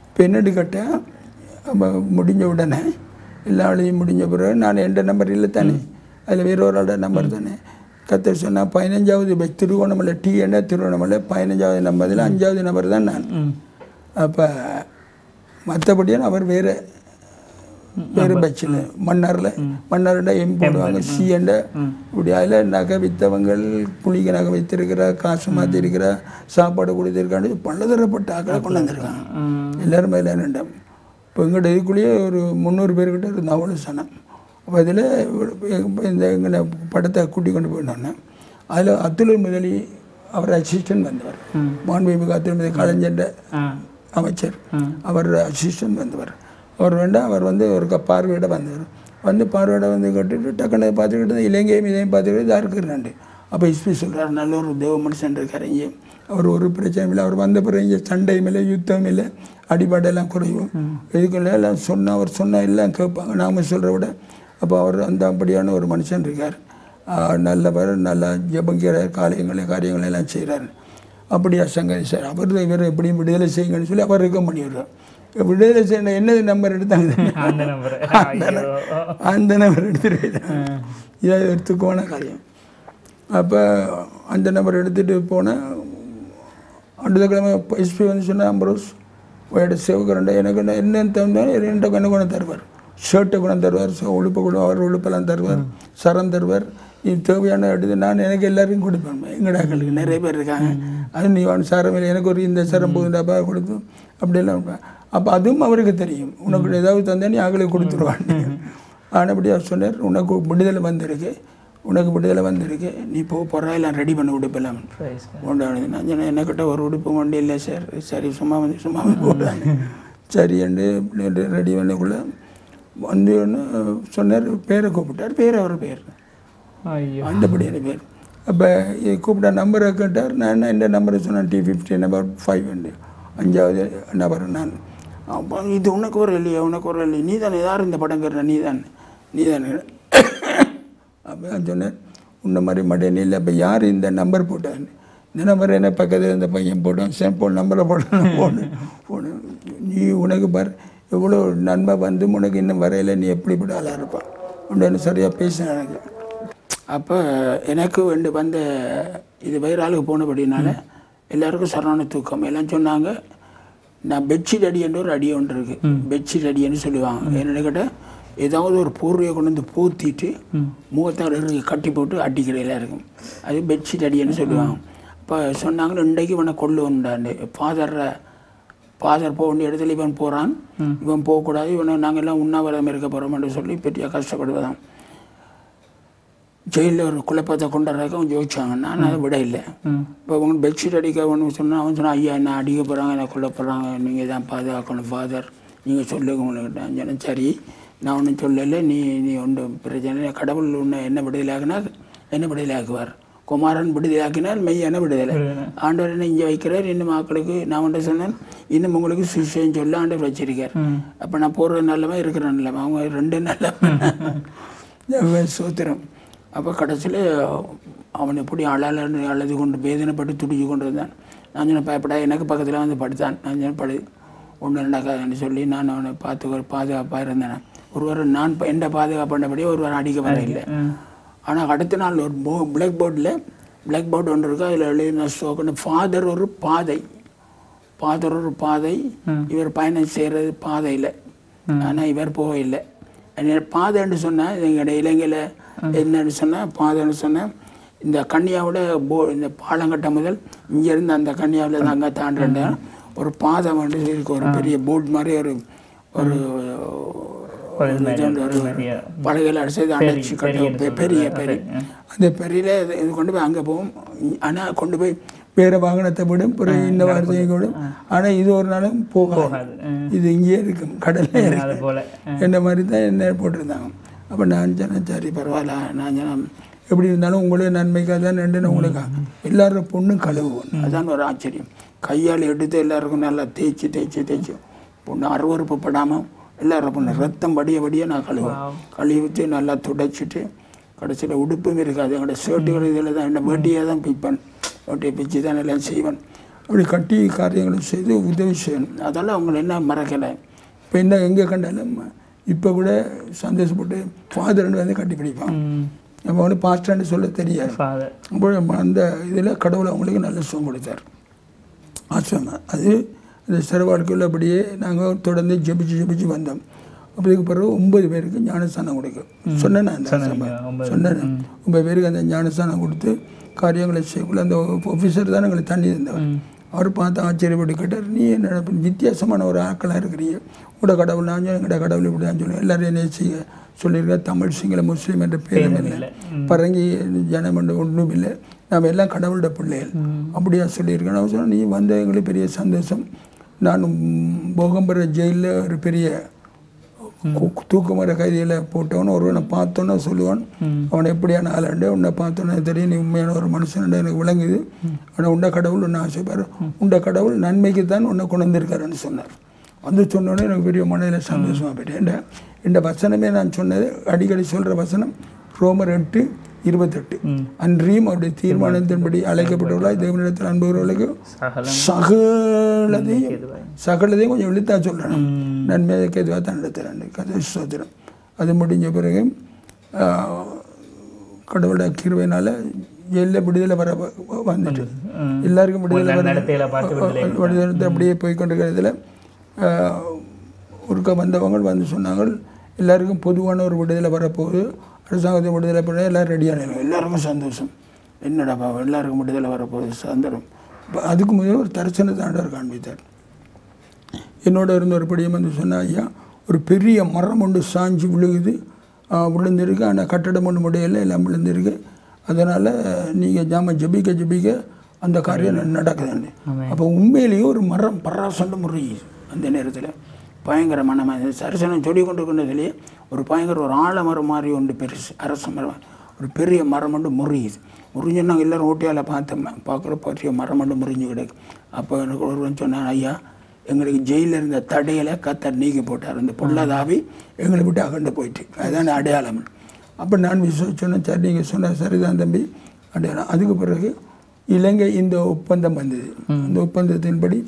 இப்போ என்னடி கேட்டேன் அப்போ முடிஞ்ச உடனே எல்லா எழுதியும் முடிஞ்ச பிறகு நான் எந்த நம்பர் இல்லை தானே அதில் வேற ஒரு ஆளோட நம்பர் தானே கத்த சொன்னால் 15வது திருவோணமலை டி என்ன திருவோணமலை 15வது நம்பரில் 5வது நம்பர் தான் நான். அப்போ மற்றபடியாக அவர் வேறு பட்சில் மன்னாரில் எம் போடுவாங்க சி என்ற இப்படி அதில் நகை விற்றவங்கள் புளிக்கு நகை வைத்திருக்கிறா காசு மாற்றிருக்கிறா சாப்பாடு கொடுத்துருக்கான்னு பலதரப்பட்ட ஆக்களை கொண்டு வந்திருக்காங்க எல்லோரும் மேலே நின்றான். இப்போ எங்கள்கிட்ட இதுக்குள்ளேயே ஒரு 300 பேர்கிட்ட இருந்தால் அவ்வளோ சனம். அப்போ அதில் இந்த எங்களை படத்தை கூட்டி கொண்டு போயிருந்தோன்னே அதில் அத்துல் முதலி அவர் அசிஸ்டன்ட் வந்தவர். மாண்புமிகு அத்துல் முதலி கலைஞர் அமைச்சர் அவர் அசிஸ்டன்ட் வந்தவர். அவர் வேண்டாம் அவர் வந்து ஒரு பார்வையிட வந்தவர் பார்வையிட கேட்டுட்டு டக்குன்னு பார்த்துக்கிட்டு இலங்கையும் இதையும் பார்த்துக்கிட்டு தான் இருக்கிறாண்டு. அப்போ எஸ்பி சொல்கிறார் நல்ல ஒரு தேவ மனுஷன் இருக்கார் இங்கே அவர் ஒரு பிரச்சனையும் இல்லை அவர் வந்த பிறகு இங்கே சண்டையும் இல்லை யுத்தம் இல்லை அடிபாடெல்லாம் குறையும் இதுக்குள்ள எல்லாம் சொன்னால் அவர் சொன்னால் எல்லாம் கேட்பாங்க நாம் சொல்கிற விட. அப்போ அவர் அந்த அப்படியான ஒரு மனுஷன் இருக்கார் நல்லவர் நல்லா ஜபங்கிறார் காரியங்களை எல்லாம் செய்கிறார். அப்படியா சங்கரி சார் அவர் இவர் எப்படியும் விடுதலை செய்யுங்கன்னு சொல்லி அவர் ரெக்கம் பண்ணி விடுறார். விடுதலை செய்ய என்னது நம்பர் எடுத்தாங்க அந்த நம்பர் எடுத்துகிட்டு இதை எடுத்துக்கோன காரியம். அப்போ அந்த நம்பர் எடுத்துகிட்டு போனேன். அடுத்த கிழமை எஸ்பி வந்து சொன்னால் அம்பரோஸ் சிவகரண்டை எனக்கு என்னென்னு தந்தாலும் ரெண்டை கொண்டு தருவார் ஷர்ட்டை கூட தருவார் உடுப்பை கூட அவர் உடுப்பெல்லாம் தருவார் சரம் தருவார் நீ தேவையான எடுத்து நான் எனக்கு எல்லாருக்கும் கொடுப்பேன் எங்கடாக்களுக்கு நிறைய பேர் இருக்காங்க அது நீ சரம் இல்லை எனக்கு ஒரு இந்த சரம் போகுதுடாப்பா கொடுத்து அப்படியெல்லாம் இருப்பேன். அப்போ அதுவும் அவருக்கு தெரியும் உனக்கு ஏதாவது தந்தா நீ அவங்களுக்கு கொடுத்துருவான். ஆனபடி அவர் சொன்னார் உனக்கு விடுதலை வந்திருக்கு நீ போகிறா எல்லாம் ரெடி பண்ண உடுப்பெல்லாம் உண்டானது. நான் சொன்னேன் என்னக்கிட்ட ஒரு உடுப்பு வண்டி இல்லை சார் சரி சும்மா வந்து போடுறாங்க சரி என்று ரெடி பண்ணக்குள்ளே வந்து ஒன்று சொன்னார் பேரை கூப்பிட்டார் அவர் பேர் அந்தபடியான பேர். அப்போ கூப்பிட்டா நம்பரை கேட்டார் நான் இந்த நம்பரை சொன்னேன் T50 நம்பர் 5 5வது நபர் நான். அப்போ இது உனக்கு ஒரு இல்லையா நீ தானே யார் இந்த படங்கிற நீ தானே அப்போ சொன்னேன் உன்ன மாதிரி மடையன் இல்லை. அப்போ யார் இந்த நம்பர் போட்டான்னு இந்த நம்பர் என்ன பக்கத்தில் இந்த பையன் போட்டான் சேம்போல் நம்பரை போட்டு நீ உனக்கு பார் எவ்வளோ நன்மை வந்து உனக்கு இன்னும் வரையில் நீ எப்படிப்பட்ட ஆளாக இருப்பான் உண்டு சரியாக பேசினேன் எனக்கு. அப்போ எனக்கு வந்த இது வயிறு ஆளுக்கு போனபடினால எல்லாருக்கும் சரண தூக்கம் எல்லாம் சொன்னாங்க. நான் பெட்ஷீட் அடின்ற ஒரு அடி ஒன்று இருக்குது பெட்ஷீட் அடின்னு சொல்லுவாங்க. என்னென்னு கேட்டால் ஏதாவது ஒரு போர்வையை கொண்டு வந்து போத்திட்டு முகத்தால் கட்டி போட்டு அடிக்கிறதெல்லாம் இருக்கும் அது பெட்ஷீட் அடின்னு சொல்லுவாங்க. இப்போ சொன்னாங்க இன்றைக்கு இவனை கொள்ளு உண்டாண்டு ஃபாதர் போக வேண்டிய இடத்துல இவன் போகிறான் இவன் போகக்கூடாது இவனை நாங்கள் எல்லாம் உண்ணாவிரதம் இருக்க போகிறோம்னு சொல்லி பெரிய கஷ்டப்படுவதான் ஜெயிலில் ஒரு குழப்பத்தை கொண்டாடுறதுக்கு அவங்க யோசிச்சாங்க. நான் அதை விட இல்லை. இப்போ அவங்க பெட்ஷீட் அடிக்க ஒன்று சொன்னால் அவன் சொன்னான் ஐயா என்ன அடிக்க போகிறாங்க என்ன கொல்ல போகிறாங்க நீங்கள் தான் பாதுகாக்கணும் ஃபாதர் நீங்கள் சொல்லுங்க உங்கள்கிட்ட. சரி நான் ஒன்றும் சொல்லலை நீ ஒன்றும் பிரச்சனை கடவுள் உன்னை என்ன விடுதலையாக்கினால் என்ன விடுதலையாக்குவார் குமாரன் விடுதலையாக்கினால் மெய்யான விடுதலை ஆண்டவர் என்ன இங்கே வைக்கிறார் இன்னும் மக்களுக்கு நான் ஒன்று சொன்னேன் இன்னும் உங்களுக்கு சுவிசேஷம் சொல்ல ஆண்டவர் வச்சிருக்கார். அப்போ நான் போகிறது நல்லமா இருக்கிற நல்லமா அவங்க 2 நல்ல சோத்திரம். அப்போ கடைசியில் அவன் எப்படி அழுது கொண்டு வேதனைப்பட்டு துடிச்சு கொண்டு இருந்தான். நான் சொன்ன பயப்படா எனக்கு பக்கத்தில் வந்து படுத்தான். நான் சொன்ன படு ஒன்று ரெண்டாக்காதுன்னு சொல்லி நான் அவனை பாதுகாப்பாக இருந்தேன். ஒருவர் நான் எந்த பாதுகாப்பு பண்ணபடியே ஒருவர் அடிக்க வர இல்லை. ஆனால் அடுத்த நாள் ஒரு பிளாக் போர்டு ஒன்று இருக்குது அதில் எழுதின ஸ்டோக்குன்னு ஃபாதர் ஒரு பாதை இவர் பயணம் செய்கிறது பாதையில் ஆனால் இவர் போகவில்லை. பாதைன்னு சொன்னால் எங்களுடைய இலங்கையில் என்னன்னு சொன்னால் பாதைன்னு சொன்னால் இந்த கன்னியாவோட இந்த பாலங்கட்ட முதல் இங்கேருந்து அந்த கன்னியாவில் அங்கே தாண்டா ஒரு பாதை வந்து இருக்கு ஒரு பெரிய போர்டு மாதிரி ஒரு படகுல அடிச்சது அடைச்சி கட்ட பெரிய அந்த பெரியில இது கொண்டு போய் அங்கே போகும். ஆனால் கொண்டு போய் வேறு வாகனத்தை விடும் பிறகு இந்த வார்த்தையும் விடும். ஆனால் இது ஒரு நாளும் போகாது இது இங்கேயே இருக்கும் கடல்ல என்ன மாதிரி தான் என்ன போட்டிருந்தாங்க. அப்போ நான் சொன்னேன் சரி பரவாயில்ல நான் சொன்னேன் எப்படி இருந்தாலும் உங்களுக்கு நன்மைக்காக தான் நின்று உங்களுக்கு எல்லாரும் பொண்ணும் கழுவுவோம். அதான் ஒரு ஆச்சரியம். கையால் எடுத்து எல்லாருக்கும் நல்லா தேய்ச்சி பொண்ணு அருவறுப்புப்படாமல் எல்லாரும் பொண்ணு ரத்தம் படிய நான் கழுவி ஊற்றி நல்லா துடைச்சிட்டு கடைசியில் உடுப்பும் இருக்காது. எங்களோட ஷர்ட்டுகள் இதில் தான் என்ன வேட்டியாக தான் பிப்பேன், வேட்டியை பிச்சு தான் எல்லாம் செய்வேன். அப்படி கட்டி காரியங்களை செய்து உதவி செய்யணும். அதெல்லாம் அவங்களை என்ன மறக்கலை. இப்போ என்ன எங்கே கண்டாலும் இப்போ கூட சந்தோஷப்பட்டு ஃபாதர்னு வந்து கட்டி பிடிப்பான். நம்ம வந்து பாஸ்டர்னு சொல்ல தெரியாது. அப்போ அந்த இதில் கடவுள் அவங்களுக்கு நல்ல சுகம் கொடுத்தார், ஆசிரமம். அது அந்த சிற வாழ்க்கையில் அப்படியே நாங்கள் தொடர்ந்து ஜெபிச்சு வந்தோம். அப்படிக்கு பிறகு 9 பேருக்கு ஞானஸ்தானம் கொடுக்கும் சொன்னேன். அந்த சொன்னேன் 9 பேருக்கு அந்த ஞானஸ்தானம் கொடுத்து காரியங்களை செய்யக்குள்ள அந்த ஆஃபீஸர் தான் எங்களுக்கு தண்ணி தந்தவர். அவர் பார்த்து ஆச்சரியப்பட்டு கேட்டார், நீ என்ன வித்தியாசமான ஒரு ஆட்களாக இருக்கிறீங்க, உங்களோட கடவுள் நான் எங்களோட கடவுள் இப்படி தான் சொல்லுவேன், எல்லோரும் என்ன செய்ய சொல்லியிருக்கேன், தமிழ் சிங்கள முஸ்லீம் என்ற பேரும் இல்லை, பரங்கி ஜனம் என்ற ஒன்றும் இல்லை, நாம் எல்லாம் கடவுளோட பிள்ளைகள் அப்படியா சொல்லியிருக்கேன். அவர் சொன்னால், நீ வந்த எங்களுக்கு பெரிய சந்தோஷம். நான் போகம்பர ஜெயிலில் ஒரு பெரிய தூக்குமர கைதியில் போட்டவன் ஒருவனை பார்த்தோன்னே சொல்லுவான், அவனை எப்படியான ஆளாண்டு உன்னை பார்த்தோன்னே தெரியும் நீ உண்மையான ஒரு மனுஷன் எனக்கு விளங்குது. ஆனால் உண்ட கடவுள் ஒன்று ஆசைப்பார், உண்ட கடவுள் நன்மைக்கு தான் உன்னை கொண்டு வந்திருக்காருன்னு சொன்னார். வந்து சொன்னோன்னே எனக்கு பெரிய மனதில் சந்தோஷமாக போயிட்டேன். இந்த வசனமே நான் சொன்னது அடிக்கடி சொல்கிற வசனம் ரோமர் 8:28. அன்றியும் அவருடைய தீர்மானத்தின்படி அழைக்கப்பட்டவர்களாய் தேவனிடத்தில் அன்புகிறவர்களுக்கு சகலதையும் கொஞ்சம் இழுத்தா சொல்கிறேன், நன்மைக்கு எதுவாக தான் நடத்துகிறேன் கதை சோதரம். அது முடிஞ்ச பிறகு கடவுளோட கிருபையினால் ஜெயிலில் விடுதலை வர வந்துட்டு எல்லாருக்கும் விடுதலை விடுதலை அப்படியே போய்கொண்டிருக்கிறதுல ஒருக்க வந்தவங்க வந்து சொன்னாங்க, எல்லாருக்கும் பொதுவான ஒரு விடுதலை வரப்போகுது, அரசாங்கத்தை விடுதலை பண்ண எல்லோரும் ரெடியான எல்லாருக்கும் சந்தோஷம். என்னடா பாவா எல்லாருக்கும் விடுதலை வரப்போகுது சந்தரம். அதுக்கு முதல்ல ஒரு தரிசனத்தை ஆண்டவர் காண்பித்தார். என்னோட இருந்த ஒரு படியம் வந்து சொன்னால், ஐயா ஒரு பெரிய மரம் ஒன்று சாஞ்சு விழுந்திருக்கு, ஆனால் கட்டடம் ஒன்று முடியலை, எல்லாம் விழுந்திருக்கு, அதனால் நீங்கள் ஜபிக்க அந்த காரியம் நடக்குதுன்னு. அப்போ உண்மையிலேயே ஒரு மரம் பராசண்டு முறியுது. அந்த நேரத்தில் பயங்கரமான சரிசனம் சொல்லி கொண்டு கொண்டதுலேயே ஒரு பயங்கர ஒரு ஆலமரம் மாதிரி ஒன்று பெருசு அரச மரம், ஒரு பெரிய மரம் ஒன்று முறியுது. முறிஞ்சு நாங்கள் எல்லோரும் ஓட்டியால் பார்த்தோம், பார்க்குற பெரிய மரம் ஒன்று முறிஞ்சு கிடக்கு. அப்போ எனக்கு ஒருவன் சொன்னான், ஐயா எங்களுக்கு ஜெயிலில் இருந்த தடையில் கத்தர் நீக்கி போட்டார், இந்த பொல்லாதாவி எங்களை விட்டு அகண்டு போயிட்டு, அதுதான் அடையாளம். அப்போ நான் சொன்னேன், சரி நீங்கள் சொன்ன சரிதான் தம்பி அடையாளம். அதுக்கு பிறகு இலங்கை இந்த ஒப்பந்தம் வந்தது. அந்த ஒப்பந்தத்தின்படி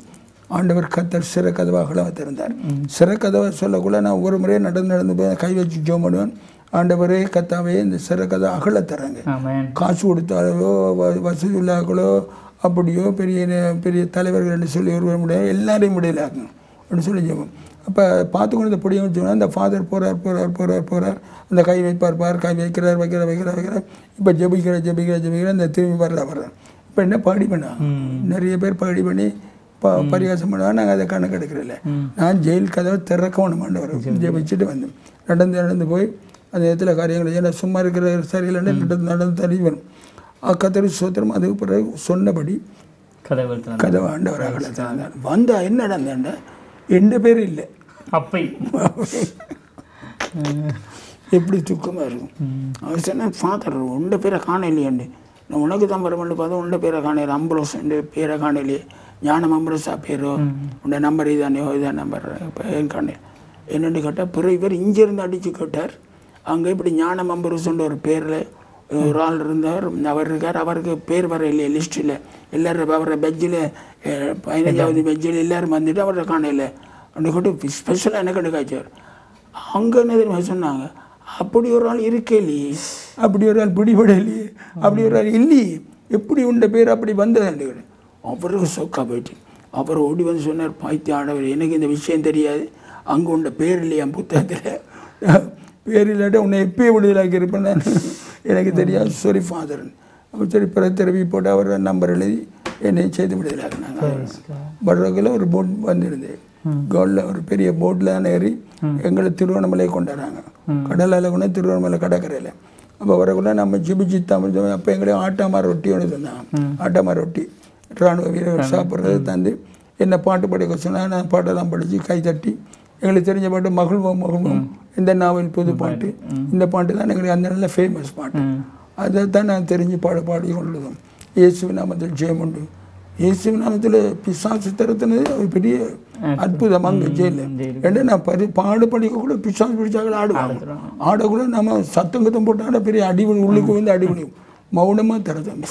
ஆண்டவர் கத்தர் சிற கதவாக திறந்தார். சிற கதவை சொல்லக்குள்ள நான் ஒரு முறையே நடந்து போய் கை வச்சு ஜோம் பண்ணுவேன், ஆண்டவரே கத்தாவே இந்த சிற கதை அகல தராங்க, காசு கொடுத்தாலோ வசதி உள்ளாக்களோ அப்படியோ பெரிய பெரிய தலைவர்கள் சொல்லி ஒருவர் முடியாது, எல்லாரையும் முடியலாக்கணும் அப்படின்னு சொல்லி ஜோம். அப்போ பார்த்துக்கொண்டு இந்த பொடியை சொன்னால் அந்த ஃபாதர் போகிறார், அந்த கை வைப்பார், கை வைக்கிறார். இப்போ ஜெபிக்கிற அந்த திரும்பி வர்றார். இப்போ என்ன பாடி பண்ணா நிறைய பேர் பாடி பண்ணி பரிகாசம் பண்ணுவாங்க, நாங்கள் அதை கணக்கு எடுக்கிறதில்ல. நான் ஜெயில் கதவை திறக்கணுமாண்டவர் ஜெபிச்சுட்டு வந்தேன். நடந்து போய் அந்த இடத்துல காரியங்கள் ஏன்னா சும்மா இருக்கிற சரியில்லைன்னு நடந்து தள்ளி வரும். கத்தரி சோத்திரம். அதுக்கு பிறகு சொன்னபடி கதவை ஆண்டவராக திறந்தார். வந்தா என்ன நடந்தாண்ட எந்த பேர் இல்லை, அப்பை எப்படி துக்கமாக இருக்கும். அவர் சொன்னால் ஃபாதர் உண்ட பேரை காண இல்லையாண்டு, நான் உனக்கு தான் வரமாட்டு பார்த்தா உண்ட பேரை காணல, அம்புரோஸ் பேரை காணலையே, ஞானம் அம்புரோஸா பேரோ உண்ட நம்பர் இதானோ இதான் நம்பர் இப்போ ஏன் காணல என்னென்னு கேட்டால், பிறகு இவர் இங்கேருந்து அடித்து கேட்டார். அங்கே இப்படி ஞானம் அம்புரோஸ்ன்ற ஒரு பேரில் ஒரு ஆள் இருந்தார், அவர் இருக்கார், அவருக்கு பேர் வர இல்லையே லிஸ்ட்டில், எல்லோரும் அவரை பெஜ்ஜில் 15வது பெஜ்ஜில் எல்லோரும் வந்துட்டு அவரை காணல அப்படின்னு கேட்டு ஸ்பெஷலாக எனக்கு எடுக்காச்சார். அங்கே என்ன தெரியுமா சொன்னாங்க, அப்படி ஒரு ஆள் இருக்கே இல்லையே, அப்படி ஒரு ஆள் பிடிபடலையே, அப்படி ஒரு ஆள் இல்லையே, எப்படி உண்ட பேர் அப்படி வந்ததுண்டு. அவருக்கு சொக்கா போயிட்டு அவர் ஓடி வந்து சொன்னார், பாய்த்திய ஆடவர் எனக்கு இந்த விஷயம் தெரியாது, அங்கே உண்ட பேர் இல்லையா புத்தகத்தில், பேர் இல்லாட்ட உன்னை எப்பயே விடுதலாக்கி இருப்பேன் நான், எனக்கு தெரியாது சாரி ஃபாதர்னு. அப்போ சரி பிறகு திரும்பி போட்டு அவர் நம்பர் எழுதி என்னை செய்து விடுதலாக்கினாங்க. வர்றதுக்குள்ள ஒரு போட் வந்துருந்தேன், கோல்டில் ஒரு பெரிய போட்டில் தான் ஏறி எங்களை திருவண்ணாமலை கொண்டாடுறாங்க, கடலால் கொண்டு திருவண்ணாமலை கடற்கரையில். அப்போ வரக்குள்ள நம்ம ஜிபிஜி தமிழ், அப்போ எங்களையும் ஆட்டாமா ரொட்டி ஒன்று தந்தாங்க, ஆட்டாமா ரொட்டி இராணுவ வீரர்கள் சாப்பிட்றது தந்து என்ன பாட்டு படிக்க சொன்னால் நான் பாட்டெல்லாம் படித்து கை தட்டி எங்களுக்கு தெரிஞ்ச பாட்டு மகிழ்வோம் இந்த நாவல் புது பாட்டு, இந்த பாட்டு தான் எங்களுக்கு அந்த நல்ல ஃபேமஸ் பாட்டு, அதை தான் நான் தெரிஞ்சு பாடி கொள்ளுதோம். இயேசு நாமத்தில் ஜெயம் உண்டு, இயேசு நாமத்தில் பிசாசு திறத்தினது அது பெரிய அற்புதம் அங்கே ஜெயிலில். ஏன்னா நான் பாடுபடிக்க கூட பிசாசு பிடிச்சாக்கள் ஆடுவாங்க. ஆடக்கூட நம்ம சத்தம் கத்தம் போட்டாட பெரிய அடிபடி உள்ளுக்கு வந்து அடிபடியும் மௌனமாக திறத்தோம்.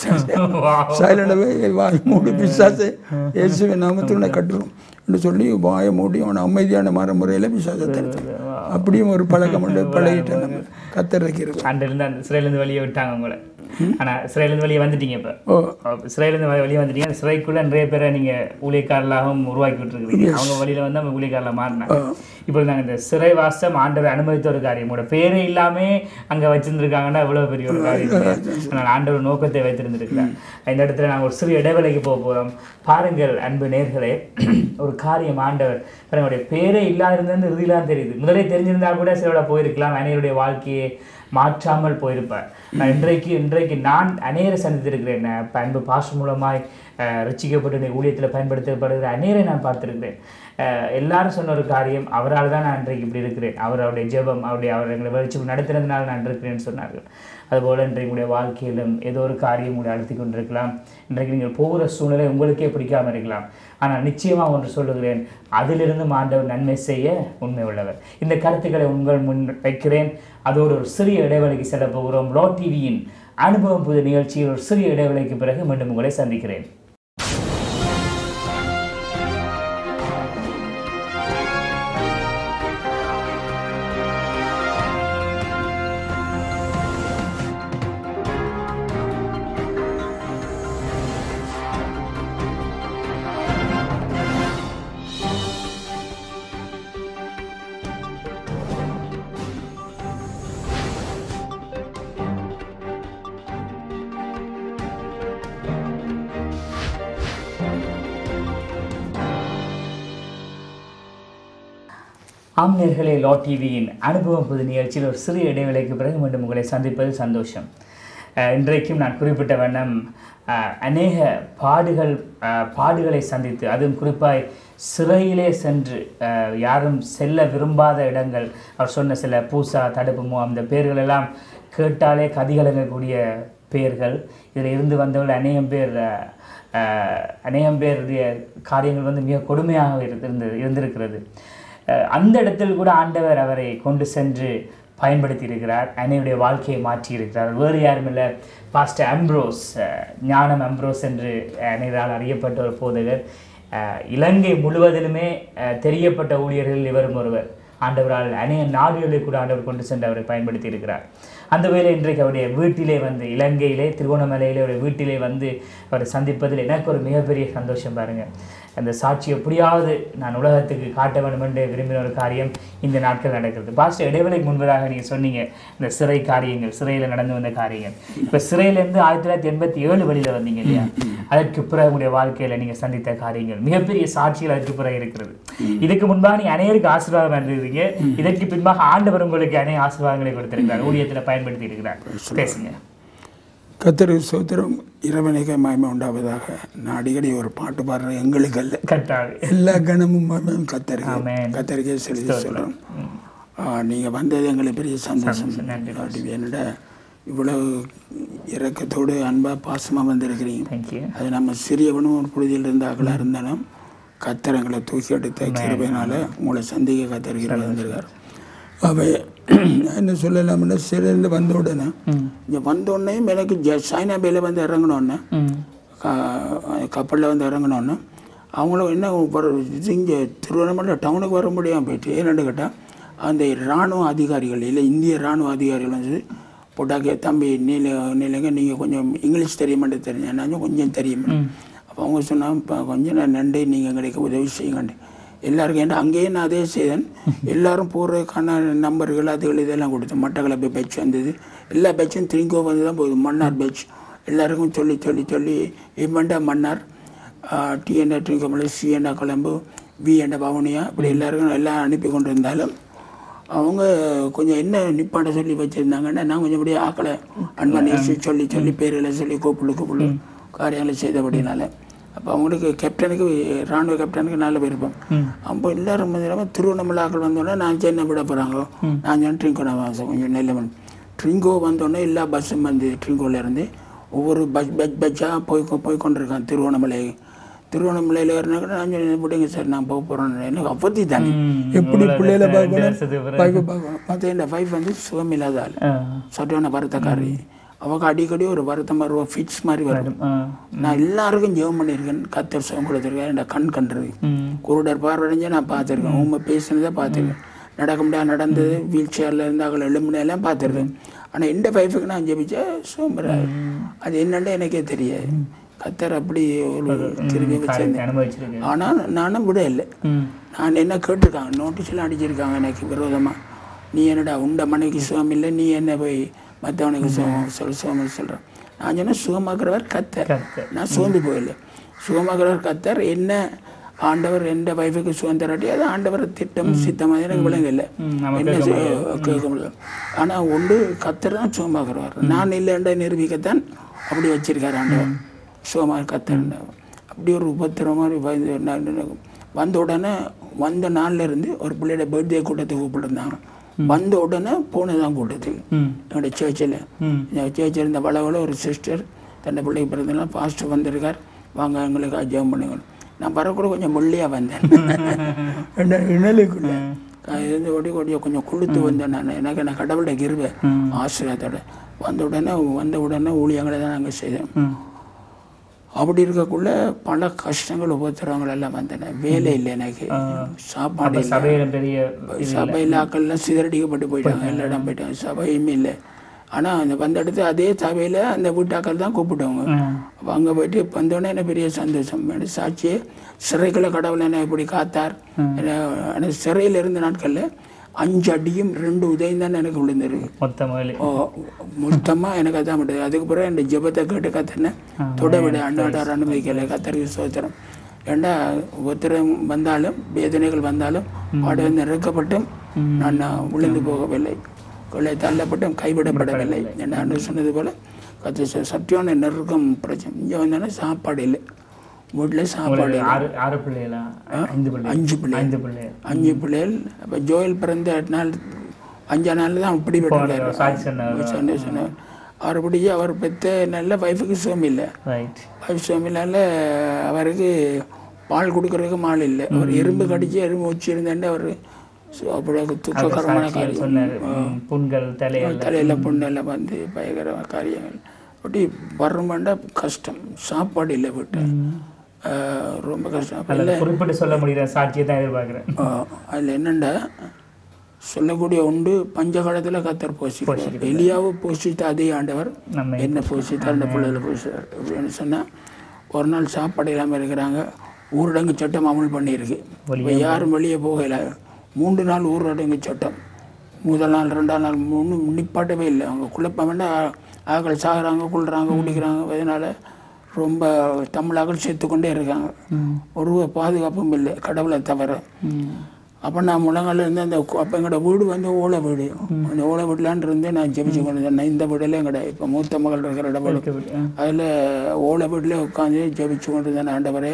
சைலண்டாகவே வாய் மூடி பிசாசை இயேசுவின் நாமத்தில் நான் கட்டுறோம் என்று சொல்லி வாயை மூடி அவனை அமைதியான முறையில் பிசாசை திறத்தோம். அப்படியும் ஒரு பழக்கம் உண்டு, பழகிட்டேன். நம்ம கத்தர் வைக்கிறது அண்டிலிருந்து அந்த சிறையிலேருந்து வெளியே விட்டாங்க உங்களை. ஆனால் சிறையிலேருந்து வெளியே வந்துட்டீங்க. இப்போ சிறையிலேருந்து வெளியே வந்துட்டீங்க. அந்த சிறைக்குள்ளே நிறைய பேரை நீங்கள் ஊழியக்காரர்களாகவும் உருவாக்கி விட்டுருக்கீங்க. அவங்க வழியில் வந்து அவங்க ஊழியக்காரலாக மாறினாங்க. இப்போ நாங்கள் இந்த சிறைவாசம் ஆண்டவர் அனுமதித்த ஒரு காரியம். உங்களோட பேரே இல்லாமல் அங்கே வச்சுருந்துருக்காங்கன்னா எவ்வளோ பெரிய ஒரு காரியம். ஆனால் ஆண்டவர் நோக்கத்தை வைத்திருந்துருக்கிறார். இந்த இடத்துல நாங்கள் ஒரு சிறு இடைவேளைக்கு போக போகிறோம். பாருங்கள் அன்பு நேர்களே, ஒரு காரியம் ஆண்டவர் அவருடைய பேரே இல்லாதிருந்தது இறுதியெல்லாம் தெரியுது. முதலே தெரிஞ்சிருந்தா கூட சிலோட போயிருக்கலாம், அனைவருடைய வாழ்க்கையை மாற்றாமல் போயிருப்பார். நான் இன்றைக்கு நான் அநேகரை சந்தித்திருக்கிறேன். அன்பு பாசம் மூலமாய் ரசிக்கப்பட்டு ஊழியத்தில் பயன்படுத்தப்படுகிற அநேகரை நான் பார்த்துருக்கிறேன். எல்லாரும் சொன்ன ஒரு காரியம், அவரால் தான் நான் இன்றைக்கு இப்படி இருக்கிறேன், அவருடைய ஜெபம் அவர் எங்களை வெளிச்சம் நடத்துனதுனால நான் இருக்கிறேன்னு சொன்னார்கள். அதுபோல் இன்றைக்குடைய வாழ்க்கையிலும் ஏதோ ஒரு காரியம் உங்களை அழுத்தி கொண்டிருக்கலாம். இன்றைக்கு நீங்கள் போகிற சூழ்நிலை உங்களுக்கே பிடிக்காமல் இருக்கலாம். ஆனால் நிச்சயமாக ஒன்று சொல்லுகிறேன், அதிலிருந்து ஆண்டவர் நன்மை செய்ய உண்மை உள்ளவர். இந்த கருத்துக்களை உங்கள் முன் வைக்கிறேன். அதோடு ஒரு சிறிய இடைவெளிக்கு செல்ல போகிறோம். லோ டிவியின் அனுபவம் புது நிகழ்ச்சியில் ஒரு சிறிய இடைவெளிக்கு பிறகு மீண்டும் உங்களை சந்திக்கிறேன். ஆம்நேர்களே, லோ டிவியின் அனுபவம் புது நிகழ்ச்சியில் ஒரு சிறிய இடைவேளைக்கு பிறகு மீண்டும் உங்களை சந்திப்பது சந்தோஷம். இன்றைக்கும் நான் குறிப்பிட்ட வண்ணம் அநேக பாடுகளை சந்தித்து, அதுவும் குறிப்பாய் சிறையிலே சென்று யாரும் செல்ல விரும்பாத இடங்கள், அவர் சொன்ன சில பூசா தடுப்பு முகாம், அந்த பேர்கள் எல்லாம் கேட்டாலே கதிகலங்கக்கூடிய பெயர்கள். இதில் இருந்து வந்தவர்கள் அநேகம் பேருடைய காரியங்கள் வந்து மிக கொடுமையாக இருந்திருக்கிறது. அந்த இடத்தில் கூட ஆண்டவர் அவரை கொண்டு சென்று பயன்படுத்தி இருக்கிறார். அன்னையுடைய வாழ்க்கையை மாற்றி இருக்கிறார். வேறு யாரும் இல்லை, பாஸ்டர் அம்ப்ரோஸ், ஞானம் அம்ப்ரோஸ் என்று அனைவரால் அறியப்பட்ட ஒரு போதகர். இலங்கை முழுவதிலுமே தெரியப்பட்ட ஊழியர்கள் இவரும் ஒருவர். ஆண்டவரால் அநேக நாடுகளை கூட ஆண்டவர் கொண்டு சென்று அவரை பயன்படுத்தி இருக்கிறார். அந்த வேளை இன்றைக்கு அவருடைய வீட்டிலே வந்து, இலங்கையிலே திருகோணமலையிலே அவருடைய வீட்டிலே வந்து அவரை சந்திப்பதில் எனக்கு ஒரு மிகப்பெரிய சந்தோஷம். பாருங்கள், அந்த சாட்சி எப்படியாவது நான் உலகத்துக்கு காட்ட வேண்டும் என்று விரும்பின ஒரு காரியம் இந்த நாட்கள் நடக்கிறது. பாஸ்டர், இடைவெளிக்கு முன்பதாக நீங்கள் சொன்னீங்க இந்த சிறை காரியங்கள், சிறையில் நடந்து வந்த காரியங்கள். இப்போ சிறையிலேருந்து 1987 வெளியில் வந்தீங்க இல்லையா? அதற்கு பிறகு உங்களுடைய வாழ்க்கையில் நீங்கள் சந்தித்த காரியங்கள், மிகப்பெரிய சாட்சிகள் அதற்கு பிறகு இருக்கிறது. இதுக்கு முன்பாக நீங்கள் அநேகருக்கு ஆசீர்வாதம் இருந்திருக்கீங்க. இதற்கு பின்பாக ஆண்டவர் உங்களுக்கு அநேக ஆசீர்வாதங்களை கொடுத்திருக்கிறார், ஊழியத்தில் பயன்படுத்தி இருக்கிறார். பேசுங்க. கத்தரு சோத்திரம், இறைவனுக்கு மகிமை உண்டாவதாக. நான் அடிக்கடி ஒரு பாட்டு பாடுறேன், எங்களுக்கு அல்ல, எல்லா கணமும் கத்தருக்கே செலுத்தி சொல்கிறோம். நீங்கள் வந்தது எங்களுக்கு பெரிய சந்தோஷம். என்னோட இவ்வளவு இரக்கத்தோடு அன்பாக பாசமாக வந்திருக்கிறீங்க. அது நம்ம சிறியவனும் ஒரு புழுதியில் இருந்தாக்களாக இருந்தாலும் கத்தர் எங்களை தூக்கி எடுத்த கிருபையினால் உங்களை சந்திக்க கத்தர் கிருபை வந்திருக்கார். அவை என்ன சொல்லலாம்னா, சிறையில் வந்த உடனே இங்கே வந்தோடனே எனக்கு சைனா பேல வந்து இறங்கினோன்னே, கப்பலில் வந்து இறங்கினோன்னே அவங்களும் என்ன இங்கே திருவண்ணாமலை டவுனுக்கு வர முடியாமல் போயிட்டு. ஏன்னு கேட்டால் அந்த இராணுவ அதிகாரிகள் இல்லை, இந்திய இராணுவ அதிகாரிகள் வந்து போட்டாக்கே, தம்பி நீலங்க நீங்கள் கொஞ்சம் இங்கிலீஷ் தெரியுமான்னு தெரிஞ்சேன், கொஞ்சம் தெரியுமா. அப்போ அவங்க சொன்னால் இப்போ கொஞ்சம் நான் நன்றி, நீங்கள் எங்களுக்கு உதவி செய்யுங்கண்டு எல்லாருக்கும். ஏன்னா அங்கேயே நான் அதே செய்தேன். எல்லோரும் போகிறதுக்கான நம்பர்கள் அதுகள் இதெல்லாம் கொடுத்தேன். மட்டக்களப்பு பேட்ச் வந்தது, எல்லா பேட்சும் திருங்கோ வந்து தான் போகுது. மன்னார் பேட்ச் எல்லாருக்கும் சொல்லி சொல்லி சொல்லி இம்மண்டா மன்னார், டிஎன்ஏ திருங்கோமலை, சிஎன்டா கொழம்பு, விஎன்டா பவனியா, இப்படி எல்லாருக்கும் எல்லாம் அனுப்பி கொண்டு இருந்தாலும் அவங்க கொஞ்சம் என்ன நிப்பாட்ட சொல்லி வச்சுருந்தாங்கன்னா, நான் கொஞ்சம் அப்படியே ஆக்களை அன்பானேசி சொல்லி சொல்லி பேர்களை சொல்லி கூப்பிடு காரியங்களை செய்தபடினால அப்போ அவங்களுக்கு கேப்டனுக்கு, இராணுவ கேப்டனுக்கு நல்ல விருப்பம். அப்போ எல்லோரும் திருவண்ணாமலை ஆக்கள் வந்தோடனே நான் சென்னை விட போகிறாங்க, நான் ட்ரிங்கோ நான் கொஞ்சம் நெல்லவன் ட்ரிங்கோ வந்தோடனே எல்லா பஸ்ஸும் வந்து ட்ரிங்கோவிலேருந்து ஒவ்வொரு பஸ்ஸாக போய் கொண்டிருக்கான் திருவண்ணாமலை திருவண்ணாமலையில் வரனாக்க நான் சொன்னேன் விடுங்க சார் நான் போக போகிறேன் எனக்கு அப்பத்தி தானே எப்படி பிள்ளைகளை பார்க்கணும் வைஃபை பார்க்கணும் பார்த்தா என் வைஃப் வந்து சுகமில்லாத ஆள் சட்டான வருத்தக்காரி அவங்க அடிக்கடி ஒரு வருத்தம் மாதிரி ஃபிட்ஸ் மாதிரி வரும் நான் எல்லாருக்கும் ஜெபம் பண்ணியிருக்கேன் கத்தர் சுகம் கொடுத்துருக்கேன் என் கண் கண்டுறது குருடர் பார்வைஞ்சே நான் பார்த்துருக்கேன் உண்மை பேசினதை பார்த்துருக்கேன் நடக்க முடியாது நடந்தது வீல் சேரில் இருந்தாங்க எலும்புனையெல்லாம் பார்த்துருக்கேன் ஆனால் எந்த வைஃபுக்கு நான் ஜெபிச்சா சோம்பராது அது என்னென்னு எனக்கே தெரியாது கத்தர் அப்படி ஒரு திரும்பி வச்சிருந்தேன் ஆனால் நானும் விட இல்லை நான் என்ன கேட்டிருக்காங்க நோட்டீஸ்லாம் அடிச்சிருக்காங்க எனக்கு விரோதமாக நீ என்னடா உண்ட மனைவிக்கு சுகம் இல்லை நீ என்ன போய் மற்றவனுக்கு சுகம் சொல்கிறேன் நான் சொன்னால் சுகமாக்குறவர் கத்தர் நான் சோம்பி போயில்லை சுகமாக்குறவர் கத்தர் என்ன ஆண்டவர் எந்த வைஃபுக்கு சுகம் தராட்டி அது ஆண்டவர் திட்டம் சித்தமாக எனக்கு விளங்க இல்லை என்ன கேட்க முடியும் ஆனால் ஒன்று கத்தர் தான் சுகமாக்குறவர் நான் இல்லைன்ற நிரூபிக்கத்தான் அப்படி வச்சிருக்காரு ஆண்டவர் சுகமாக கத்தர் அப்படி ஒரு உபத்திரம் மாதிரி வந்த உடனே வந்த நாள்லேருந்து ஒரு பிள்ளையோட பர்த்டே கூட்டத்துக்கு கூப்பிட்டுருந்தாங்க வந்த உடனே போனதான் கூட்டத்துக்கு என்னோட சேர்ச்சில் சேர்ச்சில் இருந்த வளவள ஒரு சிஸ்டர் தன்னை பிள்ளைக்கு பிறந்தெல்லாம் பாஸ்டர் வந்திருக்கார் வாங்க எங்களுக்கு ஜெபம் பண்ணுங்க நான் வரக்கூட கொஞ்சம் முள்ளியாக வந்தேன் என்ன இணலுக்குள்ள இருந்து ஓடி கொஞ்சம் கொளுத்து வந்தேன் நான் எனக்கு நான் கடவுளை கிருவேன் ஆசிரியத்தோட வந்த உடனே ஊழியங்களை தான் நாங்கள் செய்தோம் அப்படி இருக்கக்குள்ள பல கஷ்டங்கள் உபத்திரவங்கள் எல்லாம் வந்தன வேலை இல்லை எனக்கு சாப்பாடு சபையில் ஆக்கள்லாம் சிதறடிக்கப்பட்டு போயிட்டாங்க எல்லா இடம் போயிட்டாங்க சபையுமே இல்லை ஆனால் அந்த வந்த இடத்துல அதே சபையில் அந்த வீட்டாக்கள் தான் கூப்பிட்டவங்க அப்போ அங்கே போயிட்டு வந்தோடனே என்ன பெரிய சந்தோஷம் சாட்சியே சிறைக்குள்ள கடவுள் என்ன இப்படி காத்தார் எனக்கு சிறையில் இருந்த நாட்களில் 5 அடியும் 2 உதயம் தான் எனக்கு விழுந்துருக்கு மொத்தமாக எனக்கு அதான் முடியாது அதுக்கு பிறகு என் ஜெபத்தை கேட்டு கத்தினேன் தொட விட அண்ணாட்டார் அனுமதிக்கலை கத்தருக்கு சோத்திரம் ஏண்டா உத்தரம் வந்தாலும் வேதனைகள் வந்தாலும் பாடு வந்து இறக்கப்பட்டும் நான் விழுந்து போகவில்லை கொள்ளை தள்ளப்பட்டும் கைவிடப்படவில்லை என்ன அன்று சொன்னது போல் கத்து சத்தியான நெருக்கம் பிரச்சனை இங்கே வந்தோன்னா சாப்பாடு இல்லை வீட்டில் சாப்பாடு 5 பிள்ளைகள் அப்போ ஜோயல் பிறந்த 5 நாள் தான் அப்படி சொன்னார் அவர் பிடிச்சி அவர் பெற்ற நல்ல வைஃபுக்கு சுகம் இல்லை வைஃப் சுகம் இல்லாத அவருக்கு பால் கொடுக்கறதுக்கு ஆள் இல்லை அவர் எறும்பு கடிச்சு எறும்பு வச்சு இருந்தேன் அவர் அப்படி துக்ககரமான காரியம் தலையில் புண்ணெல்லாம் வந்து பயங்கரமான காரியங்கள் அப்படி வரமாண்டா கஷ்டம் சாப்பாடு இல்லை விட்டு ரொம்ப கஷ்டம் குறிப்பிட்டு சொல்ல முடியல சாட்சியை தான் எதிர்பார்க்குறேன் அதில் என்னென்னா சொல்லக்கூடிய உண்டு பஞ்சகாலத்தில் கத்தர் போஷிக்கிறார் எலியாவை போஷித்த அதே ஆண்டவர் என்ன போஷித்தார் அந்த பிள்ளைகளை போஷித்தார் அப்படின்னு சொன்னால் ஒரு நாள் சாப்பாடு இல்லாமல் இருக்கிறாங்க ஊரடங்கு சட்டம் அமல் பண்ணியிருக்கு யாரும் வெளியே போகலை 3 நாள் ஊரடங்கு சட்டம் முதல் நாள் 2ஆம் நாள் 3 நிப்பாட்டவே இல்லை அவங்க குழப்பம் வேண்டாம் ஆக்கள் சாகுறாங்க குள்றாங்க குடிக்கிறாங்க அதனால் ரொம்ப தமிழாக்கள் சேர்த்துக்கொண்டே இருக்காங்க ஒரு பாதுகாப்பும் இல்லை கடவுளை தவிர அப்போ நான் முழங்கால இருந்து அந்த அப்போ எங்களோட வீடு வந்து ஓலை வீடு அந்த ஓலை வீடலான் இருந்து நான் ஜெபிச்சு கொண்டு இருந்தேன் இந்த வீடுல எங்கட இப்போ மூத்த மகள் இருக்கிற இடம் அதில் ஓலை வீட்டில் உட்காந்து ஜெபிச்சு கொண்டு இருந்தேன் ஆண்டவரே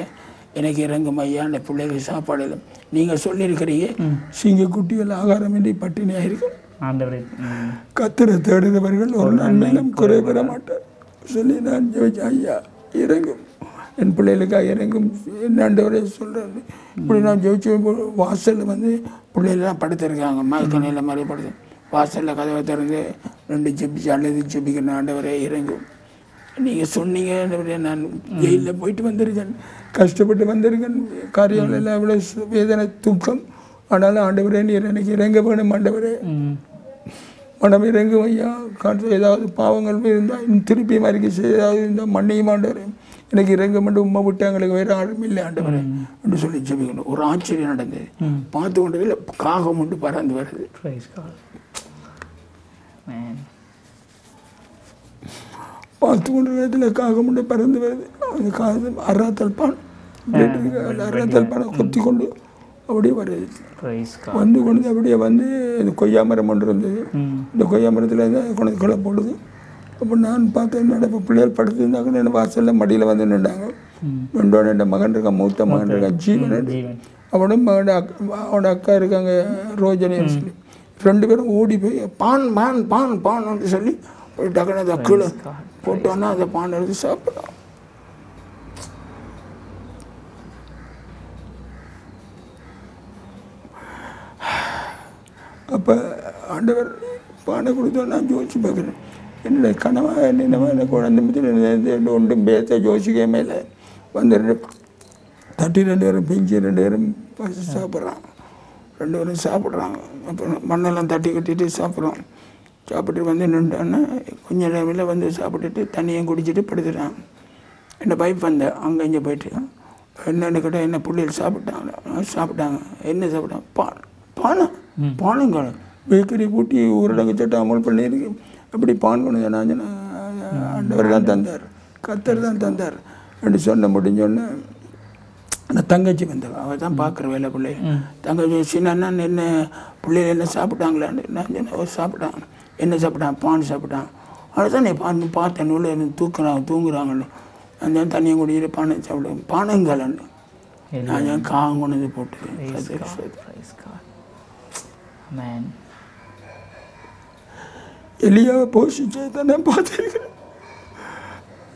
எனக்கு இறங்கும் ஐயா அந்த பிள்ளைகள் சாப்பாடு இல்லை நீங்கள் சொல்லியிருக்கிறீங்க சிங்கக்குட்டிகள் ஆகாரமின்றி பட்டினியாக இருக்கும் கத்திர தேடுகிறவர்கள் ஒரு நன்மையிலும் குறை பெற மாட்டார் சொல்லி நான் ஜெபிச்சேன் ஐயா இறங்கும் என் பிள்ளைகளுக்காக இறங்கும் என்னண்டவரே சொல்கிறேன் இப்படி நான் ஜெயிச்சு வாசலில் வந்து பிள்ளைகள்லாம் படுத்திருக்காங்க மயக்கணையில் மாதிரி படுத்து வாசலில் கதவை திறந்து 2 ஜெபிச்சு அல்லது ஜெபிக்கிறேன் ஆண்டவரே இறங்கும் நீங்கள் சொன்னீங்க நான் ஜெயிலில் போயிட்டு வந்திருக்கேன் கஷ்டப்பட்டு வந்திருக்கேன் காரியங்கள் எல்லாம் எவ்வளோ வேதனை துக்கம் ஆனாலும் ஆண்டவரே நீர் எனக்கு இறங்க வேணும் ஆண்டவரே மனம் இறங்கும் ஐயா காற்று ஏதாவது பாவங்கள் இருந்தால் திருப்பி மறுக்கி ஏதாவது இருந்தால் மண்ணையும் ஆண்டவரே எனக்கு இறங்க மட்டும் உண்மை விட்டு எங்களுக்கு வேறு ஆளும் இல்லை ஆண்டவரே என்று சொல்லி ஜெபிக்கணும் ஒரு ஆச்சரியம் நடந்தது பார்த்து கொண்டதில் காகம் ஒன்று பறந்து வருது பார்த்து கொண்ட நேரத்தில் காகம் ஒன்று பறந்து வருது அந்த காகம் அறாத்தல்பான் அறாத்தல்பானை கொத்தி கொண்டு அப்படியே வருது வந்து கொண்டு அப்படியே வந்து இந்த கொய்யா மரம் ஒன்று இருந்தது இந்த கொய்யா மரத்தில் கொண்டு கொலை போடுது அப்போ நான் பார்த்தேன் இப்போ பிள்ளைகள் படுத்துருந்தாங்க என்ன வாசலில் மடியில் வந்து நின்றாங்க ரெண்டோட என் மகன் இருக்கான் மூத்த மகன் இருக்கான் ஜீவன் அவனும் அவனோட அக்கா இருக்காங்க ரோஜனின்னு சொல்லி 2 பேரும் ஓடி போய் பான் பான் பான் பான்னு சொல்லி ஒரு டக்குனு அதை கீழே போட்டோன்னா அதை பான் எடுத்து சாப்பிட்றான் அப்போ ஆண்டவர் பானை கொடுத்தோம். நான் யோசிச்சு பார்க்குறேன், என்னோட கனவாக என்ன குழந்தை பற்றி ஒன்றும் பேச யோசிக்கவே இல்லை. வந்து 2 பேரும் பிஞ்சு 2 பேரும் பசி சாப்பிட்றான், 2 பேரும் சாப்பிட்றாங்க. அப்புறம் மண்ணெல்லாம் தட்டி கட்டிட்டு சாப்பிட்றோம். சாப்பிட்டு வந்து நின்றான்னா கொஞ்சம் நேரமில் வந்து சாப்பிட்டுட்டு தண்ணியும் குடிச்சிட்டு படுத்துட்டான். என்ன பைப் வந்தேன் அங்கே இங்கே போயிட்டு என்னென்னு கேட்டால் என்ன பிள்ளைகள் சாப்பிட்டாங்க. என்ன சாப்பிட்டாங்க? பானங்க பேக்கரி பூட்டி ஊரடங்கு சட்டம் அமல் பண்ணியிருக்கு. அப்படி பான் கொண்டு நான் ஆண்டவர் தான் தந்தார், கத்தர் தான் தந்தார் அப்படி சொன்ன முடிஞ்சோடனே நான் தங்கச்சி வந்தேன். அவள் தான் பார்க்குற வேலை பிள்ளை. தங்கச்சி சின்ன என்ன பிள்ளைகள் என்ன சாப்பிட்டாங்களான்னு நான் சொன்னேன். சாப்பிட்டாங்க. என்ன சாப்பிட்டான்? பான் சாப்பிட்டான். அதுதான் நீ பார்த்தேன் உள்ள தூங்குறாங்கன்னு. அந்த தண்ணியை குடிச்சிட்டு பானை சாப்பிடுவேன். பானைங்கலன்னு நான் காகம் கொண்டு வந்து போட்டு எலியாவை போஷிச்சதை நான் பார்த்துருக்கிறேன்.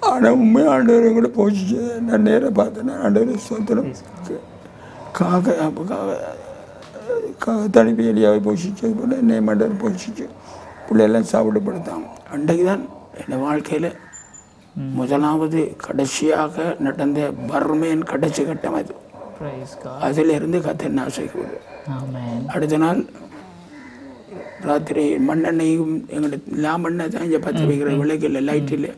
ஆனால் உண்மையாக ஆண்டவரை கூட போஷிச்சதை நான் நேராக பார்த்தேன். ஆண்டவர் சொந்தம் தனிப்பி எலியாவை போஷிச்சது போல என்னை ஆண்டவர் போஷிச்சு பிள்ளையெல்லாம் சாப்பிடப்படுத்தாங்க. அன்றைக்கு தான் என் வாழ்க்கையில் முதலாவது கடைசியாக நடந்த வறுமையின் கடைசி கட்டம் அது. அதிலிருந்து கத்தர் ஆசைப்படுது. அடுத்த நாள் ராத்திரி மண்ணெண்ணையும் எங்கள்கிட்ட லாமண்ணை தான் இங்கே பற்ற வைக்கிற விளக்கு இல்லை, லைட் இல்லை,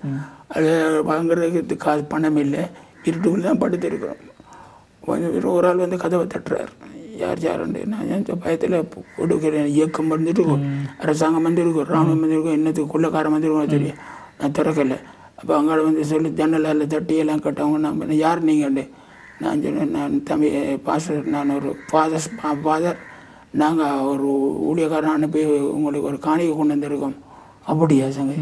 அதை வாங்குறதுக்கு காசு பணம் இல்லை, இருட்டுக்குள்ள தான் படுத்துருக்குறோம். கொஞ்சம் ஒரு ஆள் வந்து கதவை தட்டுறார். யாருண்டு நான் இந்த பயத்தில் கொடுக்குறேன். இயக்கம் வந்துருக்கும், அரசாங்கம் வந்துருக்கும், இராணுவம் வந்துருக்கும், என்னத்துக்கு கொள்ளக்காரம் வந்துருக்கும் தெரியும். நான் திறக்கலை. அப்போ அங்கே வந்து சொல்லி ஜன்னலில் தட்டியெல்லாம் கட்டவங்க நான் யார் நீங்கண்டு நான் சொன்னேன். நான் தம்பி பாஸ்டர், நான் ஒரு ஃபாதர், நாங்கள் ஒரு ஊழியக்காரன் அனுப்பி உங்களுக்கு ஒரு காணிக்கை கொண்டு வந்திருக்கோம். அப்படியா சங்க?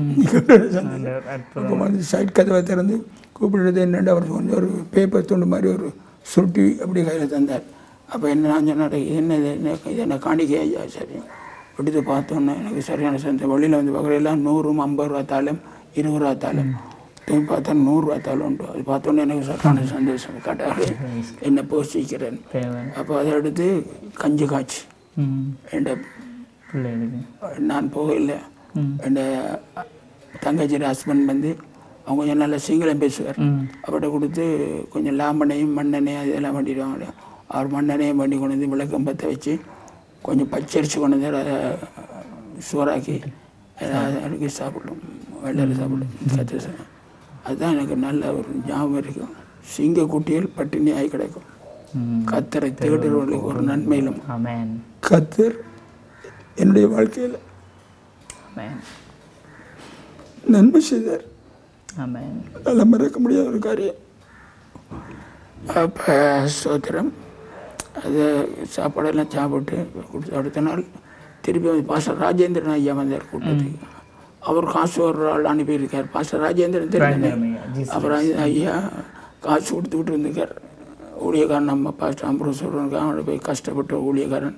அப்போ வந்து சைட் கதவை திறந்து கூப்பிடுறது என்னென்னு அவர் கொஞ்சம் ஒரு பேப்பர் துண்டு மாதிரி ஒரு சுருட்டி அப்படி கையில் தந்தார். அப்போ என்ன நான் சொன்னேன், இது என்ன காணிக்கை ஐயா? சரி எடுத்து பார்த்தோன்னே எனக்கு சரியான சந்தேகம். வெளியில் வந்து பார்க்குற எல்லாம் 100, 50 ரூபா தாளம், 20 ரூபா தாளம், திரும்பி பார்த்தா 100 ரூபா தாளம் உண்டு. அது பார்த்தோன்னே எனக்கு சரியான சந்தோஷம். கட்டாக என்ன போஷிக்கிறேன். அப்போ அதை எடுத்து கஞ்சி காய்ச்சி நான் போகலை. என் தங்கச்சியோட ஹஸ்பண்ட் வந்து அவங்க கொஞ்சம் நல்லா சிங்களம் பேசுவார். அவர்கிட்ட கொடுத்து கொஞ்சம் லாமண்ணையும் மண்ணெண்ணையும் அதெல்லாம் பண்ணிடுவாங்க. அவர் மண்ணெண்ணையும் பண்ணி கொண்டு வந்து விளக்கம் பற்ற வச்சு கொஞ்சம் பச்சரிச்சு கொண்டு வந்து அதை சோறாக்கி அதுக்கு சாப்பிடும், வெள்ளரி சாப்பிடும். கற்று அதுதான் எனக்கு நல்ல ஒரு ஞாபகம் இருக்கும். சிங்க குட்டிகள் பட்டினி ஆகி கிடைக்கும். கத்தரை தேடுறவர்களுக்கு ஒரு நன்மையிலும் கத்தர் என்னுடைய வாழ்க்கையில் நன்மை செய்தார். நல்லா மறக்க முடியாத ஒரு காரியம். அப்போ சோத்திரம் அது சாப்பாடெல்லாம் சாப்பிட்டு கொடுத்து அடுத்த நாள் திருப்பி வந்து பாஸ்டர் ராஜேந்திரன் ஐயா வந்தார் கூட்டத்துக்கு. அவர் காசு ஒரு ஆள் அனுப்பியிருக்கார். பாஸ்டர் ராஜேந்திரன் தெரியும். அப்புறம் ஐயா காசு கொடுத்துக்கிட்டு இருந்திருக்கார். ஊழியக்காரன் நம்ம பாஸ்டர் அம்பரூஸ்வரனுக்கு அவனை போய் கஷ்டப்பட்ட ஊழியக்காரன்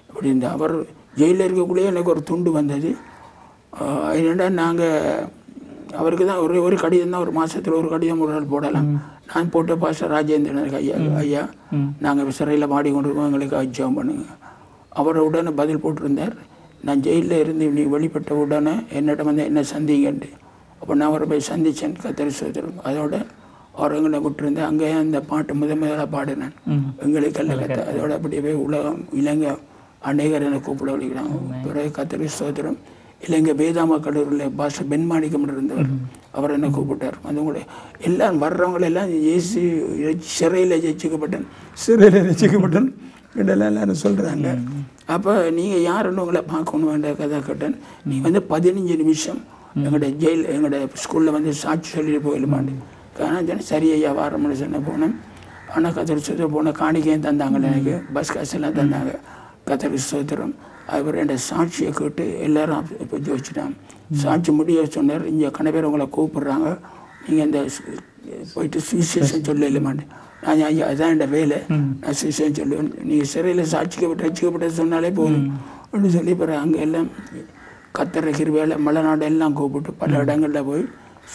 இப்படி இருந்தால் அவர் ஜெயிலில் இருக்கக்குள்ளேயே எனக்கு ஒரு துண்டு வந்தது. என்னென்னா நாங்கள் அவருக்கு தான் ஒரு கடிதம் தான், ஒரு மாதத்தில் ஒரு கடிதம் ஒரு நாள் போடலாம். நான் போட்ட பாஸ்டர் ராஜேந்திரனுக்கு ஐயா நாங்கள் சிறையில் மாடிக்கொண்டிருக்கோம், எங்களுக்கு ஜெபம் பண்ணுங்க. அவரை உடனே பதில் போட்டிருந்தார். நான் ஜெயிலில் இருந்து நீ வெளிப்பட்ட உடனே என்னிடம் வந்து என்ன சந்திங்கன்ட்டு. அப்போ நான் அவரை போய் சந்தித்தேன். கத்தரி சோதரம் அதோட அவர் எங்களை விட்டுருந்தேன். அங்கேயே அந்த பாட்டு முதலாக பாடினேன், எங்களுக்கு அல்ல கத்த. அதோட அப்படியே போய் உலகம் இலங்கை அநேகர் என்னை கூப்பிட வலிக்கிறாங்க. பிறகு கத்தரி சோதரம் இலங்கை வேதாமா கல்லூரியில் பாஸ்டர் பெண்மாணிக்கம் இருந்தவர், அவர் என்னை கூப்பிட்டார். அது கூட எல்லாம் வர்றவங்களெல்லாம் ஏசி சிறையில் ரசிக்கப்பட்டேன் இதெல்லாம் எல்லாரும் சொல்கிறாங்க. அப்போ நீங்கள் யாருன்னு உங்களை பார்க்கணும் வேண்டிய கதை கேட்டேன். நீ வந்து 15 நிமிஷம் எங்களோட ஸ்கூலில் வந்து சாட்சி சொல்லிட்டு போயிடலாமான்னு. ஆனால் சொன்னேன் சரி ஐயா வாரம்னு சொன்ன போனேன். ஆனால் கத்தரி சோத்திரம் போன காணிக்கையும் தந்தாங்க, எனக்கு பஸ் காசெல்லாம் தந்தாங்க. கத்தரி சோத்திரம் அவர் என் சாட்சியை கேட்டு எல்லோரும் இப்போ ஜோதிச்சிட்டாங்க. சாட்சி முடிய சொன்னார், இங்கே கண பேர் உங்களை கூப்பிட்றாங்க, நீங்கள் இந்த போயிட்டு சுவிசேஷம் சொல்லலாமான்னு. நான் ஐயா அதுதான் என் வேலை, நான் சுவிசேஷம் சொல்லுவேன். நீங்கள் சிறையில் சாட்சிக்கப்பட்டு ரசிக்கப்பட்ட சொன்னாலே போதும் அப்படின்னு சொல்லி பிறகு அங்கே எல்லாம் கத்தரை கிருபையில் மலைநாடு எல்லாம் கூப்பிட்டு பல இடங்களில் போய்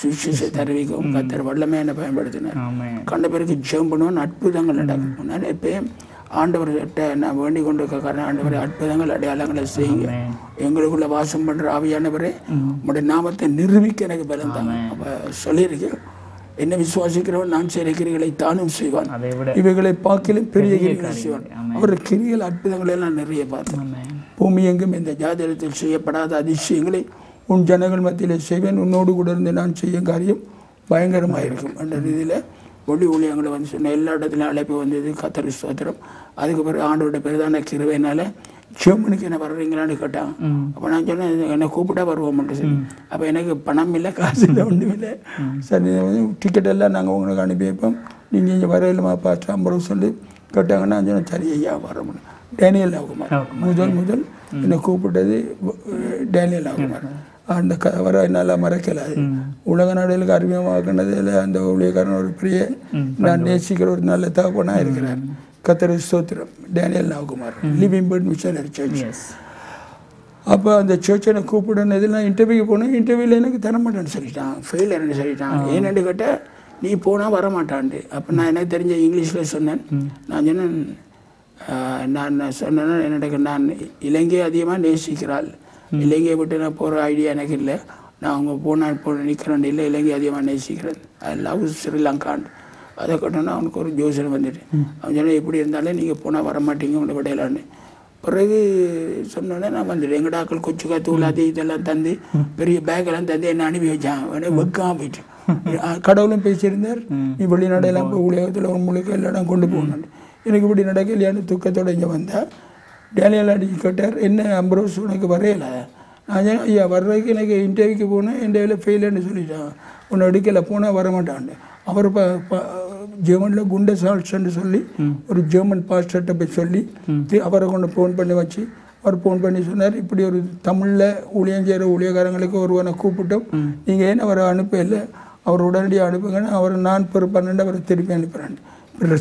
சுவிசேஷத்தை அறிவிக்கவும் கத்தர் வல்லமே என்னை பயன்படுத்தினார். கண்ட பேருக்கு ஜெபம் பண்ணுவோம், அற்புதங்கள் நடக்கும். நான் எப்பயும் ஆண்டவர்கிட்ட நான் வேண்டிக் கொண்டிருக்க ஆண்டவரை அற்புதங்கள் அடையாளங்களை செய்யுங்க. எங்களுக்குள்ள வாசம் பண்ணுற ஆவியானவரே உங்களுடைய நாமத்தை நிரூபிக்க எனக்கு பலம் தாங்க. அப்போ சொல்லியிருக்கேன், என்ன விசுவாசிக்கிறவன் நான் செய்கிற கிரிகளை தானும் செய்வான், இவைகளை பார்க்கலும் பெரிய கிரிகளை செய்வான். அவர் கிரிகள் அற்புதங்களை எல்லாம் நிறைய பார்த்தேன். பூமி எங்கும் இந்த ஜாதகத்தில் செய்யப்படாத அதிசயங்களை உன் ஜனங்கள் மத்தியில் செய்வேன், உன்னோடு கூட இருந்து நான் செய்யும் காரியம் பயங்கரமாக இருக்கும் என்ற ரீதியில் ஒளி ஊழியங்களை வந்து சொன்ன எல்லா இடத்துலையும் அழைப்பு வந்தது. கர்த்தருக்கு ஸ்தோத்திரம். அதுக்கு பிறகு ஆண்டோட பிரதான கிருபையினால ஜெர்மனிக்கு என்ன வர்றீங்களான்னு கேட்டாங்க. அப்போ நான் சொன்னேன், என்னை கூப்பிட்டா வருவோம்ட்டு சொல்லி. அப்போ எனக்கு பணம் இல்லை, காசு இல்லை, ஒன்றும் இல்லை. சரி, டிக்கெட் எல்லாம் நாங்கள் உங்களுக்கு அனுப்பி வைப்போம், நீங்கள் இங்கே வரையிலுமாப்பா சாம்பரம் சொல்லி கேட்டாங்கன்னா சொன்னேன், சரி ஐயா வரோம்னு. டேனியல் ஆகுமார் முதல் என்னை கூப்பிட்டது டேனியல் ஆகுமார். அந்த வர என்னால் மறக்கலாது. உலக நாடுகளுக்கு அறிமுகமாக்கினதில் அந்த ஊழியக்காரன் ஒரு பெரிய நான் நேசிக்கிற ஒரு நல்ல தகப்பனாக இருக்கிறார். கர்த்தருக்கு ஸ்தோத்திரம். Daniel Nagumar, living bird missionary church. அப்போ அந்த சர்ச்சை கூப்பிடுனதில் நான் இன்டர்வியூக்கு போனேன். இன்டர்வியூவில் எனக்கு தரமாட்டேன்னு சொல்லிட்டான், ஃபெயிலர்னு சொல்லிட்டான். ஏன்னு கேட்டால் நீ போனால் வரமாட்டான்ட்டு. அப்போ நான் எனக்கு தெரிஞ்ச இங்கிலீஷில் சொன்னேன். நான் சொன்னேன், நான் சொன்னேன்னா என்னோட நான் இலங்கையை அதிகமாக நேசிக்கிறாள், இலங்கையை விட்டு நான் போகிற ஐடியா எனக்கு இல்லை, நான் அவங்க போனால் நிற்கிறேன் இல்லை, இலங்கை அதிகமாக நேசிக்கிறேன், ஐ லவ் ஸ்ரீலங்கான். அதை கேட்டோன்னா அவனுக்கு ஒரு ஜோசன் வந்துட்டு அவன் சொன்னால் எப்படி இருந்தாலும் நீங்கள் போனால் வரமாட்டீங்க உங்களை விடையிலான்னு. பிறகு சொன்னோடனே நான் வந்துட்டேன். எங்கடாக்கள் கொச்சுக்கா தூள் அது இதெல்லாம் தந்து பெரிய பேக்கெல்லாம் தந்து என்னை அனுப்பி வச்சான். உடனே வெக்காம போயிட்டு கடவுளும் பேசியிருந்தார், நீ வெளிநாடெல்லாம் போய் உலகத்தில் ஒரு முழுக்க எல்லா இடம் கொண்டு போகணும். எனக்கு இப்படி நடக்கலையான்னு துக்கத்தோடு இங்கே வந்தால் டேனியல் அடிச்சு கேட்டார், என்ன அம்பரோஸ் உனக்கு வரையல? நான் சொன்னேன், ஐயா வர்றதுக்கு எனக்கு இன்டர்வியூக்கு போனேன், இன்டர்வியூவில் ஃபெயிலுன்னு சொல்லிட்டான், உன்னை எடுக்கலை, போனால் வரமாட்டான். அவர் ஜெர்மனில் குண்டசால்ஸ்ன்னு சொல்லி ஒரு ஜெர்மன் பாஸ்டர்கிட்ட போய் சொல்லி அவரை கொண்டு ஃபோன் பண்ணி வச்சு அவர் ஃபோன் பண்ணி சொன்னார், இப்படி ஒரு தமிழில் ஊழியம் செய்கிற ஊழியக்காரங்களுக்கு ஒருவனை கூப்பிட்டோம், நீங்கள் ஏன் அவரை அனுப்பலை, அவர் உடனடியாக அனுப்புங்கன்னு அவர் நான் பொறுப்பானு அவரை திருப்பி அனுப்புகிறேன்.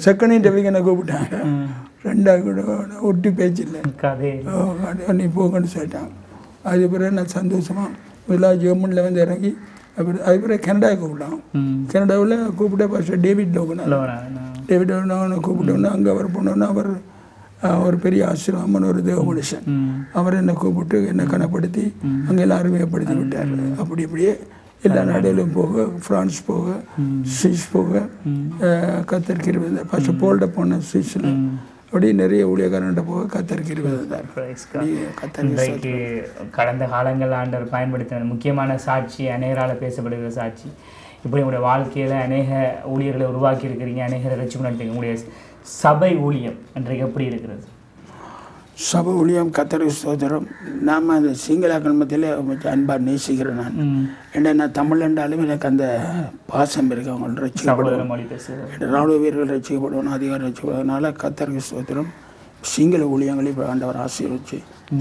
செகண்ட் இன்டர்வியூக்கு என்ன கூப்பிட்டாங்க, ரெண்டாவது கூட ஒட்டி பேச்சு இல்லை, நீ போங்கன்னு சொல்லிட்டாங்க. அது பிறகு நான் சந்தோஷமாக இதெல்லாம் ஜெர்மனியில் வந்து இறங்கி அது பிறகு கனடாவுக்கு கூப்பிட்டான். கனடாவில் கூப்பிட்ட பாஸ்டர் டேவிட் லோகனை கூப்பிட்டோன்னா அங்கே அவர் போனோன்னா அவர் ஒரு பெரிய ஆசிரமன் ஒரு தேவ மனுஷன், அவர் என்னை கூப்பிட்டு என்னை கனப்படுத்தி அங்கே எல்லாம் அறிமுகப்படுத்தி விட்டார். அப்படி இப்படியே எல்லா நாடுகளும் போக, ஃப்ரான்ஸ் போக, சுவிஸ் போக, கத்தருக்கு இருபது பாஸ்டர் போல்ட போன சுவிஸில் அப்படி நிறைய ஊழியக்காரன்கிட்ட போக கத்தருக்கு இருபது. இன்றைக்கு கடந்த காலங்கள் ஆண்டவர் பயன்படுத்தின முக்கியமான சாட்சி, அநேகரால் பேசப்படுகிற சாட்சி. இப்படி உங்களுடைய வாழ்க்கையில் அநேக ஊழியர்களை உருவாக்கி இருக்கிறீங்க, அநேகரை வச்சு நடத்துங்க. உங்களுடைய சபை ஊழியம் இன்றைக்கு எப்படி இருக்கிறது? சபை ஊழியம் கத்தருக்கு ஸ்தோத்திரம். நாம் அந்த சிங்களாக்கள் மத்தியில் அன்பாக நேசிக்கிறேன். நான் ஏன்னா நான் தமிழ் என்றாலும் எனக்கு அந்த பாசம் இருக்குது. அவங்க ரசிக்கப்படுவோம், ராணுவ வீரர்கள் ரசிக்கப்படணும், அதிகாரம் ரசிக்கப்படுவதனால கத்தருக்கு ஸ்தோத்திரம். சிங்கள ஊழியங்களை இப்போ ஆண்டவர் ஆசீர்வதிச்சு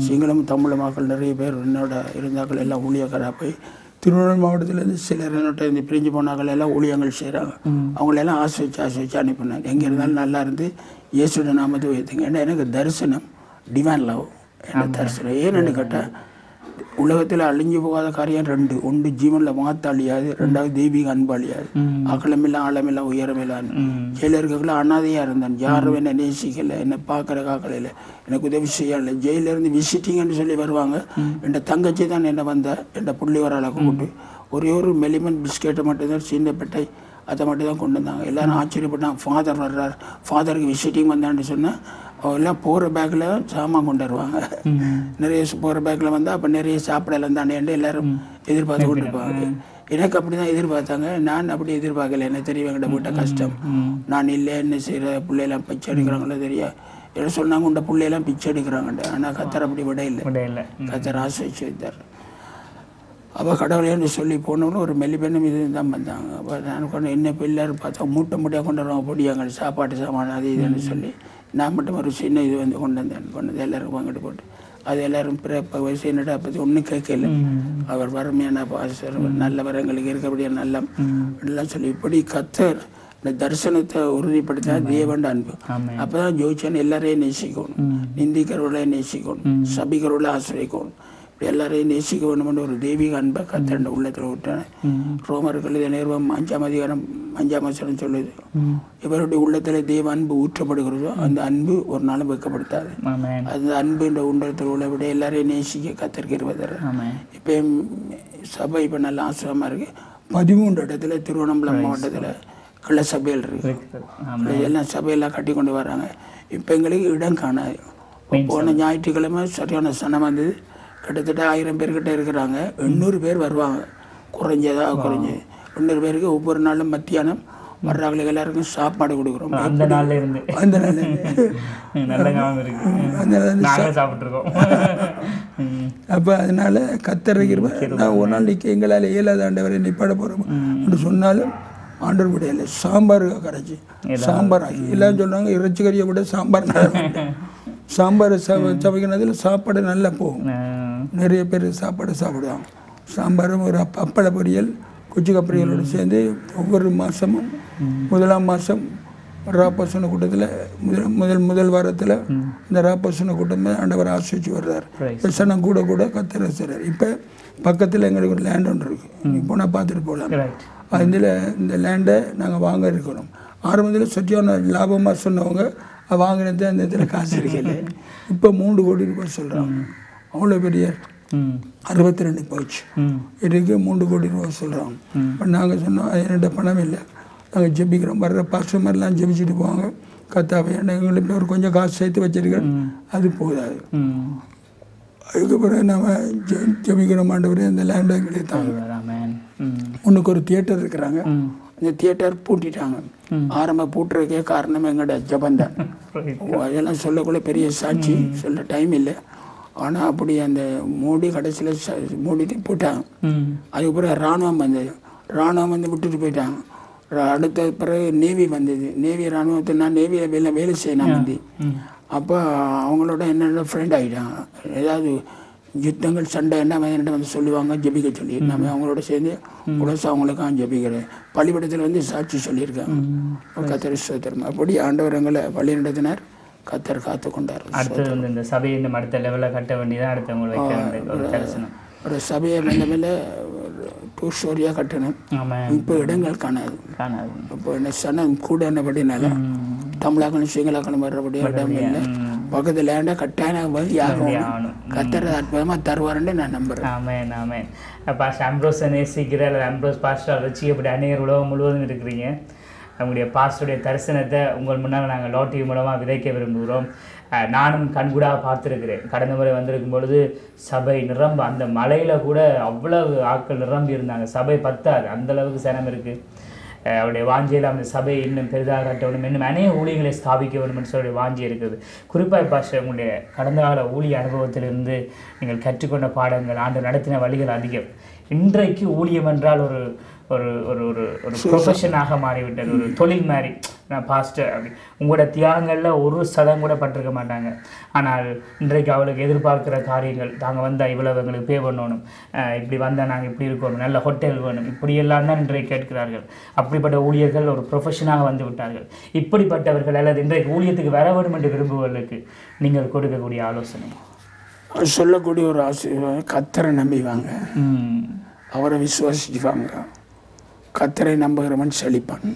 சிங்களம் தமிழ் மக்கள் நிறைய பேர் என்னோட இருந்தாக்கள் எல்லாம் ஊழியக்காராக போய் திருவண்ணாமலை மாவட்டத்திலேருந்து சிலர் என்னோட இந்த பிரிஞ்சு போனாக்கள் எல்லாம் ஊழியங்கள் செய்கிறாங்க. அவங்களெல்லாம் ஆசை வச்சு அனுப்பினாங்க. எங்கே இருந்தாலும் நல்லா இருந்து இயேசுட நாமத்தை உயர்த்துங்க. ஏன்னா எனக்கு தரிசனம் டிவைன் லவ் என்ன தரிசனம். ஏன்னு கேட்டால் உலகத்தில் அழிஞ்சு போகாத காரியம் ரெண்டு, ஒன்று ஜீவனில் மாற்ற அழியாது, ரெண்டாவது தெய்வீக அன்பு அழியாது. அகலமில்லாம் ஆழமில்லாம் உயரமில்லான்னு ஜெயிலருக்குள்ள அனாதையாக இருந்தான். யாரும் என்னை நேசிக்கலை, என்னை பார்க்குற காக்கலையில் எனக்கு உதவி செய்யலை. ஜெயிலேருந்து விசிட்டிங்கன்னு சொல்லி வருவாங்க. என் தங்கச்சி தான் என்னை வந்த என் புள்ளி வரால கூப்பிட்டு ஒரே ஒரு மெலிமன் பிஸ்கெட்டை மட்டும்தான், சின்ன பெட்டை அதை மட்டும் தான் கொண்டு வந்தாங்க. எல்லோரும் ஆச்சரியப்பட்டாங்க, ஃபாதர் வர்றார், ஃபாதருக்கு விசிட்டிங் வந்தான்னு சொன்னால் அவெல்லாம் போகிற பேக்கில் சாமான் கொண்டு வருவாங்க. நிறைய போகிற பேக்கில் வந்தால் அப்போ நிறைய சாப்பிடலாம் தானேன்ட்டு எல்லோரும் எதிர்பார்த்து கொண்டிருப்பாங்க. எனக்கு அப்படி தான் எதிர்பார்த்தாங்க. நான் அப்படி எதிர்பார்க்கல. எனக்கு தெரியும் என்கிட்ட போட்ட கஷ்டம். நான் இல்லை என்ன செய்கிற பிள்ளையெல்லாம் பிச்சை எடுக்கிறாங்களோ தெரியா என்ன சொன்னாங்க, உண்ட பிள்ளையெல்லாம் பிச்சை எடுக்கிறாங்கன்ட்டு. ஆனால் கத்தர் அப்படி விட இல்லை, கத்தர் ஆசை வச்சு வைத்தார். அவள் கடவுளேன்னு சொல்லி போனவங்களும் ஒரு மெல்லிப்பெண்ணும் இது தான் வந்தாங்க. அப்போ நான் கொண்டு என்ன பிள்ளையார் பார்த்தா மூட்டை மூட்டையாக கொண்டு வருவாங்க, பொடியாங்க சாப்பாட்டு சாமான அது இதுன்னு சொல்லி. நான் மட்டும் ஒரு சின்ன இது வந்து கொண்டு வந்தேன் எல்லோரும் பங்கிட்டு போட்டு அது எல்லோரும் பிறப்ப வயசு என்னடா பற்றி ஒன்றும் கேட்கல. அவர் வறுமையான பாசர் நல்ல வரங்களுக்கு இருக்கபடியா நல்ல எல்லாம் சொல்லி இப்படி கத்தர் இந்த தரிசனத்தை உறுதிப்படுத்தா தேவண்ட அன்பு. அப்போ தான் ஜோதிச்சான் எல்லாரையும் நேசிக்கணும், நிந்திக்கிறவர்களையும் நேசிக்கணும், சபிக்கிறவர்கள ஆசிரியக்கணும், எல்லாரையும் நேசிக்க வேணும்னு ஒரு தெய்வீக அன்பை கத்தண்ட உள்ளத்தில் விட்டேன். ரோமர்கள் நேர்வம் 5ஆம் அதிகாரம் 5ஆம் வசனம் சொல்லுது, இவருடைய உள்ளத்தில் தெய்வ அன்பு ஊற்றப்படுகிறதோ அந்த அன்பு ஒரு நாளும் வைக்கப்படுத்தாது. அந்த அன்பு என்ற உள்ளத்தில் உள்ள விட எல்லாரையும் நேசிக்க கத்தருக்கு இருவதர். இப்போ சபை இப்போ நல்ல ஆசிரமாக இருக்குது. 13 இடத்துல திருவண்ணாமலை மாவட்டத்தில் கிளை சபைகள் இருக்குது. எல்லாம் சபையெல்லாம் கட்டி கொண்டு வராங்க. இப்போ எங்களுக்கு இடம் காணாது. போன ஞாயிற்றுக்கிழமை சரியான சனம் வந்தது. கிட்டத்தட்ட 1000 பேர்கிட்ட இருக்கிறாங்க. 800 பேர் வருவாங்க. குறைஞ்சு 800 பேருக்கு ஒவ்வொரு நாளும் மத்தியானம் வர்றாங்களுக்கு எல்லாருக்கும் சாப்பாடு கொடுக்குறோம். அந்த நாள்ல இருந்து அப்போ அதனால கத்தரைக்கிறவன் நான் ஒரு நாள் நிற்க எங்களால் இயலாத ஆண்டவரை நிப்பாட போகிறோம் என்று சொன்னாலும் ஆண்டவர் விட இல்லை. சாம்பார் கரைச்சி சாம்பார் ஆகி எல்லாம் சொல்கிறாங்க இறைச்சி கறியை விட சாம்பார் சாம்பார் சமைக்கிறதுல சாப்பாடு நல்லா போகும். நிறைய பேர் சாப்பாடு சாப்பிடுவாங்க. சாம்பாரும் ஒரு அப்பள பொரியல் குச்சிக்க பொரியலோடு சேர்ந்து ஒவ்வொரு மாதமும் 1ஆம் மாதம் ராப்பசன கூட்டத்தில் முதல் வாரத்தில் இந்த ராப்பசன கூட்டமே ஆண்டவர் ஆசிரிச்சு வர்றார். சனம் கூட கூட கத்தர செய்கிறார். இப்போ பக்கத்தில் எங்களுக்கு ஒரு லேண்ட் ஒன்று இருக்குது. இப்போ நான் பார்த்துட்டு போகலாம். அதில் இந்த லேண்டை நாங்கள் வாங்க இருக்கிறோம். ஆரம்பத்தில் சத்தியான லாபமாக சொன்னவங்க வாங்கினது அந்த இதில் காசு இருக்கல. இப்போ 3 கோடி ரூபாய் சொல்கிறாங்க. அவ்வளோ பெரிய 62 போச்சு இதுக்கு 3 கோடி ரூபாய் சொல்கிறாங்க. இப்போ நாங்கள் சொன்னோம் என்கிட்ட பணம் இல்லை, நாங்கள் ஜெபிக்கிறோம். வர்ற பாஸ்டர் மாதிரிலாம் ஜெபிச்சுட்டு போவாங்க. கத்தாவை எங்களுக்கு ஒரு கொஞ்சம் காசு சேர்த்து வச்சிருக்கேன், அது போதாது. அதுக்கப்புறம் நம்ம ஜெபிக்கிறோம். ஆண்டவரே இந்த லேண்டை எங்களுக்கு தாங்க. முன்னுக்கு ஒரு தியேட்டர் இருக்கிறாங்க. இந்த தியேட்டர் பூட்டிட்டாங்க. ஆரம்ப பூட்டுறதுக்கே காரணம் எங்களோட ஜபந்தான். அதெல்லாம் சொல்லக்குள்ள பெரிய சாட்சி சொல்ல டைம் இல்லை. ஆனால் அப்படி அந்த மூடி கடைசியில் மூடிட்டு போட்டாங்க. அதுக்கப்புறம் இராணுவம் வந்தது. இராணுவம் வந்து விட்டுட்டு போயிட்டாங்க. அடுத்த பிறகு நேவி வந்தது. நேவி இராணுவத்தை நான் நேவியில் வேலை செய்யணும் வந்து. அப்போ அவங்களோட என்னென்ன ஃப்ரெண்ட் ஆகிட்டாங்க. ஏதாவது யுத்தங்கள் சண்டை என்ன வந்து சொல்லுவாங்க ஜெபிக்க சொல்லி. நம்ம அவங்களோட சேர்ந்து உலச அவங்களுக்காக ஜெபிக்கிறேன். பள்ளிப்படத்தில் வந்து சாட்சி சொல்லியிருக்காங்க. கத்தர் ஸ்தோத்திரம். அப்படி ஆண்டவர் எங்களை வழி நடத்தினார். கத்தர் காத்து கொண்டார். அடுத்தது வந்து இந்த சபையை இன்னும் அடுத்த லெவலில் கட்ட வேண்டியதான் அடுத்தவங்களை வைக்க ஒரு தரிசனம். ஒரு சபையை மேலே 2 ஸ்டோரியாக கட்டணும். இப்போ இடங்கள் காணாது. இப்போ என்ன சனம் கூட என்னபடினால தமிழாக்கணும் சிங்களாக்கணும் வர்றபடியா இடம் இல்லை. பக்கத்தில் லேண்டா கட்டாயம் வந்து யாரும் கத்தரை அற்புதமாக தருவாருன்னு நான் நம்புகிறேன். ஆமேன் ஆமேன். பாஸ்டர் அம்ப்ரோஸை நேசிக்கிற அல்லது அம்ப்ரோஸ் பாஸ்டர் வச்சு அப்படி அநேகர் உலகம் முழுவதும் இருக்கிறீங்க. அவங்களுடைய பாஸ்டருடைய தரிசனத்தை உங்கள் முன்னால் நாங்கள் லாட்டரி மூலமாக விதைக்க விரும்புகிறோம். நானும் கண்கூடாக பார்த்துருக்கிறேன். கடந்த முறை வந்திருக்கும் பொழுது சபை நிரம்ப அந்த மலையில் கூட அவ்வளவு ஆட்கள் நிரம்பி இருந்தாங்க. சபை பத்தாது, அந்தளவுக்கு சனம் இருக்குது. அவருடைய வாஞ்சியில் அந்த சபையை இன்னும் பெரிதாக கட்ட வேண்டும், இன்னும் அநேக ஊழியர்களை ஸ்தாபிக்க வேண்டும் என்று சொல்லி வாஞ்சி இருக்குது. குறிப்பாக பாஸ்டர் உங்களுடைய கடந்த கால ஊழிய அனுபவத்திலிருந்து நீங்கள் கற்றுக்கொண்ட பாடங்கள், ஆண்டு நடத்தின வழிகள் அதிகம். இன்றைக்கு ஊழியம் என்றால் ஒரு ஒரு ஒரு ஒரு ஒரு ப்ரொஃபஷனாக மாறிவிட்டது, ஒரு தொழில் மாதிரி. நான் பாஸ்டர் அப்படி உங்களோட தியாகங்களில் ஒரு சதம் கூட பட்டிருக்க மாட்டாங்க. ஆனால் இன்றைக்கு அவளுக்கு எதிர்பார்க்குற காரியங்கள், நாங்கள் வந்தால் இவ்வளவு எங்களுக்கு பே பண்ணணும், இப்படி வந்தால் நாங்கள் இப்படி இருக்கணும், நல்ல ஹோட்டல் வேணும், இப்படியெல்லாம் தான் இன்றைக்கு கேட்கிறார்கள். அப்படிப்பட்ட ஊழியர்கள் ஒரு ப்ரொஃபஷனாக வந்து விட்டார்கள். இப்படிப்பட்டவர்கள் அல்லது இன்றைக்கு ஊழியத்துக்கு வர வேண்டும் என்று விரும்புவர்களுக்கு நீங்கள் கொடுக்கக்கூடிய ஆலோசனை? சொல்லக்கூடிய ஒரு ஆசிரியர் கத்தரை நம்பிவாங்க, அவரை விசுவாசிச்சுவாங்க. கத்தரை நம்புகிறவன் செழிப்பான்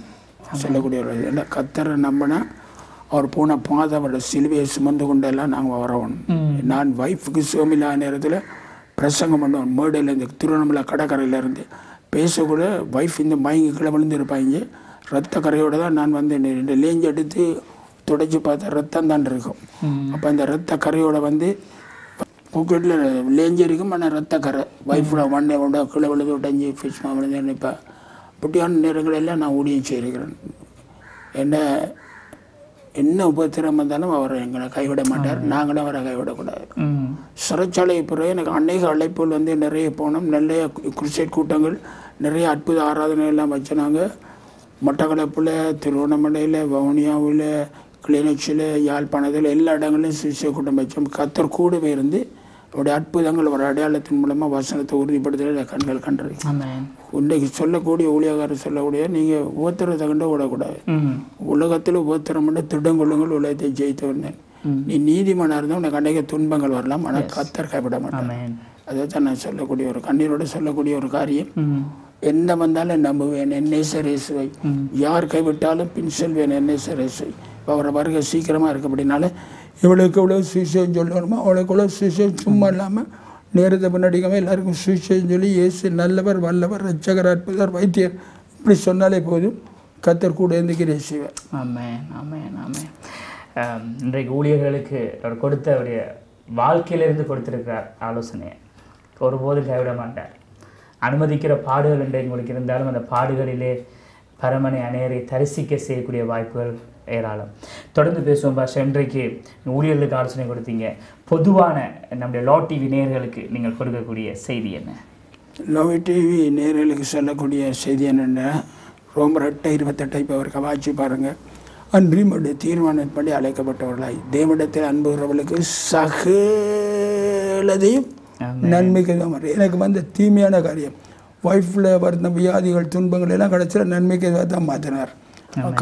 சொல்லக்கூடிய ஒரு ஏன்னா கத்தரை நம்பினா அவர் போன பாதை அவரோட சிலுவையை சுமந்து கொண்டெல்லாம் நாங்கள் வரணும். நான் ஒய்ஃபுக்கு சுகமில்லாத நேரத்தில் பிரசங்கம் பண்ணுவோம். மேடையில் இந்த திருவண்ணாமலை கடற்கரையிலேருந்து பேசக்கூட ஒய்ஃப் இந்த மயங்கி கீழே விழுந்து இருப்பாங்க. ரத்த கரையோடு தான் நான் வந்து 2 லேஞ்சு எடுத்து துடைச்சி பார்த்தா ரத்தம் தான் இருக்கும். அப்போ அந்த ரத்த கரையோடு வந்து புக்கெட்டில் லேஞ்சு இருக்கும், ஆனால் ரத்த கரை ஒய்ஃபோட வண்டை விட கீழே விழுந்து உடஞ்சி ஃபிஷ்மா விழுந்து நினைப்பேன். இப்படியான நேரங்களெல்லாம் நான் ஊழியம் செய்கிறேன். என்ன உபத்திரம் வந்தாலும் அவர் எங்களை கைவிட மாட்டார், நாங்களும் அவரை கைவிடக்கூடாது. சிறைச்சாலை பிறகு எனக்கு அநேக அழைப்புகள் வந்து நிறைய போனோம். நிறைய குருசேட் கூட்டங்கள், நிறைய அற்புத ஆராதனைகள்லாம் வச்சுனாங்க. மட்டக்களப்பில், திருவண்ணாமலையில், வவுனியாவில், கிளிநொச்சியில், யாழ்ப்பாணத்தில் எல்லா இடங்களையும் சிகிச்சை கூட்டம் வச்சோம். கத்தர் கூடவே இருந்து அவருடைய அற்புதங்கள் ஒரு அடையாளத்தின் மூலமாக வசனத்தை உறுதிப்படுத்துகிற கண்கள் கண்டது. இன்றைக்கு சொல்லக்கூடிய ஊழியக்காரர் சொல்லக்கூடிய நீங்கள் உபத்திரத்தை கண்டு விடக்கூடாது. உலகத்தில் உபத்திரம் பண்ண திட்டங்கொள்ளுங்கள் உலகத்தை ஜெயித்து வந்தேன். நீ நீதிமானாக இருந்தால் உனக்கு அநேக துன்பங்கள் வரலாம், ஆனால் கத்தர் கைவிட மாட்டான். அதை தான் நான் சொல்லக்கூடிய ஒரு கண்ணீரோடு சொல்லக்கூடிய ஒரு காரியம். என்ன வந்தாலும் நம்புவேன் என்னேசரேசுவை, யார் கைவிட்டாலும் பின் செல்வேன் என்னேசரேசுவை. இப்போ அவரை வருகை சீக்கிரமாக இருக்கு. அப்படின்னால இவளுக்கு இவ்வளோ சுவிசேஷம் சொல்லணுமோ அவளுக்கு இவ்வளோ சுவிசேஷம் சும்மா இல்லாமல் நேரத்தை பின்னாடிக்காமல் எல்லாருக்கும் சுவிசேஷம் சொல்லி இயேசு நல்லவர் வல்லவர் ரட்சகர் அற்புதர் வைத்தியர் இப்படி சொன்னாலே போதும், கர்த்தர் கூட இருந்து கிரியை செய்வார். ஆமென் ஆமென் ஆமென். இன்றைக்கு ஊழியர்களுக்கு அவர் கொடுத்த அவருடைய வாழ்க்கையிலிருந்து கொடுத்திருக்கிறார் ஆலோசனையை. ஒருபோதும் கைவிட மாட்டார். அனுமதிக்கிற பாடுகள் இன்றைக்கு உங்களுக்கு இருந்தாலும் அந்த பாடுகளிலே பரமனை அநேரை தரிசிக்க செய்யக்கூடிய வாய்ப்புகள் ஏராளம். தொடர்ந்து பேசுவோம் பாஷா. இன்றைக்கு ஊழியர்களுக்கு ஆலோசனை கொடுத்தீங்க. பொதுவான நம்முடைய லோ டிவி நேயர்களுக்கு நீங்கள் கொடுக்கக்கூடிய செய்தி என்ன? லோ டிவி நேயர்களுக்கு சொல்லக்கூடிய செய்தி என்னென்னா, ரோமர் 8:28 இப்போ அவருக்கு வாட்சி பாருங்கள். அன்றியுடைய தீர்மானப்படி அழைக்கப்பட்டவர்களாய் தேவனிடத்தில் அன்புகிறவர்களுக்கு சகலதையும் நன்மைக்கு தான் வரும். எனக்கு வந்து தீமையான காரியம் ஒய்ஃபில் வந்த வியாதிகள் துன்பங்கள் எல்லாம் கிடச்சிட நன்மைக்கு தான் மாற்றினார்.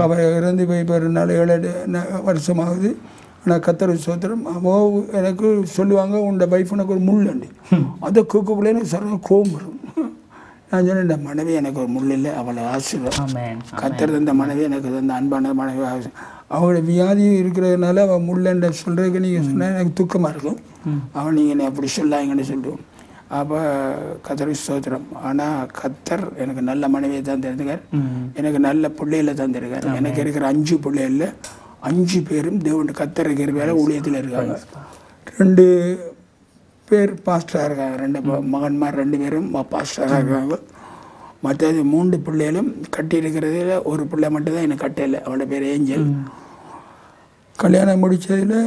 அவர் இறந்து போய் இப்போ 4-7 வருஷமாகுது. ஆனால் கர்த்தர் சோத்திரம் அவோ எனக்கு சொல்லுவாங்க, உன்னோட வைஃப் எனக்கு ஒரு முள்ளண்டி அதை கூக்குள்ளே எனக்கு சர்வ கோபம் வரும். நான் சொன்னேன், இந்த மனைவி எனக்கு ஒரு முள் இல்லை, அவளை ஆசீர்வாதம். கர்த்தர் தந்த மனைவி எனக்கு தந்த அன்பான மனைவி. அவங்களோட வியாதி இருக்கிறதுனால அவள் முள்ளண்ட சொல்கிறதுக்கு நீங்கள் சொன்னால் எனக்கு துக்கமாக இருக்கும். அவன் நீங்கள் என்னை அப்படி சொல்லாங்கன்னு சொல்லுவோம். அப்போ கர்த்தருக்கு ஸ்தோத்திரம். ஆனால் கர்த்தர் எனக்கு நல்ல மனைவியை தந்திருக்கார், எனக்கு நல்ல பிள்ளைகளை தந்திருக்கார். எனக்கு இருக்கிற 5 பிள்ளைகளில் 5 பேரும் தேவன் கர்த்தர் இருக்கிற ஊழியத்தில் இருக்காங்க. 2 பேர் பாஸ்டராக இருக்காங்க. 2 மகன்மார் 2 பேரும் பாஸ்டராக இருக்காங்க. மற்றது 3 பிள்ளைகளும் கட்டி இருக்கிறதுல ஒரு பிள்ளை மட்டும்தான் எனக்கு கட்டையில், அவளோட பேர் ஏஞ்சல். கல்யாணம் முடித்ததில்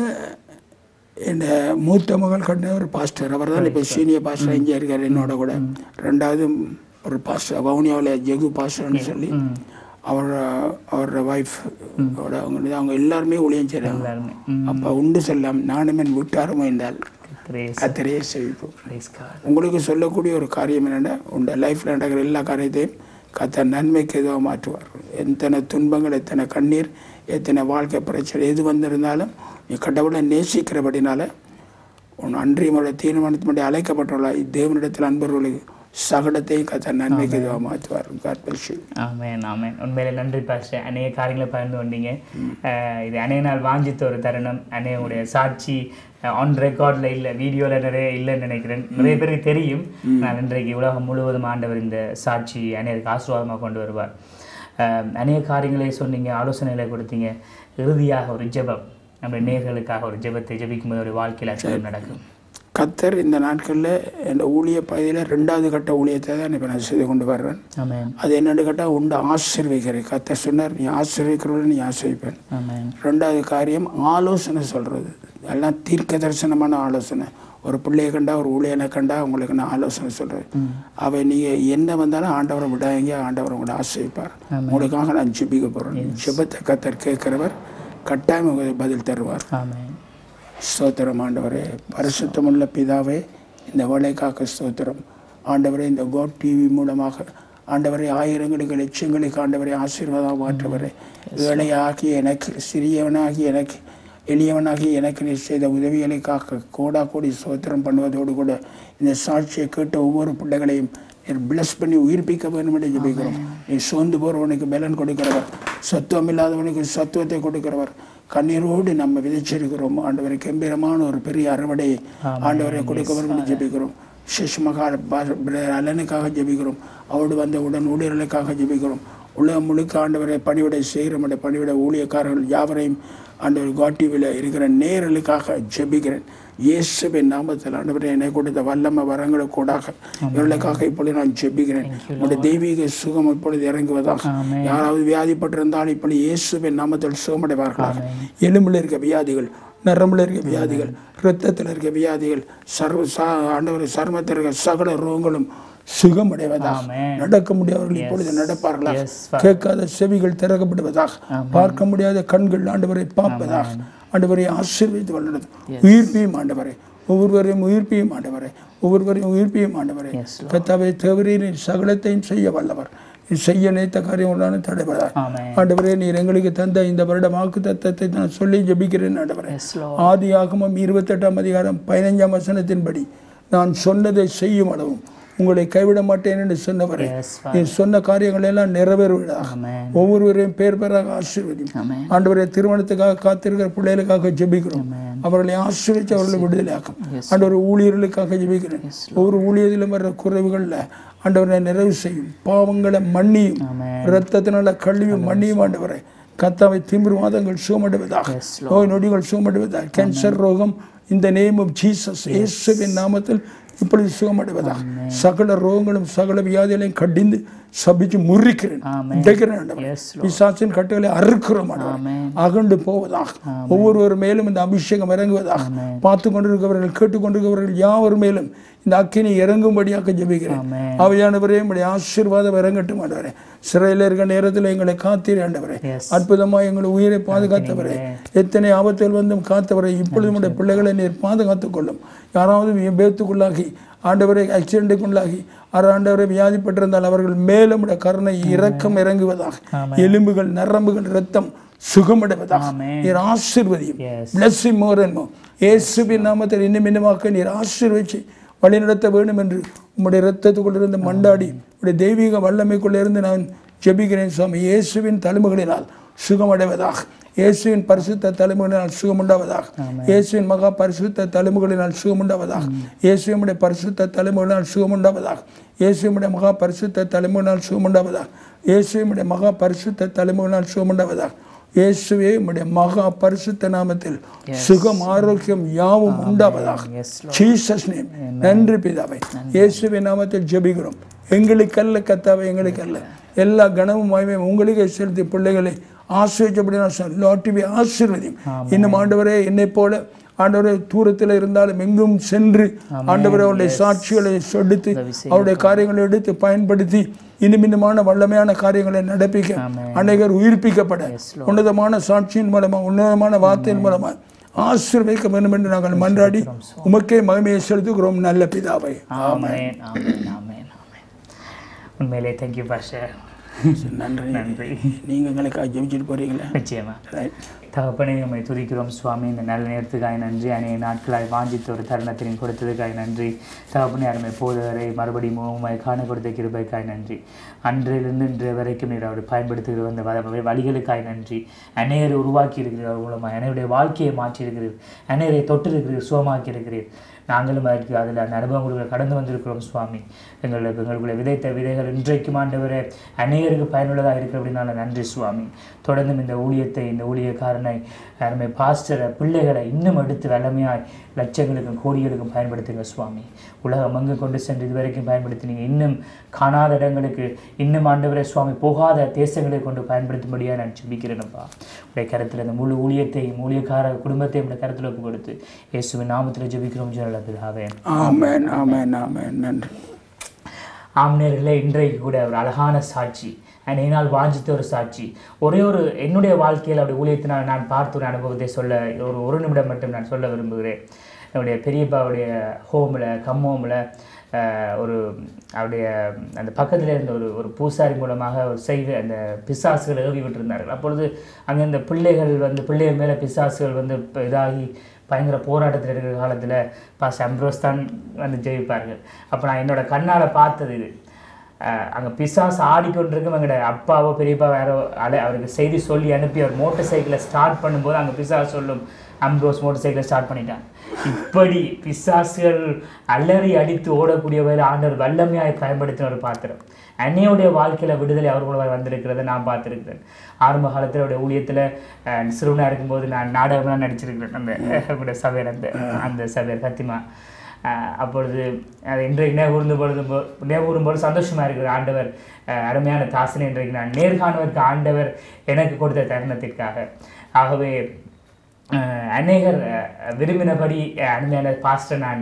என் மூத்த மகள் கட்டின ஒரு பாஸ்டர், அவர் தான் இப்போ சீனியர் பாஸ்டர் இங்கே இருக்கார் என்னோட கூட. 2வது ஒரு பாஸ்டர் வவுனியாவில் ஜெகு பாஸ்டர்னு சொல்லி அவரோட ஒய்ஃப் அவங்க எல்லாருமே ஊழியம் செய்கிறாங்க. அப்போ உண்டு செல்லாம் நானும் என் வீட்டாரும் என்றால் கர்த்தரையே செவிப்போம். உங்களுக்கு சொல்லக்கூடிய ஒரு காரியம் என்னென்னா, உங்கள் லைஃப்பில் நடக்கிற எல்லா காரியத்தையும் கர்த்தர் நன்மைக்கு எதுவாக மாற்றுவார். எத்தனை துன்பங்கள், எத்தனை கண்ணீர், எத்தனை வாழ்க்கை பிரச்சனை எது வந்திருந்தாலும் நீ கடவுளை நேசிக்கிறபடினால உன் அன்றியமோட தீர்மானத்தின்படி அழைக்கப்பட்டுள்ளாய் தேவனிடத்தில் அன்பர்களுக்கு சகடத்தையும் கர்த்தர் நன்மைக்கு எதுவாக மாற்றுவார். ஆமென் ஆமென். உண்மையிலே நன்றி பாஸ்டர். அநேக காரியங்களை பகிர்ந்து கொண்டீங்க. இது அநேக நாள் வாஞ்சித்த ஒரு தருணம். அநேகனுடைய சாட்சி ஆன் ரெக்கார்டில் இல்லை, வீடியோவில் நிறைய இல்லைன்னு நினைக்கிறேன். நிறைய பேருக்கு தெரியும். நான் இன்றைக்கு உலகம் முழுவதும் ஆண்டவர் இந்த சாட்சி அநேகருக்கு ஆசீர்வாதமாக கொண்டு வருவார். அநேக காரியங்களை சொன்னீங்க, ஆலோசனைகளை கொடுத்தீங்க. இறுதியாக ஒரு ஜெபம், நம்ம நேயர்களுக்காக ஒரு ஜெபத்தை ஜெபிக்கும்போது ஒரு வாழ்க்கையில் அற்புதம் நடக்கும். கர்த்தர் இந்த நாட்களில் என் ஊழிய பகுதியில் 2வது கட்ட ஊழியத்தை தான் இப்போ நான் செய்து கொண்டு வர்றேன். அது என்னென்னு கேட்டால் உண்டு ஆசீர்வதிக்கிறேன். கர்த்தர் சொன்னார், நீ ஆசீர்வதிக்கிறவர்கள் நீ ஆசீர்விப்பேன். 2வது காரியம் ஆலோசனை சொல்கிறது. எல்லாம் தீர்க்க தரிசனமான ஆலோசனை. ஒரு பிள்ளையை கண்டா ஒரு ஊழியனை கண்டா உங்களுக்கு நான் ஆலோசனை சொல்கிறேன். அவை நீங்கள் என்ன வந்தாலும் ஆண்டவரை விடாதீங்க, ஆண்டவரை உங்களை ஆசீர்விப்பார். உங்களுக்காக நான் ஜெபிக்க போகிறேன். ஜெபத்தை கர்த்தர் கேட்கிறவர் கட்டாயம் உங்களுக்கு பதில் தருவார். ஸ்தோத்திரம் ஆண்டவரே. பரிசுத்தமுள்ள பிதாவே, இந்த வேலைக்காக ஸ்தோத்திரம் ஆண்டவரே. இந்த கோட் டிவி மூலமாக ஆண்டவரை ஆயிரங்களுக்கு லட்சங்களுக்கு ஆண்டவரை ஆசீர்வாதம் மாற்றவரே. வேலையாகி எனக்கு, சிறியவனாகி எனக்கு, எளியவனாகி எனக்கு நீ செய்த உதவிகளுக்காக கோடி ஸ்தோத்திரம் பண்ணுவதோடு கூட இந்த சாட்சியை கேட்ட ஒவ்வொரு பிள்ளைகளையும் நீர் பிளஸ் பண்ணி உயிர்ப்பிக்க வேண்டும் என்று ஜெபிக்கிறோம். நீ சோர்ந்து போகிறவனுக்கு பலன் கொடுக்கிறவர், சத்துவம் இல்லாதவனுக்கு சத்துவத்தை கொடுக்கிறவர். கண்ணீரோடு நம்ம விதைச்சிருக்கிறோம் ஆண்டவரை. கம்பீரமான ஒரு பெரிய அறுவடையை ஆண்டவரை கொடுக்க வேண்டும் என்று ஜெபிக்கிறோம். சிஷ்மகா அலனுக்காக ஜெபிக்கிறோம். அவரோடு வந்த உடன் ஊழியர்களுக்காக ஜெபிக்கிறோம். உலகம் முழுக்க ஆண்டவரை பணிவிடை செய்கிற பணிவிட ஊழியக்காரர்கள் யாவரையும் ஆண்டவர் காட்டிவில் இருக்கிற நேயர்களுக்காக ஜெபிக்கிறேன். இயேசுவின் நாமத்தில் ஆண்டவரை என்னை கொடுத்த வல்லமை வரங்களை கூடாக இவர்களுக்காக இப்பொழுது நான் ஜெபிக்கிறேன். உங்களுடைய தெய்வீக சுகம் இப்பொழுது இறங்குவதாக. யாராவது வியாதிப்பட்டிருந்தால் இப்பொழுது இயேசுவின் நாமத்தில் சுகமடைவார்களாக. எலும்பில் இருக்க வியாதிகள், நரம்பில் இருக்க வியாதிகள், இரத்தத்தில் இருக்க வியாதிகள், ஆண்டவர் சர்மத்தில் இருக்க சகல ரோகங்களும் சுகமடைவதாக. நடக்க முடியாதவர்கள் இப்பொழுது நடப்பார்களாக. கேட்காத செவிகள் திறக்கப்படுவதாக. பார்க்க முடியாத கண்கள் ஆண்டவரை பார்ப்பதாக. ஆண்டவரை ஆசீர்வதித்து வளர்ந்தது. உயிர்ப்பியும் ஆண்டவரை, ஒவ்வொருவரையும் உயிர்ப்பியும் ஆண்டவரை, ஒவ்வொருவரையும் உயிர்ப்பியும் ஆண்டவரை. கர்த்தாவே, தேவரீர் சகலத்தையும் செய்ய வல்லவர். செய்ய நினைத்த காரியம் ஒன்றான தடைபடார். ஆண்டவரே, நீர் எங்களுக்கு தந்த இந்த வருடம் வாக்கு தத்தத்தை நான் சொல்லி ஜெபிக்கிறேன் ஆண்டவரே. ஆதியாகமம் 28ஆம் அதிகாரம் 15ஆம் வசனத்தின்படி நான் சொன்னதை செய்யும் அளவும் உங்களை கைவிட மாட்டேன் என்று சொன்னவரே, நீ சொன்ன காரியங்கள் எல்லாம் நிறைவேறுவதாக ஒவ்வொருவரையும் பேர் பேராக ஆசீர்வதியும். ஆண்டவரே, திருமணத்துக்காக காத்திருக்கிற பிள்ளைகளுக்காக ஜெபிக்கிறோம். அவர்களை ஆசீர்வதித்து அவர்களை விடுதலையாக்கும். ஆண்டவர் ஊழியர்களுக்காக ஜெபிக்கிறேன். ஒவ்வொரு ஊழியத்திலும் வர்ற குறைவுகளில் ஆண்டவரை நிறைவு செய்யும். பாவங்களை மன்னியும், இரத்தத்தினால கழுவியும் மன்னியும். ஆண்டவரை கர்த்தாவை திமிர்வாதங்கள் சுகமடைவதாக, நோய் நொடிகள் சுகமடைவதாக, கேன்சர் ரோகம் இந்த நேம் ஆஃப் ஜீசஸ் இயேசுவின் நாமத்தில் இப்பொழுது சுகமடைவதாக, சகல ரோகங்களும் சகல வியாதிகளையும் கடிந்து சபிச்சு முறிக்கிறேன், உடைக்கிறேன். பிசாசின் கட்டுகளை அறுக்கிறோம். அகண்டு போவதாக, ஒவ்வொருவர் மேலும் இந்த அபிஷேகம் இறங்குவதாக, பார்த்து கொண்டிருக்கிறவர்கள் கேட்டுக்கொண்டிருக்கிறவர்கள் யாவர் மேலும் இந்த அக்கினி இறங்கும்படியாக ஜெபிக்கிறேன். ஆவியானவரே, உம்முடைய ஆசீர்வாதம் இறங்கட்டும். ஆண்டவரே, சிறையில் இருக்கிற நேரத்தில் எங்களை காத்தீர். ஆண்டவரே, அற்புதமாக எங்களை உயிரை பாதுகாத்தவரே, எத்தனை ஆபத்தில் வந்தும் காத்தவரை, இப்பொழுது உடைய பிள்ளைகளை நீர் பாதுகாத்துக் கொள்ளும். யாராவது விபத்துக்குள்ளாகி ஆண்டவரை ஆக்சிடென்ட்டுக்குள்ளாகி ஆண்டவரை வியாதிப்பட்டிருந்தால் அவர்கள் மேலும் கருணை இரக்கம் இறங்குவதாக, எலும்புகள் நரம்புகள் இரத்தம் சுகமடைவதாக நீர் ஆசீர்வதியும். bless him more and more. இயேசுவின் நாமத்தில் இன்னும் இன்னுமாக நீர் ஆசீர்வதிச்சு வழிநடத்த வேண்டும் என்று உம்முடைய இரத்தத்துக்குள்ளிருந்து மண்டாடி உடைய தெய்வீக வல்லமைக்குள்ளிருந்து நான் ஜெபிக்கிறேன். சுவாமி, இயேசுவின் தழும்புகளினால் சுகமடைவதாக, இயேசுவின் பரிசுத்த தழும்புகளினால் சுகமுண்டாவதாக, இயேசுவின் மகா பரிசுத்த தழும்புகளினால் சுகமுண்டாவதாக, இயேசுவினுடைய பரிசுத்த தழும்புகளினால் சுகமுண்டாவதாக, இயேசுவினுடைய மகா பரிசுத்த தழும்புகளினால் சுகமுண்டாவதாக, இயேசுவினுடைய மகா பரிசுத்த தழும்புகளினால் சுகமுண்டாவதாக. இயேசுவே, உம்முடைய மகா பரிசுத்த நாமத்தில் சுகம் ஆரோக்கியம் யாவும் உண்டாவதாக. Jesus name. நன்றி பிதாவே, இயேசுவின் நாமத்தில் ஜெபிக்கிறோம். எங்களுக்கல்ல கர்த்தாவே, எங்களுக்கல்ல, எல்லா கனமும் மகிமையும் உங்களுக்கே செலுத்தி பிள்ளைகளை ஆசீர்வதிப்படினா ஆசீர்வதியும். இன்னும் ஆண்டவரே, என்னை போல ஆண்டவரே தூரத்தில் இருந்தாலும் எங்கும் சென்று ஆண்டவரே அவருடைய சாட்சிகளை எடுத்து அவருடைய காரியங்களை எடுத்து பயன்படுத்தி இன்னுமான வல்லமையான காரியங்களை நடப்பிக்க அநேகர் உயிர்ப்பிக்கப்பட உன்னதமான சாட்சியின் மூலமா உன்னதமான வார்த்தையின் மூலமா ஆசீர்வதிக்க வேண்டும் என்று நாங்கள் மன்றாடி உமக்கே மகிமையை செலுத்துகிறோம் நல்ல பிதாவே. ஆமென், ஆமென், ஆமென், ஆமென். உண்மையிலே தேங்க்யூ பாஸ்டர். நன்றி நன்றி. நீங்கள் எங்களுக்காக ஜெபிச்சுட்டு போகிறீங்களா? நிச்சயமா. தகப்பனே, நம்மை துதிக்கிறோம் சுவாமி. இந்த நல்ல நேரத்துக்காக நன்றி. அநேக நாட்களாய் வாஞ்சித்த ஒரு தருணத்தினையும் கொடுத்ததுக்காக நன்றி. தகப்பனே, அருமை போதவரை மறுபடியும் உண்மை காண கொடுத்த கிருபைக்காய் நன்றி. அன்றிலிருந்து இன்றைய வரைக்கும் நீர் அவரை பயன்படுத்துகிற அந்த வழிகளுக்காய் நன்றி. அநேகரை உருவாக்கி இருக்கிறீர், மூலமாக அனைவருடைய வாழ்க்கையை மாற்றி இருக்கிறீர், அநேகரை தொட்டு இருக்கிறீர், சுகமாக்கி இருக்கிறீர். நாங்களும் அதற்கு அதில் அந்த அனுபவங்களை கடந்து வந்திருக்கிறோம் சுவாமி. எங்களுக்குள்ள விதைத்த விதைகள் இன்றைக்கும் ஆண்டவரே அநேகருக்கு பயனுள்ளதாக இருக்கிற அப்படின்னால நன்றி சுவாமி. தொடர்ந்தும் இந்த ஊழியத்தை, இந்த ஊழியக்காரனை, அருமை பாஸ்டரை, பிள்ளைகளை இன்னும் எடுத்து வல்லமையாய் லட்சங்களுக்கும் கோடிகளுக்கும் பயன்படுத்துங்க சுவாமி. உலகம் அங்கு கொண்டு சென்று இதுவரைக்கும் பயன்படுத்தினீங்க. இன்னும் காணாத இடங்களுக்கு, இன்னும் ஆண்டவரே சுவாமி போகாத தேசங்களை கொண்டு பயன்படுத்தும்படியாக நான் ஜெபிக்கிறேன்ப்பா. உடைய கருத்தில் இந்த முழு ஊழியத்தையும் ஊழியக்கார குடும்பத்தையும் உடைய கருத்தில் ஒப்பு கொடுத்து இயேசுவின் நாமத்தில் ஜெபிக்கிறோம் பிதாவே. ஆமென், ஆமென், ஆமென். நன்றி. ஆம்நேயர்களே, இன்றைக்கு கூட ஒரு அழகான சாட்சி, என்னால் வாஞ்சித்த ஒரு சாட்சி. ஒரே ஒரு என்னுடைய வாழ்க்கையில் அப்படி ஊழியத்தினால் நான் பார்த்த ஒரு அனுபவத்தை சொல்ல ஒரு நிமிடம் மட்டும் நான் சொல்ல விரும்புகிறேன். என்னுடைய பெரியப்பாவுடைய ஹோமில், கம்மோமில் ஒரு அவருடைய அந்த பக்கத்தில் இருந்த ஒரு பூசாரி மூலமாக ஒரு செய்தி அந்த பிசாசுகளை ஏவி விட்டுருந்தார்கள். அப்பொழுது அங்கே இந்த பிள்ளைகள் மேலே பிசாசுகள் இதாகி பயங்கர போராட்டத்தில் இருக்கிற காலத்தில் பாஸ்டர் அம்ப்ரோஸ் தான் ஜெயிப்பார்கள். அப்போ நான் என்னோடய கண்ணால் பார்த்தது இது. அங்கே பிசாசு ஆடிக்கொண்டிருக்கும். எங்களோட அப்பாவோ பெரியப்பா வேறோ அவருக்கு செய்தி சொல்லி அனுப்பி அவர் மோட்டர் சைக்கிளை ஸ்டார்ட் பண்ணும்போது அங்கே பிசாசு சொல்லும், அம்ப்ரோஸ் மோட்டர் சைக்கிளை ஸ்டார்ட் பண்ணிட்டான். இப்படி பிசாசுகள் அலறி அடித்து ஓடக்கூடிய வகையில் ஆண்டவர் வல்லமையாக பயன்படுத்தின ஒரு பாத்திரம். அன்னையுடைய வாழ்க்கையில் விடுதலை அவர் மூலமாக வந்திருக்கிறத நான் பார்த்துருக்கிறேன். ஆரம்ப காலத்தில் அவருடைய ஊழியத்தில் சிறுவனாக இருக்கும்போது நான் நாடகம்லாம் நடிச்சிருக்கிறேன். அந்த சபையர் அந்த சபையர் கத்திமா. அப்பொழுது அதை இன்றைக்கு நினைவுறும்போது சந்தோஷமாக இருக்கிற ஆண்டவர் அருமையான தாசனை இன்றைக்கு நான் நேர்காணுவதற்கு ஆண்டவர் எனக்கு கொடுத்த தருணத்திற்காக. ஆகவே அநேகர் விரும்பினபடி அருமையான பாஸ்டர் நான்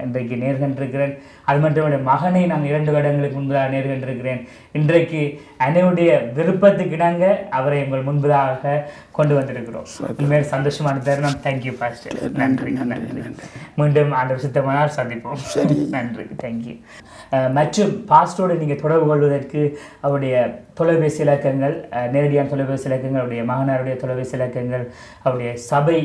இன்றைக்கு நேர்கண்டிருக்கிறேன். அது மட்டும் என்னுடைய மகனை நான் 2 வருடங்களுக்கு முன்பதாக நேர்கண்டிருக்கிறேன். இன்றைக்கு அனைவருடைய விருப்பத்துக்கு இணங்க அவரை எங்கள் முன்பதாக கொண்டு வந்திருக்கிறோம். உண்மையாக சந்தோஷமான தருணம். Thank you pastor. நன்றி நன்றி. மீண்டும் ஆண்டவர் சித்தமானால் சந்திப்போம். நன்றி. தேங்க்யூ. மற்றும் பாஸ்டரோடு நீங்கள் தொடர்பு கொள்வதற்கு அவருடைய தொலைபேசி இலக்கங்கள், நேரடியான தொலைபேசி இலக்கங்கள், அவருடைய மகனாருடைய தொலைபேசி இலக்கங்கள், அவருடைய சபை சபை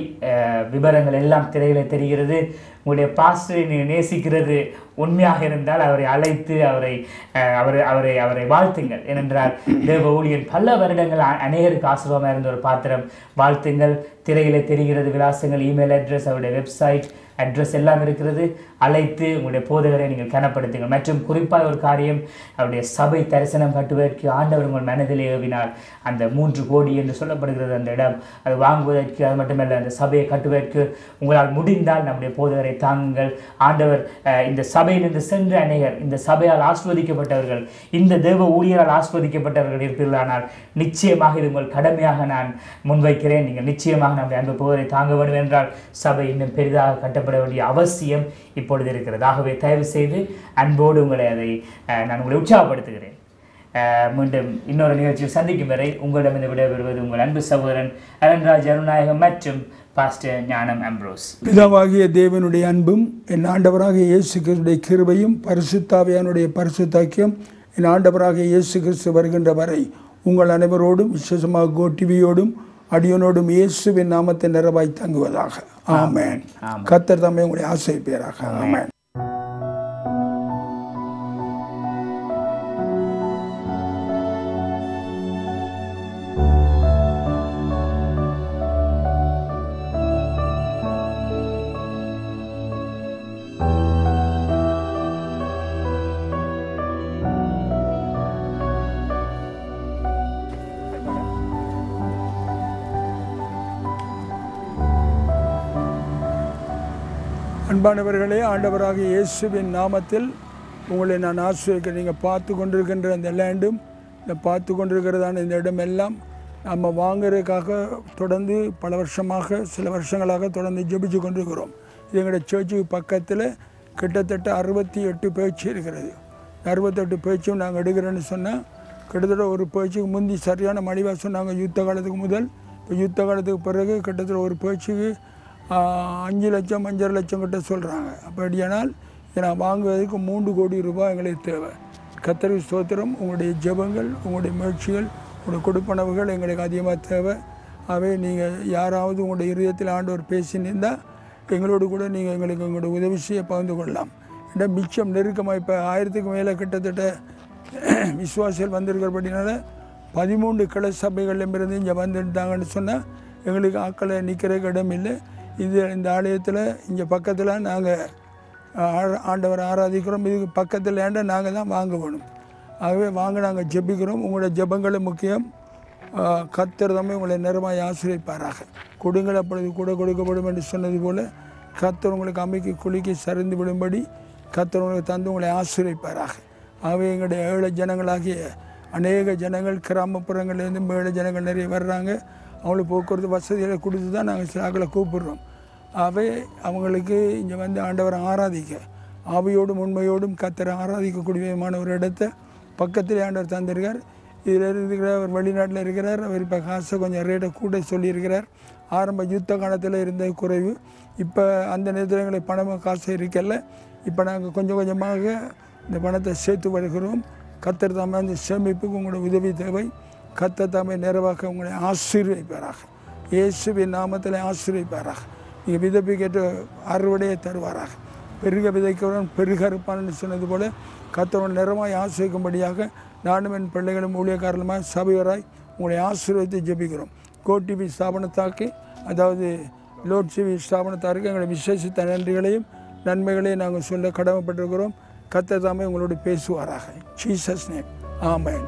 விவரங்கள் எல்லாம் திரையில் தெரிகிறது. உங்களுடைய பாஸ்டரை நீங்கள் நேசிக்கிறது உண்மையாக இருந்தால் அவரை அழைத்து அவரை வாழ்த்துங்கள். ஏனென்றால் தேவ ஊழியன் பல வருடங்கள் அநேகருக்கு ஆசீர்வாதமாக இருந்த ஒரு பாத்திரம். வாழ்த்துங்கள். திரையில் தெரிகிறது விலாசங்கள், இமெயில் அட்ரஸ், அவருடைய வெப்சைட் அட்ரஸ் எல்லாம் இருக்கிறது. அழைத்து உங்களுடைய போதகரை நீங்கள் கனப்படுத்துங்கள். மற்றும் குறிப்பாக ஒரு காரியம், அவருடைய சபை தரிசனம் கட்டுவதற்கு ஆண்டவர் உங்கள் மனதில் ஏவினார். அந்த 3 கோடி என்று சொல்லப்படுகிறது அந்த இடம், அது வாங்குவதற்கு, அது மட்டுமல்ல அந்த சபையை கட்டுவதற்கு உங்களால் முடிந்தால் நம்முடைய போதகரை தாங்குங்கள். ஆண்டவர் இந்த சபையிலிருந்து சென்ற அநேகர், இந்த சபையால் ஆஸ்வதிக்கப்பட்டவர்கள், இந்த தேவ ஊழியரால் ஆஸ்வதிக்கப்பட்டவர்கள் இருப்பீர்களானால் நிச்சயமாக இது உங்கள் கடமையாக நான் முன்வைக்கிறேன். நீங்கள் நிச்சயமாக நம்முடைய அன்பு போதகரை தாங்க வேண்டும் என்றால் சபை இன்னும் பெரிதாக கட்டப்பட வேண்டிய அவசியம் இப்பொழுது இருக்கிறது. ஆகவே தயவு செய்து அன்போடு உங்களை நான் உங்களை உற்சாகப்படுத்துகிறேன். மீண்டும் இன்னொரு நிகழ்ச்சியில் சந்திக்கும் வரை உங்களிடமிருந்து விடைபெறுவது உங்கள் அன்பு சகோதரன் அலன்ராஜ் அருணாயகம் மற்றும் பாஸ்டர் ஞானம் அம்ப்ரோஸ். பிதாவாகிய தேவனுடைய அன்பும் என் ஆண்டவராகிய இயேசு கிறிஸ்துடைய கிருபையும் பரிசுத்தாவியானுடைய பரிசுத்தாக்கியம் என் ஆண்டவராகிய இயேசு கிறிஸ்து வருகின்ற வரை உங்கள் அனைவரோடும், விசேஷமாக கோடிவியோடும் அடியோனோடும் இயேசுவின் நாமத்தை நிறைவாய் தங்குவதாக. ஆமென். கர்த்தர் தாமே உங்களை ஆசீர்வதிப்பாராக. ஆமென். அன்பானவர்களே, ஆண்டவராகிய இயேசுவின் நாமத்தில் உங்களை நான் ஆசீர்வதிக்கிறேன். நீங்கள் பார்த்து கொண்டிருக்கின்ற அந்த லேண்டும், இந்த பார்த்து கொண்டிருக்கிறதான இந்த இடமெல்லாம் நம்ம வாங்குறதுக்காக தொடர்ந்து பல வருஷமாக, சில வருஷங்களாக தொடர்ந்து ஜெபிச்சு கொண்டிருக்கிறோம். இது எங்களுடைய சர்ச்சுக்கு பக்கத்தில் கிட்டத்தட்ட 68 பேச்சு இருக்கிறது. 68 பேச்சும் நாங்கள் எடுக்கிறோன்னு சொன்னால் கிட்டத்தட்ட ஒரு பேச்சுக்கு முந்தி சரியான மலிவாக சொன்னாங்க யுத்த காலத்துக்கு முதல். இப்போ யுத்த காலத்துக்கு பிறகு கிட்டத்தட்ட ஒரு பேச்சுக்கு 5 லட்சம் 5.5 லட்சம் கிட்ட சொல்கிறாங்க. அப்படியானால் இதை நான் வாங்குவதற்கு 3 கோடி ரூபாய் எங்களுக்கு தேவை. கர்த்தருக்கு ஸ்தோத்திரம். உங்களுடைய ஜெபங்கள், உங்களுடைய முயற்சிகள், உங்களுடைய கொடுப்பனவுகள் எங்களுக்கு அதிகமாக தேவை. ஆகவே நீங்கள் யாராவது உங்களுடைய இதயத்தில் ஆண்டவர் பேசினிருந்தால் எங்களோடு கூட நீங்கள் எங்களுக்கு உங்களுடைய உதவி செய்ய பகிர்ந்து கொள்ளலாம். ஏன்னா மிச்சம் நெருக்கமாக இப்போ 1000க்கு மேலே கிட்டத்தட்ட விசுவாசிகள் வந்திருக்கிறபடினால 13 கிளை சபைகளிலிருந்து இங்கே வந்துட்டாங்கன்னு சொன்னால் எங்களுக்கு ஆக்களை நிற்கிறதுக்கு இடம் இல்லை. இந்த ஆலயத்தில் இங்கே பக்கத்தில் நாங்கள் ஆண்டவரை ஆராதிக்கிறோம். இதுக்கு பக்கத்தில் ஏண்டா நாங்கள் தான் வாங்க வேணும். ஆகவே வாங்க நாங்கள் ஜெபிக்கிறோம். உங்களோட ஜெபங்களும் முக்கியம். கர்த்தர் தாமே உங்களை நேரமாக ஆசீர்வதிப்பாராக. கொடுங்கள் அப்பொழுது கூட கொடுக்கப்படும் என்று சொன்னது போல் கர்த்தர் உங்களுக்கு அமைக்கி குலுக்கி சரிந்து விடும்படி கர்த்தர் உங்களுக்கு தந்து உங்களை ஆசீர்வதிப்பாராக. ஆகவே எங்களுடைய ஏழை ஜனங்களாகிய அநேக ஜனங்கள் கிராமப்புறங்கள்லேருந்து ஏழை ஜனங்கள் நிறைய வர்றாங்க. அவங்களுக்கு போக்குவரத்து வசதிகளை கொடுத்து தான் நாங்கள் சில ஆக்களை கூப்பிடுறோம். ஆகவே அவங்களுக்கு இங்கே வந்து ஆண்டவரை ஆராதிக்க ஆவியோடும் உண்மையோடும் கர்த்தரை ஆராதிக்கக்கூடியமான ஒரு இடத்தை பக்கத்தில் ஆண்டவர் தந்திருக்கார். இதில் இருக்கிற அவர் வெளிநாட்டில் இருக்கிறார். அவர் இப்போ காசை கொஞ்சம் ரேட்டை கூட சொல்லியிருக்கிறார். ஆரம்ப யுத்த காலத்தில் இருந்த குறைவு. இப்போ அந்த நேரத்தில் எங்களுக்கு பணமாக காசு இருக்கல. இப்போ நாங்கள் கொஞ்சம் கொஞ்சமாக இந்த பணத்தை சேர்த்து வருகிறோம். கர்த்தர் தாமே அந்த சேமிப்புக்கு உங்களோட உதவி தேவை. கர்த்தர் தாமே நிறைவாக உங்களை ஆசீர்வதிப்பாராக. இயேசுவின் நாமத்தில் ஆசீர்வதிப்பாராக. நீங்கள் விதைப்புக்கேற்ற அறுவடையை தருவாராக. பெருக விதைக்கிறவன் பெருக இருப்பான்னு சொன்னது போல் கர்த்தர் நிறைவாய் ஆசீர்வதிக்கும்படியாக நானும் என் பிள்ளைகளும் ஊழியக்காரலுமாக சபையராய் உங்களை ஆசீர்வதித்து ஜெபிக்கிறோம். கோடிவி ஸ்தாபனத்தாக்கு, அதாவது லோட் டிவி ஸ்தாபனத்தாருக்கு எங்களை விசேஷித்த நன்றிகளையும் நன்மைகளையும் நாங்கள் சொல்ல கடமைப்பட்டிருக்கிறோம். கர்த்தர் தாமே உங்களோடு பேசுவாராக. Jesus name. ஆமென்.